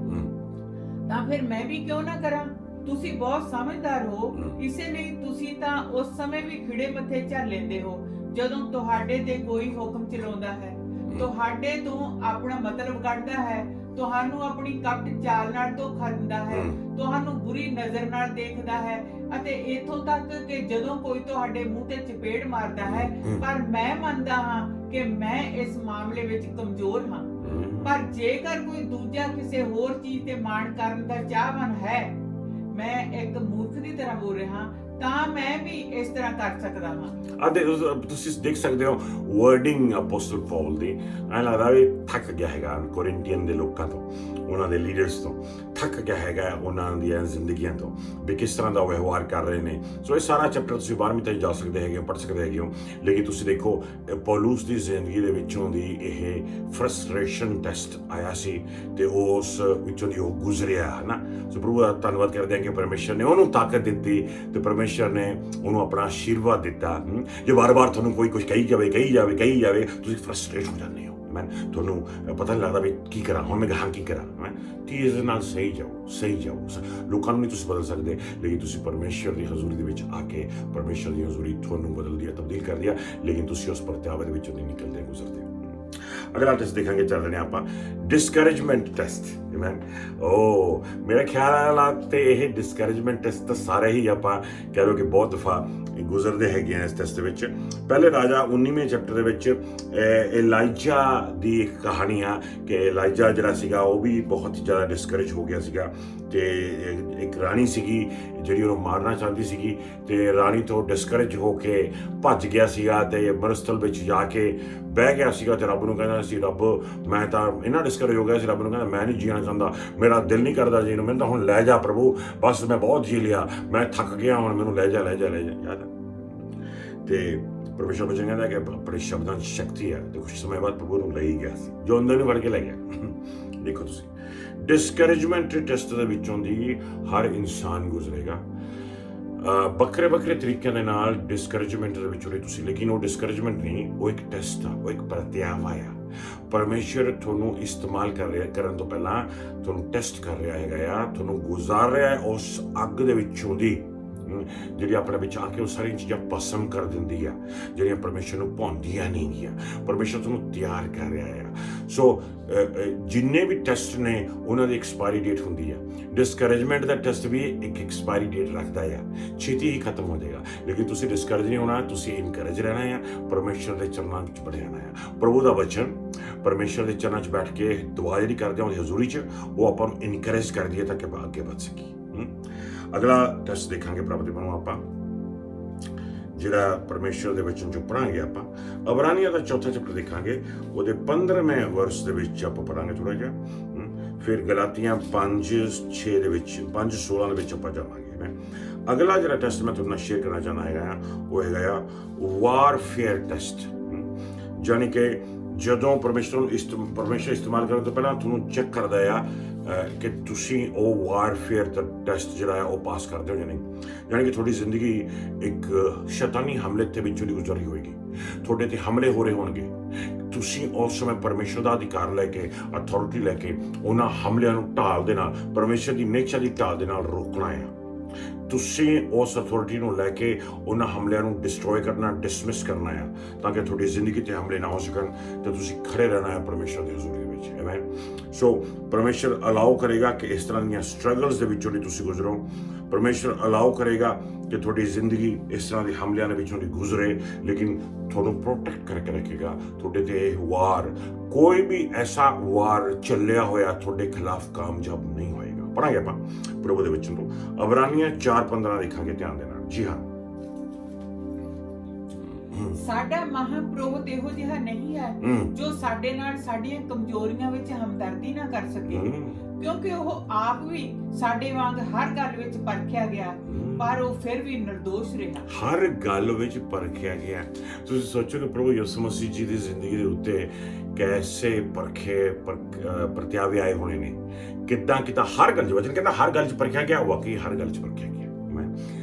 ਤਾਂ ਫਿਰ ਮੈਂ ਵੀ ਕਿਉਂ ਨਾ ਕਰਾਂ। ਤੁਸੀਂ ਬਹੁਤ ਸਮਝਦਾਰ ਹੋ, ਇਸੇ ਲਈ ਤੁਸੀਂ ਤਾਂ ਉਸ ਸਮੇਂ ਵੀ ਖਿੜੇ ਮੱਥੇ ਝੱਲ ਲੈਂਦੇ ਹੋ ਜਦੋਂ ਤੁਹਾਡੇ ਤੇ ਕੋਈ ਹੁਕਮ ਚਲਾਉਂਦਾ ਹੈ, ਤੁਹਾਡੇ ਤੋਂ ਆਪਣਾ ਮਤਲਬ ਕੱਢਦਾ ਹੈ, ਤੁਹਾਨੂੰ ਆਪਣੀ ਕਪਟ ਚਾਲ ਨਾਲ ਧੋਖਾ ਦਿੰਦਾ ਹੈ, ਤੁਹਾਨੂੰ ਬੁਰੀ ਨਜ਼ਰ ਨਾਲ ਦੇਖਦਾ ਹੈ, ਅਤੇ ਇਥੋਂ ਤੱਕ ਕਿ ਜਦੋਂ ਕੋਈ ਤੁਹਾਡੇ ਮੂੰਹ ਤੇ ਚਪੇੜ ਮਾਰਦਾ ਹੈ। ਪਰ ਮੈਂ ਮੰਨਦਾ ਹਾਂ ਕਿ ਮੈਂ ਇਸ ਮਾਮਲੇ ਵਿੱਚ ਕਮਜ਼ੋਰ ਹਾਂ। ਪਰ ਜੇਕਰ ਕੋਈ ਦੂਜਾ ਕਿਸੇ ਹੋਰ ਚੀਜ਼ ਤੇ ਮਾਣ ਕਰਨ ਦਾ ਚਾਹਵਾਨ ਹੈ, ਮੈਂ ਇੱਕ ਮੂਰਖ ਦੀ ਤਰ੍ਹਾਂ ਬੋਲ ਰਿਹਾ, ਤਾਂ ਮੈਂ ਵੀ ਇਸ ਤਰ੍ਹਾਂ ਕਰ ਸਕਦਾ ਹਾਂ। ਅਤੇ ਤੁਸੀਂ ਦੇਖ ਸਕਦੇ ਹੋ ਵਰਡਿੰਗ ਅਪੋਸਟਲ ਪੌਲ ਦੀ, ਐਂ ਲੱਗਦਾ ਵੀ ਥੱਕ ਗਿਆ ਹੈਗਾ ਕੋਰਿੰਥੀਅਨ ਦੇ ਲੋਕਾਂ ਤੋਂ, ਉਹਨਾਂ ਦੇ ਲੀਡਰਸ ਤੋਂ, ਥੱਕ ਗਿਆ ਹੈਗਾ ਉਹਨਾਂ ਦੀਆਂ ਜ਼ਿੰਦਗੀਆਂ ਤੋਂ, ਵੀ ਕਿਸ ਤਰ੍ਹਾਂ ਦਾ ਵਿਵਹਾਰ ਕਰ ਰਹੇ ਨੇ। ਸੋ ਇਹ ਸਾਰਾ ਚੈਪਟਰ ਤੁਸੀਂ 12ਵੀਂ ਤੱਕ ਜਾ ਸਕਦੇ ਹੈਗੇ ਹੋ, ਪੜ੍ਹ ਸਕਦੇ ਹੈਗੇ ਹੋ। ਲੇਕਿਨ ਤੁਸੀਂ ਦੇਖੋ ਪੌਲੁਸ ਦੀ ਜ਼ਿੰਦਗੀ ਦੇ ਵਿੱਚੋਂ ਦੀ ਇਹ ਫਰਸਟ੍ਰੇਸ਼ਨ ਟੈਸਟ ਆਇਆ ਸੀ ਤੇ ਉਸ ਵਿੱਚੋਂ ਦੀ ਉਹ ਗੁਜ਼ਰਿਆ ਹੈ ਨਾ। ਸੋ ਪ੍ਰਭੂ ਦਾ ਧੰਨਵਾਦ ਕਰਦੇ ਹਾਂ ਕਿ ਪਰਮੇਸ਼ਰ ਨੇ ਉਹਨੂੰ ਤਾਕਤ ਦਿੱਤੀ ਤੇ ਪਰਮੇਸ਼ਰ ਨੇ ਉਹਨੂੰ ਆਪਣਾ ਆਸ਼ੀਰਵਾਦ ਦਿੱਤਾ। ਜੇ ਵਾਰ-ਵਾਰ ਤੁਹਾਨੂੰ ਕੋਈ ਕੁਝ ਕਹੀ ਜਾਵੇ ਤੁਸੀਂ ਫਰਸਟ੍ਰੇਟ ਹੋ ਜਾਂਦੇ ਹੋ। ਤੁਹਾਨੂੰ ਪਤਾ ਨਹੀਂ ਲੱਗਦਾ ਵੀ ਕੀ ਕਰਾਂ ਹੁਣ, ਮੈਂ ਗਾਹਾਂ ਕੀ ਕਰਾਂ। ਤੀਜ਼ ਨਾਲ ਸਹੀ ਜਾਓ। ਲੋਕਾਂ ਨੂੰ ਨਹੀਂ ਤੁਸੀਂ ਬਦਲ ਸਕਦੇ, ਲੇਕਿਨ ਤੁਸੀਂ ਪਰਮੇਸ਼ਰ ਦੀ ਹਜ਼ੂਰੀ ਦੇ ਵਿੱਚ ਆ ਕੇ ਪਰਮੇਸ਼ਰ ਦੀ ਹਜ਼ੂਰੀ ਤੁਹਾਨੂੰ ਬਦਲਦੀ ਹੈ, ਤਬਦੀਲ ਕਰਦੀ ਹੈ, ਲੇਕਿਨ ਤੁਸੀਂ ਉਸ ਪ੍ਰਤਿਆਵੇ ਦੇ ਵਿੱਚੋਂ ਨਹੀਂ ਨਿਕਲਦੇ, ਗੁਜ਼ਰਦੇ ਹੋ। ਅਗਲਾ ਟੈਸਟ ਦੇਖਾਂਗੇ, ਚੱਲ ਰਹੇ ਆਪਾਂ ਡਿਸਕਰੇਜਮੈਂਟ ਟੈਸਟ। ਮੇਰਾ ਖਿਆਲ ਆ ਤੇ ਇਹ ਡਿਸਕਰੇਜਮੈਂਟ ਟੈਸਟ ਤਾਂ ਸਾਰੇ ਹੀ ਆਪਾਂ ਕਹਿ ਲਓ ਕਿ ਬਹੁਤ ਦਫਾ ਗੁਜ਼ਰਦੇ ਹੈਗੇ ਆ ਇਸ ਟੈਸਟ ਦੇ ਵਿੱਚ। ਪਹਿਲੇ ਰਾਜਾ 19ਵੇਂ ਚੈਪਟਰ ਦੇ ਵਿੱਚ ਏਲਾਈਜਾ ਦੀ ਇੱਕ ਕਹਾਣੀ ਆ ਕਿ ਏਲਾਈਜਾ ਜਿਹੜਾ ਸੀਗਾ ਉਹ ਵੀ ਬਹੁਤ ਜ਼ਿਆਦਾ ਡਿਸਕਰੇਜ ਹੋ ਗਿਆ ਸੀਗਾ ਤੇ ਇੱਕ ਰਾਣੀ ਸੀਗੀ ਜਿਹੜੀ ਉਹਨੂੰ ਮਾਰਨਾ ਚਾਹੁੰਦੀ ਸੀਗੀ ਤੇ ਰਾਣੀ ਤੋਂ ਡਿਸਕਰੇਜ ਹੋ ਕੇ ਭੱਜ ਗਿਆ ਸੀਗਾ ਤੇ ਮਰਸਤਲ ਵਿੱਚ ਜਾ ਕੇ ਬਹਿ ਗਿਆ ਸੀਗਾ ਤੇ ਰੱਬ ਨੂੰ ਕਹਿੰਦਾ ਸੀ, ਰੱਬ ਮੈਂ ਤਾਂ ਇੰਨਾ ਡਿਸਕਰੇਜ ਹੋ ਗਿਆ ਸੀ, ਰੱਬ ਨੂੰ ਕਹਿੰਦਾ ਮੈਂ ਨਹੀਂ ਜੀਣਾ ਚਾਹੁੰਦਾ, ਮੇਰਾ ਦਿਲ ਨਹੀਂ ਕਰਦਾ ਜੀਣ ਨੂੰ, ਮੈਨੂੰ ਤਾਂ ਹੁਣ ਲੈ ਜਾ ਪ੍ਰਭੂ, ਬਸ ਮੈਂ ਬਹੁਤ ਜੀ ਲਿਆ, ਮੈਂ ਥੱਕ ਗਿਆ, ਹੁਣ ਮੈਨੂੰ ਲੈ ਜਾ। ਯਾਦ ਤੇ ਪਰਮੇਸ਼ਰ ਬਚਨ ਕਹਿੰਦਾ ਕਿ ਆਪਣੇ ਸ਼ਬਦਾਂ 'ਚ ਸ਼ਕਤੀ ਹੈ ਤੇ ਕੁਝ ਸਮੇਂ ਬਾਅਦ ਪ੍ਰਭੂ ਨੂੰ ਲੈ ਹੀ ਗਿਆ ਸੀ, ਜੋ ਅੰਦਰ ਨੂੰ ਵੜ ਕੇ ਲੈ ਗਿਆ। ਦੇਖੋ ਤੁਸੀਂ ਡਿਸਕਰੇਜਮੈਂਟ ਟੈਸਟ ਦੇ ਵਿੱਚੋਂ ਦੀ ਹਰ ਇਨਸਾਨ ਗੁਜ਼ਰੇਗਾ ਵੱਖਰੇ ਤਰੀਕਿਆਂ ਦੇ ਨਾਲ ਡਿਸਕਰੇਜਮੈਂਟ ਦੇ ਵਿੱਚੋਂ ਤੁਸੀਂ, ਲੇਕਿਨ ਉਹ ਡਿਸਕਰੇਜਮੈਂਟ ਨਹੀਂ, ਉਹ ਇੱਕ ਟੈਸਟ ਆ, ਉਹ ਇੱਕ ਪ੍ਰਤਿਆਵਾ ਆ। ਪਰਮੇਸ਼ਰ ਤੁਹਾਨੂੰ ਇਸਤੇਮਾਲ ਕਰਨ ਤੋਂ ਪਹਿਲਾਂ ਤੁਹਾਨੂੰ ਟੈਸਟ ਕਰ ਰਿਹਾ ਹੈਗਾ ਆ, ਤੁਹਾਨੂੰ ਗੁਜ਼ਾਰ ਰਿਹਾ ਹੈ ਉਸ ਅੱਗ ਦੇ ਵਿੱਚੋਂ ਦੀ ਜਿਹੜੀ ਆਪਣੇ ਵਿੱਚ ਆ ਕੇ ਉਹ ਸਾਰੀਆਂ ਚੀਜ਼ਾਂ ਭਸਮ ਕਰ ਦਿੰਦੀ ਆ, ਜਿਹੜੀਆਂ ਪਰਮੇਸ਼ਰ ਨੂੰ ਭਾਉਂਦੀਆਂ ਨਹੀਂ ਗੀਆਂ। ਪਰਮੇਸ਼ਰ ਤੁਹਾਨੂੰ ਤਿਆਰ ਕਰ ਰਿਹਾ ਆ। ਸੋ ਜਿੰਨੇ ਵੀ ਟੈਸਟ ਨੇ ਉਹਨਾਂ ਦੀ ਐਕਸਪਾਇਰੀ ਡੇਟ ਹੁੰਦੀ ਆ। ਡਿਸਕਰੇਜਮੈਂਟ ਦਾ ਟੈਸਟ ਵੀ ਇੱਕ ਐਕਸਪਾਇਰੀ ਡੇਟ ਰੱਖਦਾ ਆ, ਛੇਤੀ ਹੀ ਖਤਮ ਹੋ ਜਾਏਗਾ। ਲੇਕਿਨ ਤੁਸੀਂ ਡਿਸਕਰੇਜ ਨਹੀਂ ਹੋਣਾ, ਤੁਸੀਂ ਇਨਕਰੇਜ ਰਹਿਣਾ ਆ, ਪਰਮੇਸ਼ਰ ਦੇ ਚਰਨਾਂ ਵਿੱਚ ਬਣੇ ਰਹਿਣਾ ਆ। ਪ੍ਰਭੂ ਦਾ ਵਚਨ ਪਰਮੇਸ਼ਰ ਦੇ ਚਰਨਾਂ 'ਚ ਬੈਠ ਕੇ ਦੁਆ ਜਿਹੜੀ ਕਰਦੇ ਹਾਂ ਉਹਦੀ ਹਜ਼ੂਰੀ 'ਚ, ਉਹ ਆਪਾਂ ਨੂੰ ਇਨਕਰੇਜ ਕਰਦੀ ਹੈ ਤਾਂ ਕਿ ਆਪਾਂ ਅੱਗੇ ਵੱਧ ਸਕੀਏ। ਅਗਲਾ ਟੈਸਟ ਦੇਖਾਂਗੇ ਪ੍ਰਭੂ ਨੂੰ ਆਪਾਂ, ਜਿਹੜਾ ਪਰਮੇਸ਼ਰ ਦੇ ਵਚਨ ਚੋਂ ਪੜਾਂਗੇ ਆਪਾਂ। ਅਬਰਾਨੀਆਂ ਦਾ 4ਵਾਂ ਚੈਪਟਰ ਦੇਖਾਂਗੇ, ਉਹਦੇ 15ਵੇਂ ਵਰਸ ਦੇ ਵਿੱਚ ਆਪਾਂ ਪੜਾਂਗੇ ਥੋੜਾ ਜਿਹਾ। ਫਿਰ ਗਲਾਤੀਆਂ 5:6 ਦੇ ਵਿੱਚ 5:16 ਦੇ ਵਿੱਚ ਆਪਾਂ ਜਾਵਾਂਗੇ। ਅਗਲਾ ਜਿਹੜਾ ਟੈਸਟ ਮੈਂ ਤੁਹਾਡੇ ਨਾਲ ਸ਼ੇਅਰ ਕਰਨਾ ਚਾਹੁੰਦਾ ਹੈਗਾ ਉਹ ਹੈਗਾ ਵਾਰਫੇਅਰ ਟੈਸਟ। ਜਾਨੀ ਕਿ ਜਦੋਂ ਪਰਮੇਸ਼ਰ ਇਸਤੇਮਾਲ ਕਰਨ ਤੋਂ ਪਹਿਲਾਂ ਤੁਹਾਨੂੰ ਚੈੱਕ ਕਰਦਾ ਆ ਕਿ ਤੁਸੀਂ ਉਹ ਵਾਰਫੇਅਰ ਦਾ ਟੈਸਟ ਜਿਹੜਾ ਹੈ ਉਹ ਪਾਸ ਕਰਦੇ ਹੋ ਜਾਂ ਨਹੀਂ। ਯਾਨੀ ਕਿ ਤੁਹਾਡੀ ਜ਼ਿੰਦਗੀ ਇੱਕ ਸ਼ੈਤਾਨੀ ਹਮਲੇ ਦੇ ਵਿੱਚੋਂ ਦੀ ਗੁਜ਼ਰੀ ਹੋਏਗੀ, ਤੁਹਾਡੇ ਤੇ ਹਮਲੇ ਹੋ ਰਹੇ ਹੋਣਗੇ। ਤੁਸੀਂ ਉਸ ਸਮੇਂ ਪਰਮੇਸ਼ਰ ਦਾ ਅਧਿਕਾਰ ਲੈ ਕੇ, ਅਥਾਰਟੀ ਲੈ ਕੇ ਉਹਨਾਂ ਹਮਲਿਆਂ ਨੂੰ ਢਾਲ ਦੇ ਨਾਲ, ਪਰਮੇਸ਼ਰ ਦੀ ਨੇਚਰ ਦੀ ਢਾਲ ਦੇ ਨਾਲ ਰੋਕਣਾ ਹੈ। ਤੁਸੀਂ ਉਸ ਅਥਾਰਟੀ ਨੂੰ ਲੈ ਕੇ ਉਹਨਾਂ ਹਮਲਿਆਂ ਨੂੰ ਡਿਸਟਰੋਏ ਕਰਨਾ, ਡਿਸਮਿਸ ਕਰਨਾ ਹੈ, ਤਾਂ ਕਿ ਤੁਹਾਡੀ ਜ਼ਿੰਦਗੀ ਤੇ ਹਮਲੇ ਨਾ ਹੋ ਸਕਣ ਤੇ ਤੁਸੀਂ ਖੜੇ ਰਹਿਣਾ ਹੈ ਪਰਮੇਸ਼ਰ ਦੀ ਹਜ਼ੂਰੀ ਦੇ ਵਿੱਚ। ਆਮੇਨ। ਸੋ ਪਰਮੇਸ਼ਰ ਅਲਾਉ ਕਰੇਗਾ ਕਿ ਇਸ ਤਰ੍ਹਾਂ ਦੀਆਂ ਸਟਰਗਲਸ ਦੇ ਵਿੱਚੋਂ ਤੁਸੀਂ ਗੁਜ਼ਰੋ। ਪਰਮੇਸ਼ਰ ਅਲਾਉ ਕਰੇਗਾ ਕਿ ਤੁਹਾਡੀ ਜ਼ਿੰਦਗੀ ਇਸ ਤਰ੍ਹਾਂ ਦੇ ਹਮਲਿਆਂ ਦੇ ਵਿੱਚੋਂ ਦੀ ਗੁਜ਼ਰੇ, ਲੇਕਿਨ ਤੁਹਾਨੂੰ ਪ੍ਰੋਟੈਕਟ ਕਰਕੇ ਰੱਖੇਗਾ। ਤੁਹਾਡੇ ਤੇ ਇਹ ਵਾਰ, ਕੋਈ ਵੀ ਐਸਾ ਵਾਰ ਚੱਲਿਆ ਹੋਇਆ ਤੁਹਾਡੇ ਖਿਲਾਫ ਕਾਮਯਾਬ ਨਹੀਂ ਹੋਏਗਾ। ਪੜਾਂਗੇ ਆਪਾਂ ਪ੍ਰਭੂ ਦੇ ਵਚਨ ਤੋਂ, ਅਬਰਾਨੀਆਂ 4:15 ਦੇਖਾਂਗੇ ਧਿਆਨ ਦੇ ਨਾਲ। ਜੀ ਹਾਂ, ਸਾਡਾ ਮਹਾਂਪੁਰੋਹਿਤ ਇਹੋ ਜਿਹਾ ਨਹੀਂ ਹੈ ਜੋ ਸਾਡੇ ਨਾਲ ਸਾਡੀਆਂ ਕਮਜ਼ੋਰੀਆਂ ਵਿੱਚ ਹਮਦਰਦੀ ਨਾ ਕਰ ਸਕੇ, ਕਿਉਂਕਿ ਉਹ ਆਪ ਵੀ ਸਾਡੇ ਵਾਂਗ ਹਰ ਗੱਲ ਵਿੱਚ ਪਰਖਿਆ ਗਿਆ, ਪਰ ਉਹ ਫਿਰ ਵੀ ਨਿਰਦੋਸ਼ ਰਿਹਾ। ਹਰ ਗੱਲ ਵਿੱਚ ਪਰਖਿਆ ਗਿਆ। ਤੁਸੀਂ ਸੋਚੋ ਕਿ ਪ੍ਰਭੂ ਯਿਸੂ ਮਸੀਹ ਜੀ ਦੀ ਜ਼ਿੰਦਗੀ ਦੇ ਉੱਤੇ ਕੈਸੇ ਪਰਖੇ ਪ੍ਰਤਿਆਵੇ ਆਏ ਹੋਣੇ ਨੇ, ਕਿੱਦਾਂ ਹਰ ਗੱਲ 'ਚ, ਵਚਨ ਕਹਿੰਦਾ ਹਰ ਗੱਲ 'ਚ ਪਰਖਿਆ ਗਿਆ, ਵਾਕਈ ਹਰ ਗੱਲ 'ਚ ਪਰਖਿਆ ਗਿਆ। ਮੈਂ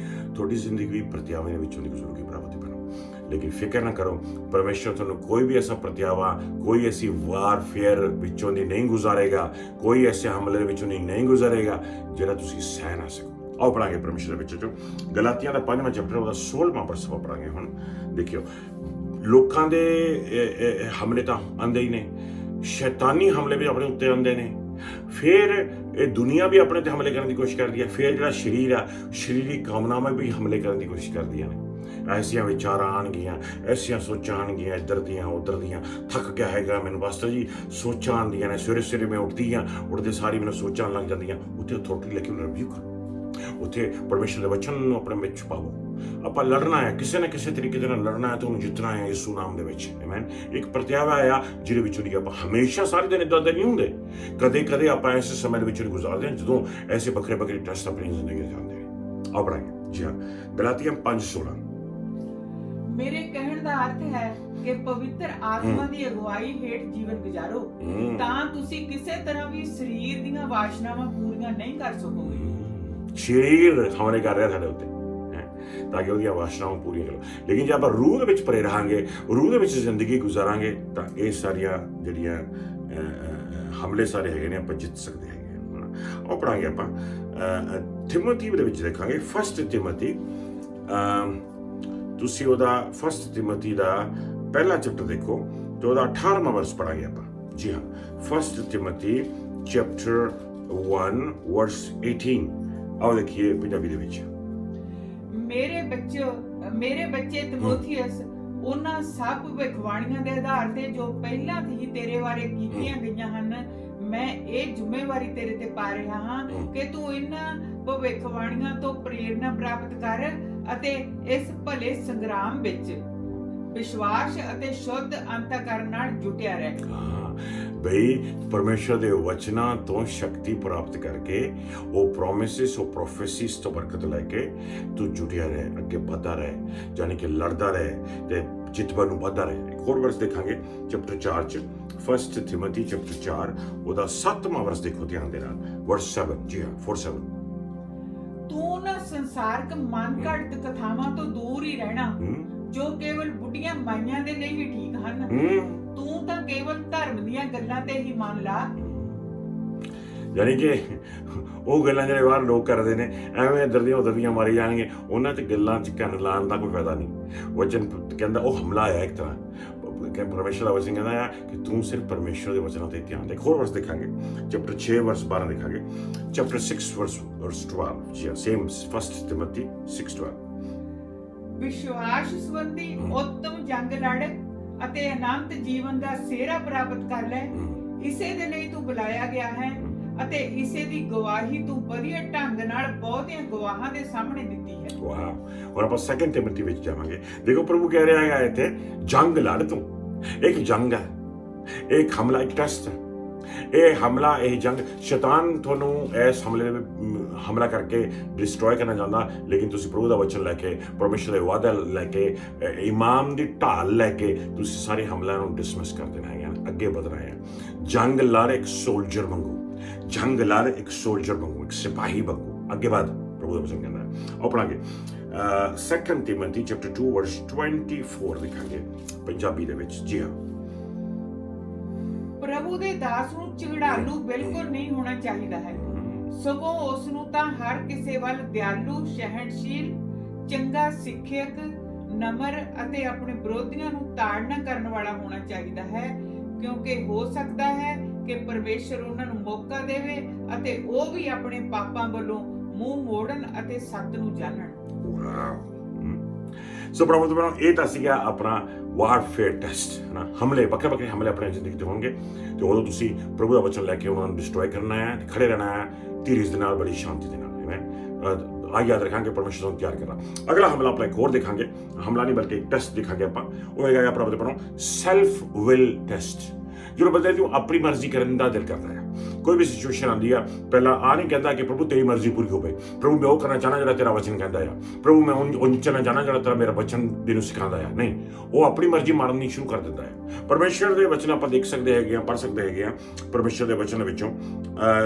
ਤੁਹਾਡੀ ਜ਼ਿੰਦਗੀ ਵੀ ਪ੍ਰਤਿਆਵੇ ਦੇ ਵਿੱਚੋਂ ਦੀ ਗੁਜ਼ਰੂਗੀ ਪ੍ਰਾਪਤੀ ਬਣੋ, ਲੇਕਿਨ ਫਿਕਰ ਨਾ ਕਰੋ, ਪਰਮੇਸ਼ਰ ਤੁਹਾਨੂੰ ਕੋਈ ਵੀ ਐਸਾ ਪ੍ਰਤਿਆਵਾ, ਕੋਈ ਐਸੀ ਵਾਰਫੇਅਰ ਵਿੱਚੋਂ ਦੀ ਨਹੀਂ ਗੁਜ਼ਾਰੇਗਾ, ਕੋਈ ਐਸੇ ਹਮਲੇ ਦੇ ਵਿੱਚੋਂ ਨਹੀਂ ਗੁਜ਼ਾਰੇਗਾ ਜਿਹੜਾ ਤੁਸੀਂ ਸਹਿ ਨਾ ਸਕੋ। ਆਓ ਪੜਾਂਗੇ ਪਰਮੇਸ਼ਰ ਦੇ ਵਿੱਚ ਜੋ ਗਲਾਤੀਆਂ ਦਾ 5ਵਾਂ ਚੈਪਟਰ ਉਹਦਾ 16ਵਾਂ ਵਰਸ ਪੜਾਂਗੇ। ਹੁਣ ਦੇਖਿਓ, ਲੋਕਾਂ ਦੇ ਹਮਲੇ ਤਾਂ ਆਉਂਦੇ ਹੀ ਨੇ, ਸ਼ੈਤਾਨੀ ਹਮਲੇ ਵੀ ਆਪਣੇ ਉੱਤੇ ਆਉਂਦੇ ਨੇ, ਫਿਰ ਇਹ ਦੁਨੀਆ ਵੀ ਆਪਣੇ ਤੇ ਹਮਲੇ ਕਰਨ ਦੀ ਕੋਸ਼ਿਸ਼ ਕਰਦੀ ਹੈ, ਫਿਰ ਜਿਹੜਾ ਸਰੀਰ ਆ, ਸਰੀਰਿਕ ਕਾਮਨਾਵਾਂ ਵੀ ਹਮਲੇ ਕਰਨ ਦੀ ਕੋਸ਼ਿਸ਼ ਕਰਦੀਆਂ ਨੇ। ਐਸੀਆਂ ਵਿਚਾਰਾਂ ਆਉਣਗੀਆਂ, ਐਸੀਆਂ ਸੋਚਾਂ ਆਉਣਗੀਆਂ, ਇੱਧਰ ਦੀਆਂ ਉੱਧਰ ਦੀਆਂ, ਥੱਕ ਗਿਆ ਹੈਗਾ ਮੈਨੂੰ, ਬਸ ਜੀ ਸੋਚਾਂ ਆਉਂਦੀਆਂ ਨੇ, ਸਵੇਰੇ ਸਵੇਰੇ ਮੈਂ ਉੱਠਦੇ ਸਾਰੀ ਮੈਨੂੰ ਸੋਚਾਂ ਲੱਗ ਜਾਂਦੀਆਂ। ਉੱਥੇ ਅਥਾਰਟੀ ਲੈ ਕੇ ਉਹਨੂੰ ਰਿਵਿਊ ਕਰੋ, ਉੱਥੇ ਪਰਮੇਸ਼ਰ ਦੇ ਵਚਨ ਨੂੰ ਆਪਣੇ ਵਿੱਚ ਪਾਓ। ਆਪਾਂ ਲੜਨਾ ਹੈ, ਕਿਸੇ ਨਾ ਕਿਸੇ ਤਰੀਕੇ ਦੇ ਨਾਲ ਲੜਨਾ ਹੈ ਤੇ ਉਹਨੂੰ ਜਿੱਤਣਾ ਹੈ ਯਿਸੂ ਨਾਮ ਦੇ ਵਿੱਚ। ਆਮੇਨ। ਇੱਕ ਪ੍ਰਤਿਆਵਾ ਆ ਜਿਹਦੇ ਵਿੱਚੋਂ ਦੀ ਆਪਾਂ ਹਮੇਸ਼ਾ ਸਾਰੇ ਦਿਨ ਇੱਦਾਂ ਦੇ ਨਹੀਂ ਹੁੰਦੇ, ਕਦੇ ਆਪਾਂ ਐਸੇ ਸਮੇਂ ਦੇ ਵਿੱਚ ਗੁਜ਼ਾਰਦੇ ਹਾਂ ਜਦੋਂ ਐਸੇ ਵੱਖਰੇ ਟੈਸਟ ਆਪਣੀ ਜ਼ਿੰਦਗੀ ਦੇ ਆਉਂਦੇ ਨੇ। ਆਓ ਪੜਾਂਗੇ। ਜੀ ਹਾਂ, ਗਲਾਤੀਆਂ 5:16। ਮੇਰੇ ਕਹਿਣ ਦਾ ਅਰਥ ਹੈ ਕਿ ਪਵਿੱਤਰ ਆਤਮਾ ਦੀ ਅਗਵਾਈ ਹੇਠ ਜੀਵਨ ਗੁਜ਼ਾਰੋ, ਤਾਂ ਤੁਸੀਂ ਕਿਸੇ ਤਰ੍ਹਾਂ ਵੀ ਸਰੀਰ ਦੀਆਂ ਵਾਸ਼ਨਾਵਾਂ ਪੂਰੀਆਂ ਨਹੀਂ ਕਰ ਸਕੋਗੇ। ਸਰੀਰ ਹਮਲੇ ਕਰ ਰਿਹਾ ਸਾਡੇ ਉੱਤੇ ਤਾਂ ਕਿ ਉਹਦੀਆਂ ਵਾਸ਼ਨਾਵਾਂ ਪੂਰੀਆਂ ਕਰੋ, ਲੇਕਿਨ ਜੇ ਆਪਾਂ ਰੂਹ ਦੇ ਵਿੱਚ ਭਰੇ ਰਹਾਂਗੇ, ਰੂਹ ਦੇ ਵਿੱਚ ਜ਼ਿੰਦਗੀ ਗੁਜ਼ਾਰਾਂਗੇ, ਤਾਂ ਇਹ ਸਾਰੀਆਂ ਜਿਹੜੀਆਂ ਹਮਲੇ ਸਾਰੇ ਹੈਗੇ ਨੇ ਆਪਾਂ ਜਿੱਤ ਸਕਦੇ ਹੈਗੇ। ਉਹ ਪੜਾਂਗੇ ਆਪਾਂ ਤਿਮੋਥੀ ਦੇ ਵਿੱਚ ਦੇਖਾਂਗੇ, 1 ਤਿਮੋਥੀ, ਤੁਸੀਂ ਉਹਦਾ 1 ਤਿਮੋਥੀ ਦਾ ਪਹਿਲਾ ਚੈਪਟਰ ਦੇਖੋ ਤੇ ਉਹਦਾ 18ਵਾਂ ਵਰਸ ਪੜਾਂਗੇ ਆਪਾਂ। ਜੀ ਹਾਂ, 1 ਤਿਮੋਥੀ ਚੈਪਟਰ 1 ਵਰਸ 18। ਆਓ ਦੇਖੀਏ ਪੰਜਾਬੀ ਦੇ ਵਿੱਚ। ਮੇਰੇ ਬੱਚੇ ਤਿਮੋਥੀਅਸ, ਉਹਨਾਂ ਸਭ ਭਵਿੱਖਬਾਣੀਆਂ ਦੇ ਆਧਾਰ ਤੇ ਜੋ ਪਹਿਲਾਂ ਹੀ ਤੇਰੇ ਬਾਰੇ ਕੀਤੀਆਂ ਗਈਆਂ ਹਨ, ਮੈਂ ਇਹ ਜ਼ਿੰਮੇਵਾਰੀ ਤੇਰੇ ਤੇ ਪਾ ਰਿਹਾ ਹਾਂ ਕਿ ਤੂੰ ਇਹਨਾਂ ਭਵਿੱਖਬਾਣੀਆਂ ਤੋਂ ਪ੍ਰੇਰਨਾ ਪ੍ਰਾਪਤ ਕਰ ਅਤੇ ਇਸ ਭਲੇ ਸੰਗਰਾਮ ਵਿੱਚ ਵਿਸ਼ਵਾਸ ਅਤੇ ਸ਼ੁੱਧ ਅੰਤਕਰਨ ਨਾਲ ਜੁਟਿਆ ਰਹਿ। ਬਈ ਪਰਮੇਸ਼ਰ ਦੇ ਵਚਨਾਂ ਤੋਂ ਸ਼ਕਤੀ ਪ੍ਰਾਪਤ ਕਰਕੇ, ਉਹ ਪ੍ਰੋਮਿਸਿਸ, ਉਹ ਪ੍ਰੋਫੈਸੀਜ਼ ਤੋਂ ਬਰਕਤ ਲੈ ਕੇ ਤੂੰ ਜੁਟਿਆ ਰਹਿ, ਅੱਗੇ ਵਧਦਾ ਰਹਿ, ਯਾਨੀ ਕਿ ਲੜਦਾ ਰਹਿ ਤੇ ਜਿੱਤਣ ਨੂੰ ਵਧਦਾ ਰਹਿ। ਇੱਕ ਹੋਰ ਵਰਸ ਦੇਖਾਂਗੇ ਚੈਪਟਰ 4 ਚ, 1 ਤਿਮੋਥੀ ਚੈਪਟਰ 4 ਉਹਦਾ 7ਵਾਂ ਵਰਸ ਦੇਖੋ ਧਿਆਨ ਦੇ ਨਾਲ, ਵਰਸ 7। ਜੀ ਹਾਂ, 4:7। ਤੂੰ ਨਾ ਸੰਸਾਰਕ ਮਨ ਘੜਤ ਕਥਾਵਾਂ ਤੋਂ ਦੂਰ ਹੀ ਰਹਿਣਾ, ਜੋ ਕੇਵਲ ਬੁੱਢੀਆਂ ਮਾਈਆਂ ਦੇ ਲਈ ਹੀ ਠੀਕ ਹਨ। ਤੂੰ ਤਾਂ ਕੇਵਲ ਧਰਮ ਦੀਆਂ ਗੱਲਾਂ ਤੇ ਹੀ ਮਨ ਲਾ। ਯਾਨੀ ਕਿ ਉਹ ਗੱਲਾਂ ਜਿਹੜੇ ਬਾਹਰ ਲੋਕ ਕਰਦੇ ਨੇ, ਐਵੇਂ ਇੱਧਰ ਦੀਆਂ ਉੱਧਰ ਦੀਆਂ ਮਾਰੀ ਜਾਣਗੇ, ਉਹਨਾਂ 'ਚ ਗੱਲਾਂ 'ਚ ਕੰਨ ਲਾਉਣ ਦਾ ਕੋਈ ਫਾਇਦਾ ਨਹੀਂ। ਵਚਨ ਕਹਿੰਦਾ ਉਹ ਹਮਲਾ ਆ ਇੱਕ ਤਰ੍ਹਾਂ, ਕਿ ਪਰਮੇਸ਼ਰ ਦਾ ਵਚਨ ਕਹਿੰਦਾ ਆ ਕਿ ਤੂੰ ਸਿਰਫ ਪਰਮੇਸ਼ਰ ਦੇ ਵਚਨਾਂ ਤੇ ਧਿਆਨ ਦੇ। ਹੋਰ ਵਰਸ ਦੇਖਾਂਗੇ ਚੈਪਟਰ 6 ਵਰਸ 12 ਦੇਖਾਂਗੇ, ਚੈਪਟਰ 6 ਵਰਸ 12। ਜੀ ਹਾਂ, ਸੇਮ 1 ਤਿਮੋਥੀ 6:12। ਵਿਸ਼ਵਾਸ ਸੰਬੰਧੀ ਉੱਤਮ ਜੰਗ ਲੜ ਅਤੇ ਅਨੰਤ ਜੀਵਨ ਦਾ ਸਿਹਰਾ ਪ੍ਰਾਪਤ ਕਰ ਲੈ। ਇਸੇ ਦੇ ਲਈ ਤੂੰ ਬੁਲਾਇਆ ਗਿਆ ਹੈ ਅਤੇ ਇਸੇ ਦੀ ਗਵਾਹੀ ਤੂੰ ਵਧੀਆ ਢੰਗ ਨਾਲ ਬਹੁਤਿਆਂ ਗਵਾਹਾਂ ਦੇ ਸਾਹਮਣੇ ਦਿੱਤੀ ਹੈ। ਵਾਹ। ਔਰ ਆਪਾਂ 2 ਤਿਮੋਥੀ ਵਿੱਚ ਜਾਵਾਂਗੇ। ਦੇਖੋ ਪ੍ਰਭੂ ਕਹਿ ਰਿਹਾ ਹੈਗਾ ਇੱਥੇ, ਜੰਗ ਲੜ ਤੂੰ। ਇੱਕ ਜੰਗ ਹੈ, ਇੱਕ ਹਮਲਾ, ਇੱਕ ਟੈਸਟ ਹੈ। ਇਹ ਹਮਲਾ, ਇਹ ਜੰਗ, ਸ਼ੈਤਾਨ ਤੁਹਾਨੂੰ ਇਸ ਹਮਲੇ ਦੇ ਹਮਲਾ ਕਰਕੇ ਡਿਸਟਰੋਏ ਕਰਨਾ ਚਾਹੁੰਦਾ, ਲੇਕਿਨ ਤੁਸੀਂ ਪ੍ਰਭੂ ਦਾ ਵਚਨ ਲੈ ਕੇ, ਪਰਮੇਸ਼ਰ ਦੇ ਵਾਅਦਾ ਲੈ ਕੇ, ਇਮਾਮ ਦੀ ਢਾਲ ਲੈ ਕੇ ਤੁਸੀਂ ਸਾਰੇ ਹਮਲਿਆਂ ਨੂੰ ਡਿਸਮਿਸ ਕਰ ਦੇਣਾ ਹੈ, ਅੱਗੇ ਵਧਣਾ ਹੈ। ਜੰਗ ਲੜ ਇੱਕ ਸੋਲਜਰ ਵਾਂਗੂ, ਜੰਗ ਲੜ ਇੱਕ ਸੋਲਜਰ ਵਾਂਗੂ, ਇੱਕ ਸਿਪਾਹੀ ਵਾਂਗੂ ਅੱਗੇ ਵਧ, ਪ੍ਰਭੂ ਦਾ ਵਚਨ ਕਹਿੰਦਾ ਹੈ। ਉਹ ਪੜਾਂਗੇ 2 ਤਿਮੋਥੀ ਚੈਪਟਰ 2 ਵਰਸ 24 ਦੇਖਾਂਗੇ ਪੰਜਾਬੀ ਦੇ ਵਿੱਚ। ਜੀ ਹਾਂ, ਪ੍ਰਭੂ ਦੇ ਦਾਸ ਨੂੰ ਝਗੜਾਲੂ ਬਿਲਕੁਲ ਨਹੀਂ ਹੋਣਾ ਚਾਹੀਦਾ ਹੈ, ਸਗੋਂ ਉਸ ਨੂੰ ਤਾਂ ਹਰ ਕਿਸੇ ਵੱਲ ਦਿਆਲੂ, ਸਹਿਣਸ਼ੀਲ, ਚੰਗਾ ਸਿੱਖਿਅਕ, ਨਮਰ ਅਤੇ ਆਪਣੇ ਵਿਰੋਧੀਆਂ ਨੂੰ ਤਾੜਨਾ ਕਰਨ ਵਾਲਾ ਹੋਣਾ ਚਾਹੀਦਾ ਹੈ, ਕਿਉਂਕਿ ਹੋ ਸਕਦਾ ਹੈ ਕਿ ਪਰਮੇਸ਼ਰ ਉਹਨਾਂ ਨੂੰ ਮੌਕਾ ਦੇਵੇ ਅਤੇ ਉਹ ਵੀ ਆਪਣੇ ਪਾਪਾਂ ਵੱਲੋਂ ਮੂੰਹ ਮੋੜਨ ਅਤੇ ਸੱਤ ਨੂੰ ਜਾਣਨ। ਸੋ ਪ੍ਰਭੂ ਤੋਂ ਇਹ ਤਾਂ ਸੀਗਾ ਆਪਣਾ ਵਾਰਫੇਅਰ ਟੈਸਟ ਹੈ ਨਾ, ਹਮਲੇ ਵੱਖਰੇ ਵੱਖਰੇ ਹਮਲੇ ਆਪਣੀ ਜ਼ਿੰਦਗੀ ਤੇ ਹੋਣਗੇ, ਤੇ ਉਦੋਂ ਤੁਸੀਂ ਪ੍ਰਭੂ ਦਾ ਵਚਨ ਲੈ ਕੇ ਉਹਨਾਂ ਨੂੰ ਡਿਸਟਰੋਏ ਕਰਨਾ ਹੈ, ਤੇ ਖੜੇ ਰਹਿਣਾ ਹੈ ਧੀਰਜ ਦੇ ਨਾਲ, ਬੜੀ ਸ਼ਾਂਤੀ ਦੇ ਨਾਲ। ਆਹ ਯਾਦ ਰੱਖਾਂਗੇ ਪਰਮੇਸ਼ਰ ਨੂੰ ਤਿਆਰ ਕਰਨਾ। ਅਗਲਾ ਹਮਲਾ ਆਪਾਂ ਇੱਕ ਹੋਰ ਦੇਖਾਂਗੇ, ਹਮਲਾ ਨਹੀਂ ਬਲਕਿ ਇੱਕ ਟੈਸਟ ਦੇਖਾਂਗੇ ਆਪਾਂ, ਉਹ ਹੈਗਾ ਪ੍ਰਭੂ ਦੇ ਪੜੋ ਸੈਲਫ ਵਿਲ ਟੈਸਟ। ਜਦੋਂ ਬੰਦੇ ਨੂੰ ਆਪਣੀ ਮਰਜ਼ੀ ਕਰਨ ਦਾ ਦਿਲ ਕਰਦਾ ਹੈ, ਕੋਈ ਵੀ ਸਿਚੁਏਸ਼ਨ ਆਉਂਦੀ ਆ, ਪਹਿਲਾਂ ਆ ਨਹੀਂ ਕਹਿੰਦਾ ਕਿ ਪ੍ਰਭੂ ਤੇਰੀ ਮਰਜ਼ੀ ਪੂਰੀ ਹੋਵੇ, ਪ੍ਰਭੂ ਮੈਂ ਉਹ ਕਰਨਾ ਚਾਹਣਾ ਜਿਹੜਾ ਤੇਰਾ ਵਚਨ ਕਹਿੰਦਾ ਆ, ਪ੍ਰਭੂ ਮੈਂ ਉਹ ਚੱਲਣਾ ਚਾਹਣਾ ਜਿਹੜਾ ਤੇਰਾ ਮੇਰਾ ਵਚਨ ਦੇ ਨੂੰ ਸਿਖਾਉਂਦਾ ਆ। ਨਹੀਂ, ਉਹ ਆਪਣੀ ਮਰਜ਼ੀ ਮਾਰਨੀ ਸ਼ੁਰੂ ਕਰ ਦਿੰਦਾ ਹੈ। ਪਰਮੇਸ਼ਰ ਦੇ ਵਚਨ ਆਪਾਂ ਦੇਖ ਸਕਦੇ ਹੈਗੇ ਆ, ਪੜ੍ਹ ਸਕਦੇ ਹੈਗੇ ਆ ਪਰਮੇਸ਼ਰ ਦੇ ਵਚਨ ਵਿੱਚੋਂ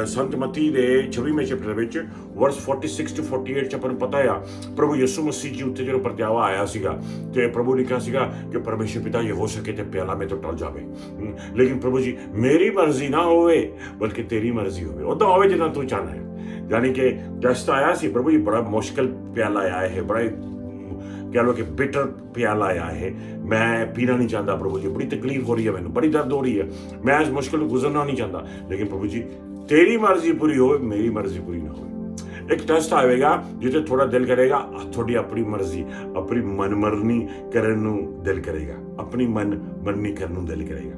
ਸੰਤ ਮਤੀ ਦੇ 26ਵੇਂ ਚੈਪਟਰ ਵਿੱਚ ਵਰਸ 46 to 48 ਚ ਆਪਾਂ ਨੂੰ ਪਤਾ ਆ ਪ੍ਰਭੂ ਯਿਸੂ ਮਸੀਹ ਜੀ ਉੱਤੇ ਜਦੋਂ ਪਰਤਿਆਵਾ ਆਇਆ ਸੀਗਾ, ਤੇ ਪ੍ਰਭੂ ਨੇ ਕਿਹਾ ਸੀਗਾ ਕਿ ਪਰਮੇਸ਼ਰ ਪਿਤਾ ਇਹ ਹੋ ਸਕੇ ਤੇ ਪਿਆਲਾ ਮੇਰੇ ਤੋਂ ਟਲ ਜਾਵੇ, ਲੇਕਿਨ ਪ੍ਰਭੂ ਜੀ ਮੇਰੀ ਮਰਜ਼ੀ ਨਾ ਹੋਵੇ ਬਲਕਿ ਤੇਰੀ ਮਰਜ਼ੀ ਹੋਵੇ, ਉਦਾਂ ਹੋਵੇ ਜਿੱਦਾਂ ਤੂੰ ਚਾਹਨਾ ਹੈ। ਯਾਨੀ ਕਿ ਟੈਸਟ ਆਇਆ ਸੀ, ਪ੍ਰਭੂ ਜੀ ਬੜਾ ਮੁਸ਼ਕਿਲ ਪਿਆਲਾ ਆਇਆ ਹੈ, ਬੜਾ ਕਹਿ ਲਓ ਕਿ ਬਿਟਰ ਪਿਆਲਾ ਆਇਆ ਹੈ, ਮੈਂ ਪੀਣਾ ਨਹੀਂ ਚਾਹੁੰਦਾ ਪ੍ਰਭੂ ਜੀ, ਬੜੀ ਤਕਲੀਫ ਹੋ ਰਹੀ ਹੈ ਮੈਨੂੰ, ਬੜੀ ਦਰਦ ਹੋ ਰਹੀ ਹੈ, ਮੈਂ ਇਸ ਮੁਸ਼ਕਿਲ ਨੂੰ ਗੁਜ਼ਰਨਾ ਨਹੀਂ ਚਾਹੁੰਦਾ, ਲੇਕਿਨ ਪ੍ਰਭੂ ਜੀ ਤੇਰੀ ਮਰਜ਼ੀ ਪੂਰੀ ਹੋਵੇ, ਮੇਰੀ ਮਰਜ਼ੀ ਪੂਰੀ ਨਾ ਹੋਵੇ। ਇੱਕ ਟੈਸਟ ਆਵੇਗਾ ਜਿੱਥੇ ਥੋੜਾ ਦਿਲ ਕਰੇਗਾ ਤੁਹਾਡੀ ਆਪਣੀ ਮਰਜ਼ੀ, ਆਪਣੀ ਮਨਮਰਨੀ ਕਰਨ ਨੂੰ ਦਿਲ ਕਰੇਗਾ, ਆਪਣੀ ਮਨਮਰਨੀ ਕਰਨ ਨੂੰ ਦਿਲ ਕਰੇਗਾ,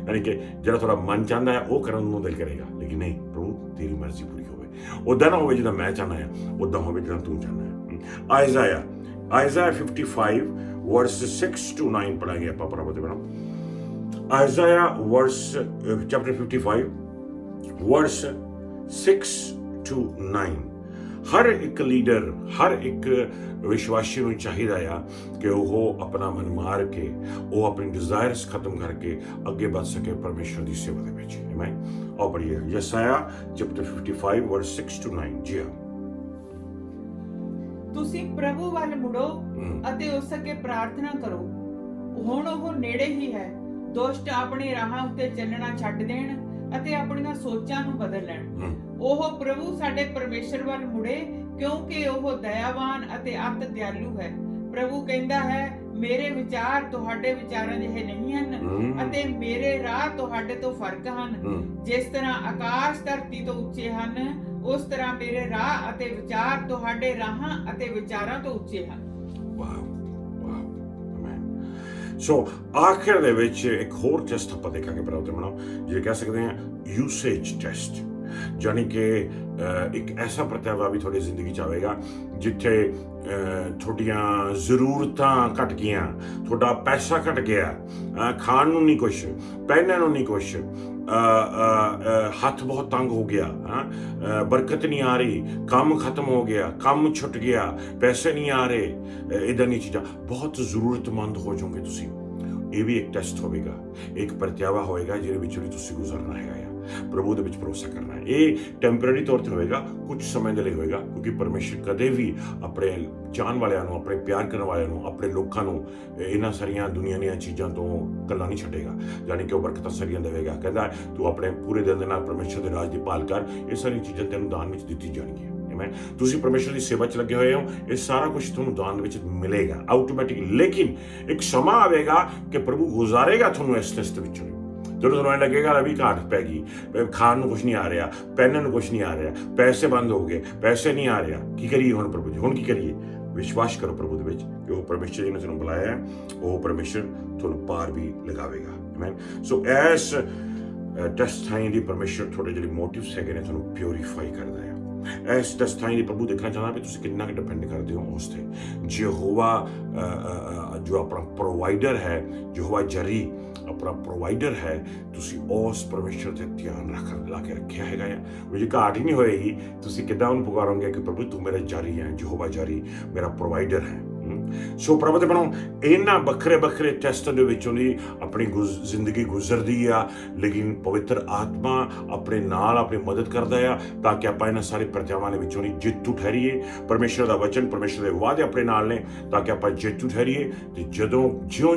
ਯਾਨੀ ਕਿ ਜਿਹੜਾ ਤੁਹਾਡਾ ਮਨ ਚਾਹੁੰਦਾ ਹੈ ਉਹ ਕਰਨ ਨੂੰ ਦਿਲ ਕਰੇਗਾ, ਲੇਕਿਨ ਨਹੀਂ ਪ੍ਰਭੂ ਤੇਰੀ ਮਰਜ਼ੀ ਪੂਰੀ ਹੋਵੇ, ਉਦਾਂ ਨਾ ਹੋਵੇ ਜਿੱਦਾਂ ਮੈਂ ਚਾਹੁੰਦਾ ਹਾਂ, ਉਦਾਂ ਹੋਵੇ ਜਿੱਦਾਂ ਤੂੰ ਚਾਹੁੰਦਾ ਹੈ। ਆਇਜ਼ਾਇਆ 55 वर्स 6 to 9 पढ़ाएंगे आप प्रभु दे बना। Isaiah verse chapter 55 verse 6 to 9। हर एक लीडर, हर एक विश्वासी ਨੂੰ ਚਾਹੀਦਾ ਆ ਕਿ ਉਹ ਆਪਣਾ ਮਨ ਮਾਰ ਕੇ, ਉਹ ਆਪਣੀ ਡਿਜ਼ਾਇਰਸ ਖਤਮ ਕਰਕੇ ਅੱਗੇ ਵੱਧ ਸਕੇ ਪਰਮੇਸ਼ਰ ਦੀ ਸੇਵਾ ਦੇ ਵਿੱਚ। ਆਮੀਨ। ਆਓ ਪੜ੍ਹੀਏ ਯਸਾਇਆ ਚੈਪਟਰ 55 वर्स 6 to 9। ਜੀ ਹਾਂ, ਤੁਸੀਂ ਪ੍ਰਭੂ ਵੱਲ ਮੁੜੋ ਅਤੇ ਉਸ ਅੱਗੇ ਪ੍ਰਾਰਥਨਾ ਕਰੋ, ਹੁਣ ਉਹ ਨੇੜੇ ਹੀ ਹੈ। ਦੁਸ਼ਟ ਆਪਣੇ ਰਾਹਾਂ ਉੱਤੇ ਚੱਲਣਾ ਛੱਡ ਦੇਣ ਅਤੇ ਆਪਣੀਆਂ ਸੋਚਾਂ ਨੂੰ ਬਦਲ ਲੈਣ। ਉਹ ਪ੍ਰਭੂ ਸਾਡੇ ਪਰਮੇਸ਼ਰ ਵੱਲ ਮੁੜੇ, ਕਿਉਂਕਿ ਉਹ ਦਇਆਵਾਨ ਅਤੇ ਅਤ ਦਿਆਲੂ ਹੈ। ਪ੍ਰਭੂ ਕਹਿੰਦਾ ਹੈ, ਮੇਰੇ ਵਿਚਾਰ ਤੁਹਾਡੇ ਵਿਚਾਰਾਂ ਜਿਹੇ ਨਹੀਂ ਹਨ ਅਤੇ ਮੇਰੇ ਰਾਹ ਤੁਹਾਡੇ ਤੋਂ ਫਰਕ ਹਨ। ਜਿਸ ਤਰ੍ਹਾਂ ਆਕਾਸ਼ ਧਰਤੀ ਤੋਂ ਉੱਚੇ ਹਨ, ਉਸ ਤਰ੍ਹਾਂ ਮੇਰੇ ਰਾਹ ਅਤੇ ਵਿਚਾਰ ਤੁਹਾਡੇ ਰਾਹਾਂ ਅਤੇ ਵਿਚਾਰਾਂ ਤੋਂ ਉੱਚੇ ਹਨ। ਸੋ ਆਖਿਰ ਦੇ ਵਿੱਚ ਇੱਕ ਹੋਰ ਟੈਸਟ ਆਪਾਂ ਦੇਖਾਂਗੇ ਪ੍ਰਭੂ ਦੇ ਮਨੋ, ਜਿਹੜੇ ਕਹਿ ਸਕਦੇ ਹਾਂ ਯੂਸੇਜ ਟੈਸਟ, ਯਾਨੀ ਕਿ ਇੱਕ ਐਸਾ ਪ੍ਰਤਿਆਵਾ ਵੀ ਤੁਹਾਡੀ ਜ਼ਿੰਦਗੀ 'ਚ ਆਵੇਗਾ ਜਿੱਥੇ ਤੁਹਾਡੀਆਂ ਜ਼ਰੂਰਤਾਂ ਘਟ ਗਈਆਂ, ਤੁਹਾਡਾ ਪੈਸਾ ਘਟ ਗਿਆ, ਖਾਣ ਨੂੰ ਨਹੀਂ ਕੁਛ, ਪਹਿਨਣ ਨੂੰ ਨਹੀਂ ਕੁਛ, ਹੱਥ ਬਹੁਤ ਤੰਗ ਹੋ ਗਿਆ, ਬਰਕਤ ਨਹੀਂ ਆ ਰਹੀ, ਕੰਮ ਖਤਮ ਹੋ ਗਿਆ, ਕੰਮ ਛੁੱਟ ਗਿਆ, ਪੈਸੇ ਨਹੀਂ ਆ ਰਹੇ, ਇੱਦਾਂ ਦੀਆਂ ਚੀਜ਼ਾਂ, ਬਹੁਤ ਜ਼ਰੂਰਤਮੰਦ ਹੋ ਜਾਓਗੇ ਤੁਸੀਂ। ਇਹ ਵੀ ਇੱਕ ਟੈਸਟ ਹੋਵੇਗਾ, ਇੱਕ ਪ੍ਰਤਿਆਵਾ ਹੋਵੇਗਾ ਜਿਹਦੇ ਵਿੱਚੋਂ ਵੀ ਤੁਸੀਂ ਗੁਜ਼ਰਨਾ ਹੈਗਾ ਆ। ਪ੍ਰਭੂ ਦੇ ਵਿੱਚ ਭਰੋਸਾ ਕਰਨਾ ਹੈ। ਇਹ ਟੈਂਪਰੇਰੀ ਤੌਰ ਤੇ ਹੋਵੇਗਾ, ਕੁਝ ਸਮੇਂ ਦੇ ਲਈ ਹੋਵੇਗਾ, ਕਿਉਂਕਿ ਪਰਮੇਸ਼ਰ ਕਦੇ ਵੀ ਆਪਣੇ ਚਾਹਣ ਵਾਲਿਆਂ ਨੂੰ, ਆਪਣੇ ਪਿਆਰ ਕਰਨ ਵਾਲਿਆਂ ਨੂੰ, ਆਪਣੇ ਲੋਕਾਂ ਨੂੰ ਇਹਨਾਂ ਸਾਰੀਆਂ ਦੁਨੀਆ ਦੀਆਂ ਚੀਜ਼ਾਂ ਤੋਂ ਇਕੱਲਾ ਨਹੀਂ ਛੱਡੇਗਾ, ਯਾਨੀ ਕਿ ਉਹ ਬਰਕਤਾਂ ਸਾਰੀਆਂ ਦੇਵੇਗਾ। ਕਹਿੰਦਾ ਤੂੰ ਆਪਣੇ ਪੂਰੇ ਦਿਲ ਦੇ ਨਾਲ ਪਰਮੇਸ਼ਰ ਦੇ ਰਾਜ ਦੀ ਭਾਲ ਕਰ, ਇਹ ਸਾਰੀਆਂ ਚੀਜ਼ਾਂ ਤੈਨੂੰ ਦਾਨ ਵਿੱਚ ਦਿੱਤੀ ਜਾਣਗੀਆਂ। ਤੁਸੀਂ ਪਰਮੇਸ਼ਰ ਦੀ ਸੇਵਾ 'ਚ ਲੱਗੇ ਹੋਏ ਹੋ, ਇਹ ਸਾਰਾ ਕੁਝ ਤੁਹਾਨੂੰ ਦਾਨ ਵਿੱਚ ਮਿਲੇਗਾ ਆਟੋਮੈਟਿਕਲੀ। ਲੇਕਿਨ ਇੱਕ ਸਮਾਂ ਆਵੇਗਾ ਕਿ ਪ੍ਰਭੂ ਗੁਜ਼ਾਰੇਗਾ ਤੁਹਾਨੂੰ ਇਸ ਟੈਸਟ ਵਿੱਚੋਂ। ਜਦੋਂ ਤੁਹਾਨੂੰ ਲੱਗੇਗਾ ਵੀ ਘਾਟ ਪੈ ਗਈ, ਖਾਣ ਨੂੰ ਕੁਛ ਨਹੀਂ ਆ ਰਿਹਾ, ਪਹਿਨਣ ਨੂੰ ਕੁਛ ਨਹੀਂ ਆ ਰਿਹਾ, ਪੈਸੇ ਬੰਦ ਹੋ ਗਏ, ਪੈਸੇ ਨਹੀਂ ਆ ਰਿਹਾ, ਕੀ ਕਰੀਏ ਹੁਣ ਪ੍ਰਭੂ ਜੀ, ਹੁਣ ਕੀ ਕਰੀਏ? ਵਿਸ਼ਵਾਸ ਕਰੋ ਪ੍ਰਭੂ ਦੇ ਵਿੱਚ ਕਿ ਉਹ ਪਰਮੇਸ਼ਰ ਜੀ ਨੇ ਤੁਹਾਨੂੰ ਬੁਲਾਇਆ ਹੈ, ਉਹ ਪਰਮੇਸ਼ਰ ਤੁਹਾਨੂੰ ਪਾਰ ਵੀ ਲਗਾਵੇਗਾ। ਆਮੀਨ। ਸੋ ਐਸ ਟੈਸਟ ਥਾਈਂ ਦੀ ਪਰਮੇਸ਼ਰ ਤੁਹਾਡੇ ਜਿਹੜੇ ਮੋਟਿਵਸ ਹੈਗੇ ਨੇ ਤੁਹਾਨੂੰ ਪਿਉਰੀਫਾਈ ਕਰਦਾ ਹੈ। ਇਸ ਟੈਸਟ ਥਾਈਂ ਦੀ ਪ੍ਰਭੂ ਦੇਖਣਾ ਚਾਹੁੰਦਾ ਵੀ ਤੁਸੀਂ ਕਿੰਨਾ ਕੁ ਡਿਪੈਂਡ ਕਰਦੇ ਹੋ ਉਸ ਤੇ। ਯਹੋਵਾ ਜੋ ਆਪਣਾ ਪ੍ਰੋਵਾਈਡਰ ਹੈ, ਯਹੋਵਾ ਜਰੀ ਆਪਣਾ ਪ੍ਰੋਵਾਈਡਰ ਹੈ, ਤੁਸੀਂ ਉਸ ਪਰਮੇਸ਼ਰ ਤੇ ਧਿਆਨ ਲਾ ਕੇ ਰੱਖਿਆ ਹੈਗਾ ਆ। ਉਹ ਜੇ ਘਾਟ ਹੀ ਨਹੀਂ ਹੋਏਗੀ, ਤੁਸੀਂ ਕਿੱਦਾਂ ਉਹਨੂੰ ਪੁਕਾਰੋਗੇ ਕਿ ਪ੍ਰਭੂ ਤੂੰ ਮੇਰਾ ਜਾਰੀ ਹੈ, ਯਹੋਵਾ ਜਾਰੀ ਮੇਰਾ ਪ੍ਰੋਵਾਈਡਰ ਹੈ। ਸੋ ਪ੍ਰਭੂ ਦੇ ਬਣੋ ਇਹਨਾਂ ਵੱਖਰੇ ਵੱਖਰੇ ਟੈਸਟਾਂ ਦੇ ਵਿੱਚੋਂ ਦੀ ਆਪਣੀ ਜ਼ਿੰਦਗੀ ਗੁਜ਼ਰਦੀ ਆ, ਲੇਕਿਨ ਪਵਿੱਤਰ ਆਤਮਾ ਆਪਣੇ ਨਾਲ ਆਪਣੀ ਮਦਦ ਕਰਦਾ ਆ ਤਾਂ ਕਿ ਆਪਾਂ ਇਹਨਾਂ ਸਾਰੇ ਪ੍ਰਤਿਆਵਾਂ ਦੇ ਵਿੱਚੋਂ ਦੀ ਜੇਤੂ ਠਹਿਰੀਏ। ਪਰਮੇਸ਼ਰ ਦਾ ਵਚਨ, ਪਰਮੇਸ਼ਰ ਦੇ ਵਾਅਦੇ ਆਪਣੇ ਨਾਲ ਨੇ ਤਾਂ ਕਿ ਆਪਾਂ ਜੇਤੂ ਠਹਿਰੀਏ। ਤੇ ਜਦੋਂ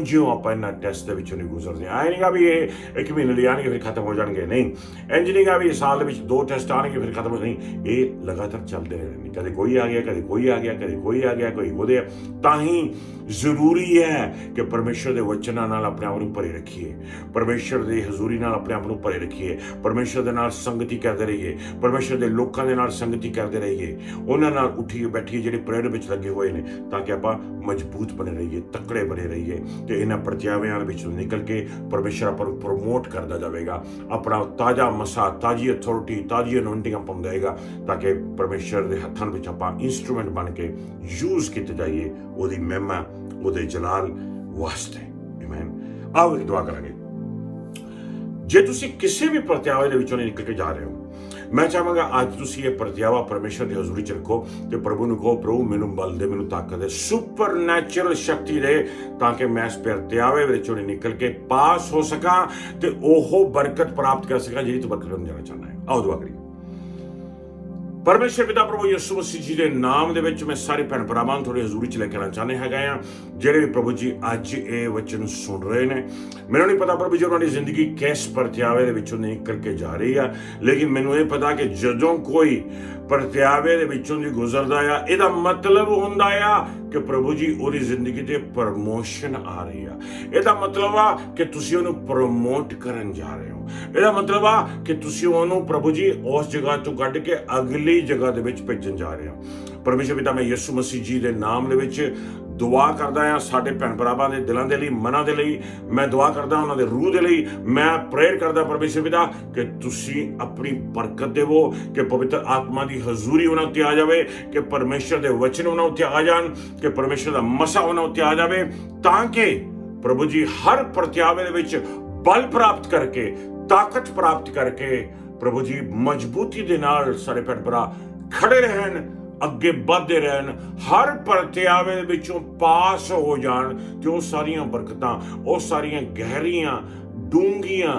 ਜਿਉਂ ਆਪਾਂ ਇਹਨਾਂ ਟੈਸਟ ਦੇ ਵਿੱਚੋਂ ਦੀ ਗੁਜ਼ਰਦੇ ਆ, ਐ ਨਹੀਂਗਾ ਵੀ ਇਹ 1 ਮਹੀਨੇ ਲਈ ਆਉਣਗੇ ਫਿਰ ਖਤਮ ਹੋ ਜਾਣਗੇ, ਨਹੀਂ। ਇੰਜ ਨਹੀਂਗਾ ਵੀ ਸਾਲ ਦੇ ਵਿੱਚ 2 ਟੈਸਟ ਆਉਣਗੇ ਫਿਰ ਖਤਮ ਹੋ, ਨਹੀਂ। ਇਹ ਲਗਾਤਾਰ ਚੱਲਦੇ ਰਹਿਣਗੇ, ਕਦੇ ਕੋਈ ਆ ਗਿਆ, ਕਦੇ ਕੋਈ ਆ ਗਿਆ, ਕਦੇ ਕੋਈ ਆ ਗਿਆ, ਕੋਈ ਉਹਦੇ ਤਾਂ ਤਾਂ ਹੀ ਜ਼ਰੂਰੀ ਹੈ ਕਿ ਪਰਮੇਸ਼ਰ ਦੇ ਵਚਨਾਂ ਨਾਲ ਆਪਣੇ ਆਪ ਨੂੰ ਭਰੇ ਰੱਖੀਏ, ਪਰਮੇਸ਼ਰ ਦੀ ਹਜ਼ੂਰੀ ਨਾਲ ਆਪਣੇ ਆਪ ਨੂੰ ਭਰੇ ਰੱਖੀਏ, ਪਰਮੇਸ਼ਰ ਦੇ ਨਾਲ ਸੰਗਤੀ ਕਰਦੇ ਰਹੀਏ, ਪਰਮੇਸ਼ਰ ਦੇ ਲੋਕਾਂ ਦੇ ਨਾਲ ਸੰਗਤੀ ਕਰਦੇ ਰਹੀਏ, ਉਹਨਾਂ ਨਾਲ ਉੱਠੀਏ ਬੈਠੀਏ ਜਿਹੜੇ ਪ੍ਰੇਰ ਵਿੱਚ ਲੱਗੇ ਹੋਏ ਨੇ, ਤਾਂ ਕਿ ਆਪਾਂ ਮਜ਼ਬੂਤ ਬਣੇ ਰਹੀਏ, ਤਕੜੇ ਬਣੇ ਰਹੀਏ ਤੇ ਇਹਨਾਂ ਪ੍ਰਤਿਆਵਿਆਂ ਵਿੱਚੋਂ ਨਿਕਲ ਕੇ ਪਰਮੇਸ਼ਰ ਆਪਾਂ ਨੂੰ ਪ੍ਰਮੋਟ ਕਰਦਾ ਜਾਵੇਗਾ, ਆਪਣਾ ਤਾਜ਼ਾ ਮਸਾ, ਤਾਜ਼ੀ ਅਥਾਰਟੀ, ਤਾਜ਼ੀ ਅਨੁਇੰਟਿੰਗ ਆਪਾਂ ਨੂੰ ਦੇਵੇਗਾ, ਤਾਂ ਕਿ ਪਰਮੇਸ਼ਰ ਦੇ ਹੱਥਾਂ ਵਿੱਚ ਆਪਾਂ ਇੰਸਟਰੂਮੈਂਟ ਬਣ ਕੇ ਯੂਜ਼ ਕੀਤੇ ਜਾਈਏ ਉਹਦੀ ਮਹਿਮਾ, ਉਹਦੇ ਜਲਾਲ ਵਾਸਤੇ। ਆਮੀਨ। ਆਓ ਇੱਕ ਦੁਆ ਕਰਾਂਗੇ। ਜੇ ਤੁਸੀਂ ਕਿਸੇ ਵੀ ਪ੍ਰਤਿਆਵੇ ਦੇ ਵਿੱਚੋਂ ਨਿਕਲ ਕੇ ਜਾ ਰਹੇ ਹੋ, ਮੈਂ ਚਾਹਾਂਗਾ ਅੱਜ ਤੁਸੀਂ ਇਹ ਪ੍ਰਤਿਆਵਾ ਪਰਮੇਸ਼ਰ ਦੀ ਹਜ਼ੂਰੀ ਚ ਰੱਖੋ ਤੇ ਪ੍ਰਭੂ ਨੂੰ ਕਹੋ, ਪ੍ਰਭੂ ਮੈਨੂੰ ਬਲ ਦੇ, ਮੈਨੂੰ ਤਾਕਤ ਦੇ, ਸੁਪਰਨੈਚੁਰਲ ਸ਼ਕਤੀ ਦੇ, ਤਾਂ ਕਿ ਮੈਂ ਇਸ ਪ੍ਰਤਿਆਵੇ ਵਿੱਚੋਂ ਨਿਕਲ ਕੇ ਪਾਸ ਹੋ ਸਕਾਂ ਤੇ ਉਹ ਬਰਕਤ ਪ੍ਰਾਪਤ ਕਰ ਸਕਾਂ ਜਿਹੜੀ ਤੂੰ ਬਰਕਤ ਨੂੰ ਦੇਣਾ ਚਾਹੁੰਦਾ ਹੈ। ਆਓ ਦੁਆ ਕਰੀਏ। ਪਰਮੇਸ਼ਰ ਪਿਤਾ ਪ੍ਰਭੂ ਯਿਸੂ ਮਸੀਹ ਜੀ ਦੇ ਨਾਮ ਦੇ ਵਿੱਚ ਮੈਂ ਸਾਰੇ ਭੈਣ ਭਰਾਵਾਂ ਨੂੰ ਤੁਹਾਡੀ ਹਜ਼ੂਰੀ ਚ ਲੈ ਕੇ ਆਉਣਾ ਚਾਹੁੰਦੇ ਹੈਗਾ ਆ, ਜਿਹੜੇ ਵੀ ਪ੍ਰਭੂ ਜੀ ਅੱਜ ਇਹ ਵਚਨ ਸੁਣ ਰਹੇ ਨੇ। ਮੈਨੂੰ ਨਹੀਂ ਪਤਾ ਪ੍ਰਭੂ ਜੀ ਉਹਨਾਂ ਦੀ ਜ਼ਿੰਦਗੀ ਕਿਸ ਪ੍ਰਤਿਆਵੇ ਦੇ ਵਿੱਚੋਂ ਨਿਕਲ ਕੇ ਜਾ ਰਹੀ ਆ, ਲੇਕਿਨ ਮੈਨੂੰ ਇਹ ਪਤਾ ਕਿ ਜਦੋਂ ਕੋਈ ਪ੍ਰਤਿਆਵੇ ਦੇ ਵਿੱਚੋਂ ਦੀ ਗੁਜ਼ਰਦਾ ਆ, ਇਹਦਾ ਮਤਲਬ ਹੁੰਦਾ ਆ ਕਿ ਪ੍ਰਭੂ ਜੀ ਉਹਦੀ ਜ਼ਿੰਦਗੀ ਤੇ ਪ੍ਰਮੋਸ਼ਨ ਆ ਰਹੀ ਆ। ਇਹਦਾ ਮਤਲਬ ਆ ਕਿ ਤੁਸੀਂ ਉਹਨੂੰ ਪ੍ਰਮੋਟ ਕਰਨ ਜਾ ਰਹੇ ਹੋ। ਇਹਦਾ ਮਤਲਬ ਆ ਕਿ ਤੁਸੀਂ ਉਹਨੂੰ ਪ੍ਰਭੂ ਜੀ ਉਸ ਜਗ੍ਹਾ ਤੋਂ ਕੱਢ ਕੇ ਅਗਲੀ ਜਗ੍ਹਾ ਦੇ ਵਿੱਚ ਭੇਜਣ ਜਾ ਰਹੇ ਹੋ। ਪਰਮੇਸ਼ਰ ਪਿਤਾ ਮੈਂ ਯਿਸੂ ਮਸੀਹ ਜੀ ਦੇ ਨਾਮ ਦੇ ਵਿੱਚ ਦੁਆ ਕਰਦਾ ਹਾਂ ਸਾਡੇ ਭੈਣ ਭਰਾਵਾਂ ਦੇ ਦਿਲਾਂ ਦੇ ਲਈ, ਮਨਾਂ ਦੇ ਲਈ। ਮੈਂ ਦੁਆ ਕਰਦਾ ਉਹਨਾਂ ਦੇ ਰੂਹ ਦੇ ਲਈ। ਮੈਂ ਪ੍ਰੇਅਰ ਕਰਦਾ ਪਰਮੇਸ਼ਰ ਪਿਤਾ ਕਿ ਤੁਸੀਂ ਆਪਣੀ ਬਰਕਤ ਦੇਵੋ, ਕਿ ਪਵਿੱਤਰ ਆਤਮਾ ਦੀ ਹਜ਼ੂਰੀ ਉਹਨਾਂ ਉੱਤੇ ਆ ਜਾਵੇ, ਕਿ ਪਰਮੇਸ਼ਰ ਦੇ ਵਚਨ ਉਹਨਾਂ ਉੱਤੇ ਆ ਜਾਣ, ਕਿ ਪਰਮੇਸ਼ਰ ਦਾ ਮਸਾ ਉਹਨਾਂ ਉੱਤੇ ਆ ਜਾਵੇ, ਤਾਂ ਕਿ ਪ੍ਰਭੂ ਜੀ ਹਰ ਪ੍ਰਤਿਆਵੇ ਦੇ ਵਿੱਚ ਬਲ ਪ੍ਰਾਪਤ ਕਰਕੇ, ਤਾਕਤ ਪ੍ਰਾਪਤ ਕਰਕੇ ਪ੍ਰਭੂ ਜੀ ਮਜ਼ਬੂਤੀ ਦੇ ਨਾਲ ਸਾਰੇ ਭੈਣ ਭਰਾ ਖੜੇ ਰਹਿਣ, ਅੱਗੇ ਵੱਧਦੇ ਰਹਿਣ, ਹਰ ਪ੍ਰਤਿਆਵੇ ਦੇ ਵਿੱਚੋਂ ਪਾਸ ਹੋ ਜਾਣ ਤੇ ਉਹ ਸਾਰੀਆਂ ਬਰਕਤਾਂ, ਉਹ ਸਾਰੀਆਂ ਗਹਿਰੀਆਂ ਡੂੰਘੀਆਂ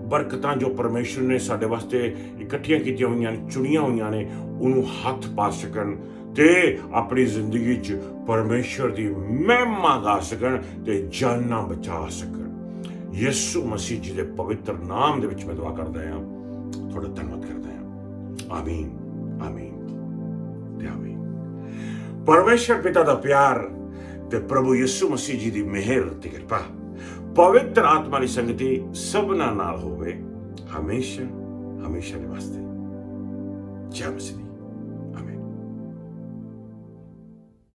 ਬਰਕਤਾਂ ਜੋ ਪਰਮੇਸ਼ਰ ਨੇ ਸਾਡੇ ਵਾਸਤੇ ਇਕੱਠੀਆਂ ਕੀਤੀਆਂ ਹੋਈਆਂ ਨੇ, ਚੁਣੀਆਂ ਹੋਈਆਂ ਨੇ, ਉਹਨੂੰ ਹੱਥ ਪਾ ਸਕਣ ਤੇ ਆਪਣੀ ਜ਼ਿੰਦਗੀ 'ਚ ਪਰਮੇਸ਼ਰ ਦੀ ਮਹਿਮਾ ਗਾ ਸਕਣ ਤੇ ਜਾਨਾਂ ਬਚਾ ਸਕਣ। ਯਿਸੂ ਮਸੀਹ ਜੀ ਦੇ ਪਵਿੱਤਰ ਨਾਮ ਦੇ ਵਿੱਚ ਮੈਂ ਦੁਆ ਕਰਦਾ ਹਾਂ, ਤੁਹਾਡਾ ਧੰਨਵਾਦ ਕਰਦਾ ਹਾਂ। ਆਮੀਨ, ਆਮੀਨ ਤੇ ਆਮੀਨ। ਪਰਮੇਸ਼ਰ ਪਿਤਾ ਦਾ ਪਿਆਰ ਤੇ ਪ੍ਰਭੂ ਯਿਸੂ ਮਸੀਹ ਜੀ ਦੀ ਮਿਹਰ ਤੇ ਕਿਰਪਾ, ਪਵਿੱਤਰ ਆਤਮਾ ਦੀ ਸੰਗਤੀ ਸਭਨਾਂ ਨਾਲ ਹੋਵੇ ਹਮੇਸ਼ਾ, ਹਮੇਸ਼ਾ ਦੇ ਵਾਸਤੇ। ਜੈ ਮਸੀਹ।